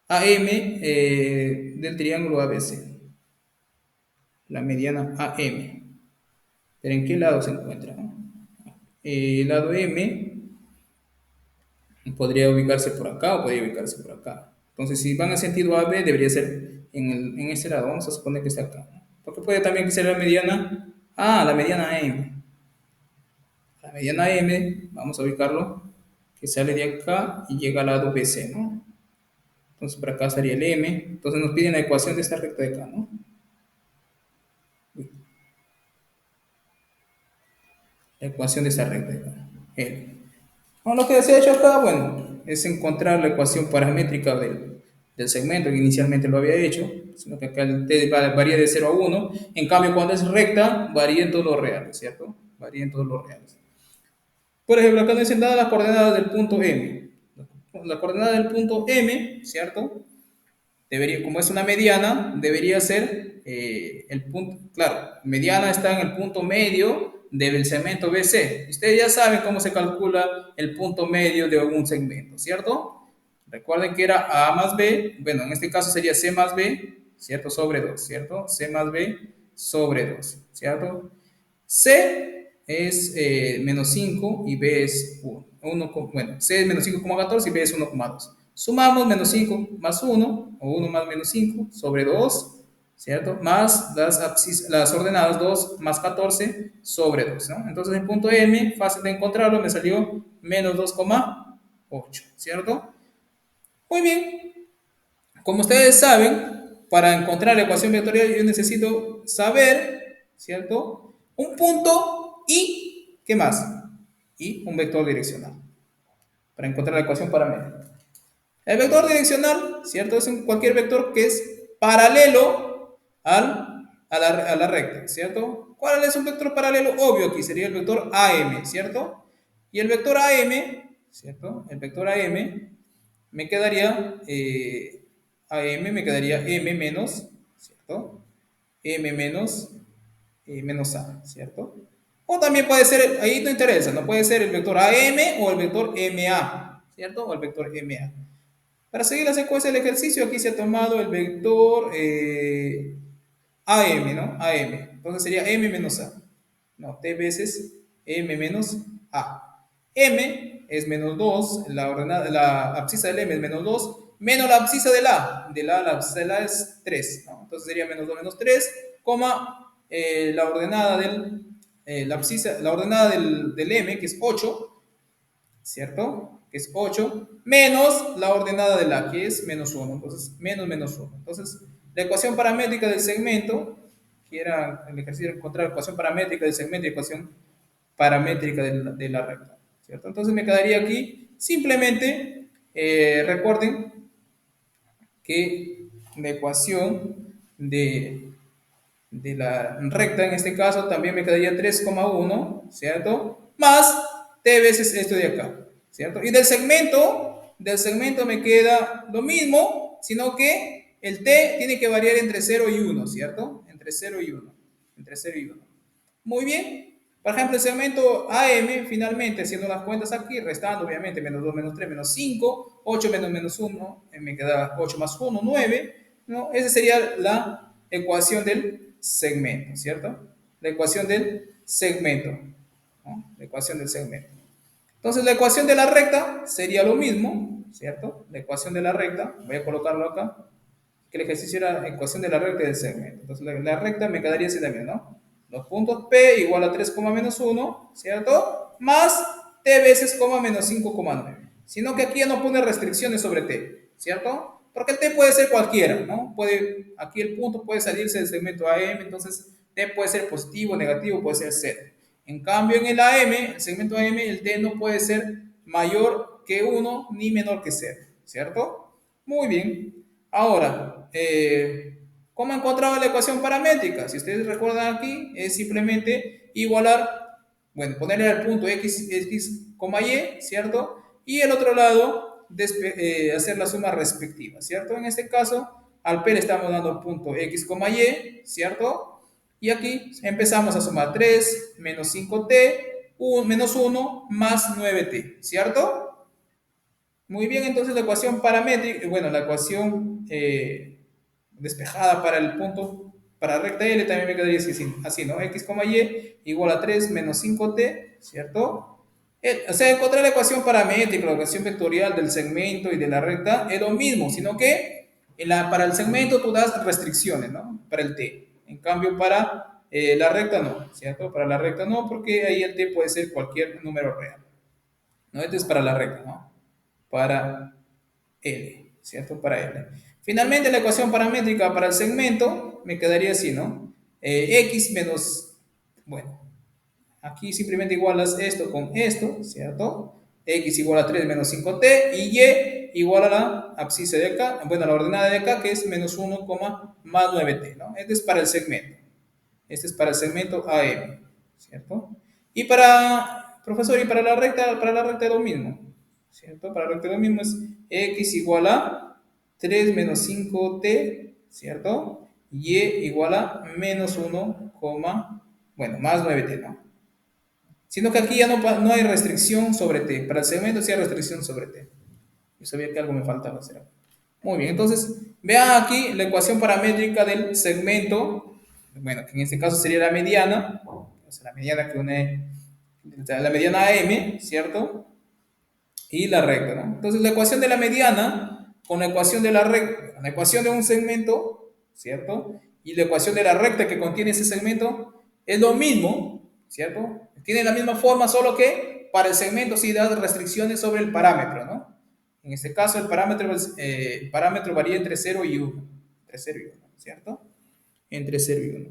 AM del triángulo ABC, la mediana AM. ¿Pero en qué lado se encuentra? El lado M podría ubicarse por acá o podría ubicarse por acá. Entonces, si van en sentido AB, debería ser en este lado. Vamos a suponer que está acá, ¿no? Porque puede también ser la mediana, la mediana M. La mediana M, vamos a ubicarlo, que sale de acá y llega al lado BC, ¿no? Entonces, por acá estaría el M. Entonces, nos piden la ecuación de esta recta de acá, ¿no? La ecuación de esta recta de acá. L. Bueno, lo que se ha hecho acá, bueno, es encontrar la ecuación paramétrica del segmento que inicialmente lo había hecho, sino que acá el t varía de 0 a 1. En cambio, cuando es recta, varía en todos los reales, ¿cierto? Varía en todos los reales. Por ejemplo, acá nos dicen dadas las coordenadas del punto M. La coordenada del punto M, ¿cierto? Debería, como es una mediana, debería ser el punto, claro, mediana está en el punto medio del segmento BC. Ustedes ya saben cómo se calcula el punto medio de algún segmento, ¿cierto? Recuerden que era A más B, bueno, en este caso sería C más B, ¿cierto? Sobre 2, ¿cierto? C más B sobre 2, ¿cierto? C es menos 5 y B es 1. Bueno, C es menos 5,14 y B es 1,2. Sumamos menos 5 más 1, o 1 más menos 5, sobre 2, ¿cierto? Más las ordenadas 2 más 14 sobre 2, ¿no? Entonces el punto M, fácil de encontrarlo, me salió menos 2,8, ¿cierto? Muy bien. Como ustedes saben, para encontrar la ecuación vectorial yo necesito saber, ¿cierto? Un punto y, ¿qué más? Y un vector direccional para encontrar la ecuación paramétrica. El vector direccional, ¿cierto? Es cualquier vector que es paralelo a la recta, ¿cierto? ¿Cuál es un vector paralelo? Obvio, aquí sería el vector AM, ¿cierto? Y el vector AM, ¿cierto? El vector AM me quedaría, AM me quedaría M menos, ¿cierto? M menos, menos A, ¿cierto? O también puede ser, ahí no interesa, no puede ser el vector AM o el vector MA, ¿cierto? O el vector MA. Para seguir la secuencia del ejercicio, aquí se ha tomado el vector AM, ¿no? AM. Entonces sería M menos A. No, T veces M menos A. M es menos 2, la abscisa del M es menos 2, menos la abscisa del A. La abscisa del A es 3, ¿no? Entonces sería menos 2 menos 3, coma, la ordenada la ordenada del M, que es 8, ¿cierto? Que es 8, menos la ordenada de la, que es menos 1. Entonces, menos 1. Entonces, la ecuación paramétrica del segmento, que era el ejercicio de encontrar la ecuación paramétrica del segmento y ecuación paramétrica de la recta, ¿cierto? Entonces, me quedaría aquí, simplemente, recuerden que la ecuación de la recta, en este caso, también me quedaría 3,1, ¿cierto? Más t veces esto de acá, ¿cierto? Y del segmento me queda lo mismo, sino que el t tiene que variar entre 0 y 1, ¿cierto? Entre 0 y 1. Entre 0 y 1. Muy bien. Por ejemplo, el segmento AM, finalmente, haciendo las cuentas aquí, restando, obviamente, menos 2, menos 3, menos 5, 8 menos menos 1, me queda 8 más 1, 9, ¿no? Esa sería la ecuación del segmento, ¿cierto? La ecuación del segmento, ¿no? La ecuación del segmento. Entonces, la ecuación de la recta sería lo mismo, ¿cierto? La ecuación de la recta, voy a colocarlo acá, que el ejercicio era ecuación de la recta y del segmento. Entonces, la recta me quedaría así también, ¿no? Los puntos P igual a 3, menos 1, ¿cierto? Más T veces, menos 5,9. Sino que aquí ya no pone restricciones sobre T, ¿cierto? Porque el T puede ser cualquiera, ¿no? Aquí el punto puede salirse del segmento AM, entonces T puede ser positivo, negativo, puede ser 0. En cambio, en el AM, el segmento AM, el T no puede ser mayor que 1 ni menor que 0, ¿cierto? Muy bien. Ahora, ¿cómo encontraba la ecuación paramétrica? Si ustedes recuerdan aquí, es simplemente igualar, bueno, ponerle al punto x, y, ¿cierto? Y el otro lado, hacer la suma respectiva, ¿cierto? En este caso, al P le estamos dando el punto x, y, ¿cierto? Y aquí empezamos a sumar 3 menos 5t, menos 1 más 9t, ¿cierto? Muy bien, entonces la ecuación paramétrica, bueno, la ecuación despejada para el punto, para recta L también me quedaría así, ¿no? X, y igual a 3 menos 5t, ¿cierto? O sea, encontrar la ecuación paramétrica, la ecuación vectorial del segmento y de la recta es lo mismo, sino que para el segmento tú das restricciones, ¿no? Para el t. En cambio, para la recta no, ¿cierto? Para la recta no, porque ahí el t puede ser cualquier número real, ¿no? Este es para la recta, ¿no? Para L, ¿cierto? Para L. Finalmente, la ecuación paramétrica para el segmento me quedaría así, ¿no? X menos, bueno, aquí simplemente igualas esto con esto, ¿cierto? X igual a 3 menos 5t y y igual a la abscisa de acá, bueno, a la ordenada de acá que es menos 1, más 9t, ¿no? Este es para el segmento. Este es para el segmento AM, ¿cierto? Y profesor, y para la recta es lo mismo, ¿cierto? Para la recta lo mismo es x igual a 3 menos 5t, ¿cierto? Y igual a menos 1, bueno, más 9t, ¿no? Sino que aquí ya no hay restricción sobre t. Para el segmento sí hay restricción sobre t. Yo sabía que algo me faltaba, ¿será? Muy bien, entonces vean aquí la ecuación paramétrica del segmento, bueno, que en este caso sería la mediana, o sea, la mediana que une la mediana AM, ¿cierto? Y la recta, ¿no? Entonces la ecuación de la mediana con la ecuación de la recta, la ecuación de un segmento, ¿cierto? Y la ecuación de la recta que contiene ese segmento es lo mismo, ¿cierto? Tiene la misma forma, solo que para el segmento sí da restricciones sobre el parámetro, ¿no? En este caso el parámetro varía entre 0 y 1. entre 0 y 1, ¿cierto? Entre 0 y 1.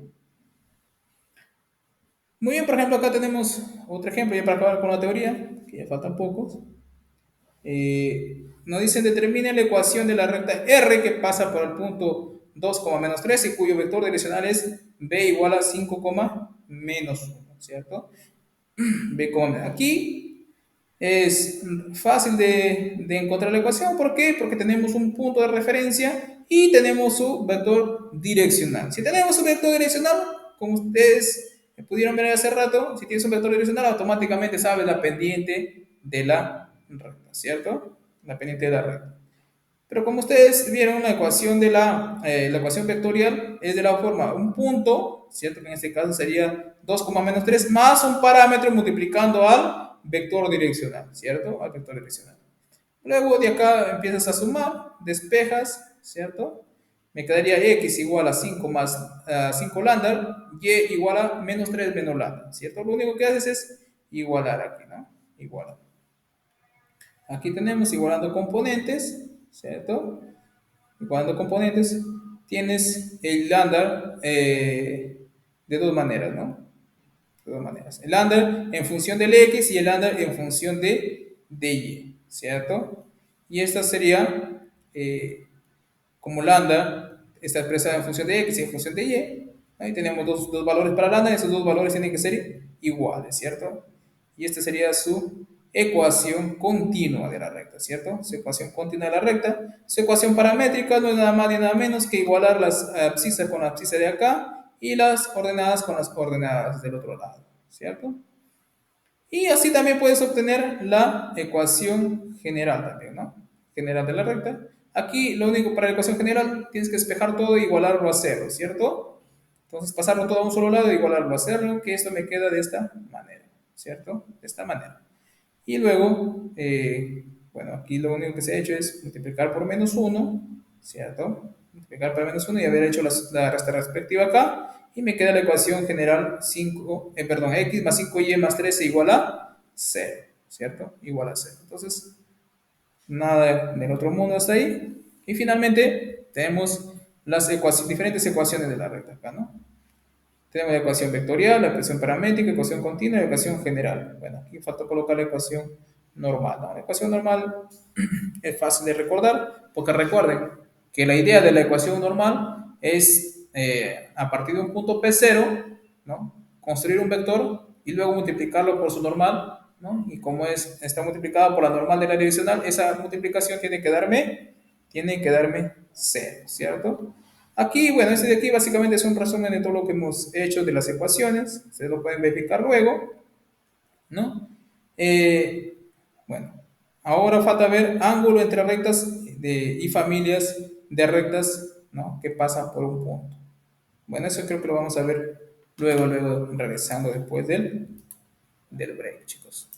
Muy bien, por ejemplo, acá tenemos otro ejemplo, ya para acabar con la teoría, que ya faltan pocos. Nos dicen determine la ecuación de la recta R que pasa por el punto 2, menos 3 y cuyo vector direccional es B igual a 5, menos 1, ¿cierto? B, aquí es fácil de encontrar la ecuación. ¿Por qué? Porque tenemos un punto de referencia y tenemos su vector direccional. Si tenemos un vector direccional, como ustedes pudieron ver hace rato, si tienes un vector direccional, automáticamente sabes la pendiente de la recta, ¿cierto? La pendiente de la recta. Pero como ustedes vieron, la ecuación de la ecuación vectorial es de la forma un punto, ¿cierto? Que en este caso sería 2, menos 3 más un parámetro multiplicando al vector direccional, ¿cierto? Al vector direccional. Luego de acá empiezas a sumar, despejas, ¿cierto? Me quedaría x igual a 5 más 5 lambda, y igual a menos 3 menos lambda, ¿cierto? Lo único que haces es igualar aquí, ¿no? Igualar. Aquí tenemos igualando componentes, ¿cierto? Igualando componentes, tienes el lambda de dos maneras, ¿no? De dos maneras. El lambda en función del x y el lambda en función de y, ¿cierto? Y esta sería como lambda está expresada en función de x y en función de y. Ahí tenemos dos valores para lambda y esos dos valores tienen que ser iguales, ¿cierto? Y esta sería su ecuación continua de la recta, ¿cierto? Su ecuación continua de la recta. Su ecuación paramétrica no es nada más ni nada menos que igualar las abscisas con la abscisa de acá y las coordenadas con las coordenadas del otro lado, ¿cierto? Y así también puedes obtener la ecuación general también, ¿no? General de la recta. Aquí lo único para la ecuación general tienes que despejar todo e igualarlo a cero, ¿cierto? Entonces pasarlo todo a un solo lado e igualarlo a cero, que esto me queda de esta manera, ¿cierto? De esta manera. Y luego, bueno, aquí lo único que se ha hecho es multiplicar por menos 1, ¿cierto? Multiplicar por menos 1 y haber hecho la resta respectiva acá. Y me queda la ecuación general 5, perdón, x más 5y más 13 igual a 0, ¿cierto? Igual a 0. Entonces, nada del otro mundo hasta ahí. Y finalmente, tenemos las diferentes ecuaciones de la recta acá, ¿no? Tenemos la ecuación vectorial, la ecuación paramétrica, la ecuación continua y la ecuación general. Bueno, aquí falta colocar la ecuación normal, ¿no? La ecuación normal es fácil de recordar, porque recuerden que la idea de la ecuación normal es, a partir de un punto P0, ¿no? Construir un vector y luego multiplicarlo por su normal, ¿no? Y como está multiplicado por la normal de la direccional, esa multiplicación tiene que darme 0, ¿cierto? Aquí, bueno, este de aquí básicamente es un resumen de todo lo que hemos hecho de las ecuaciones. Ustedes lo pueden verificar luego, ¿no? Bueno, ahora falta ver ángulo entre rectas y familias de rectas, ¿no? Que pasan por un punto. Bueno, eso creo que lo vamos a ver luego regresando después del break, chicos.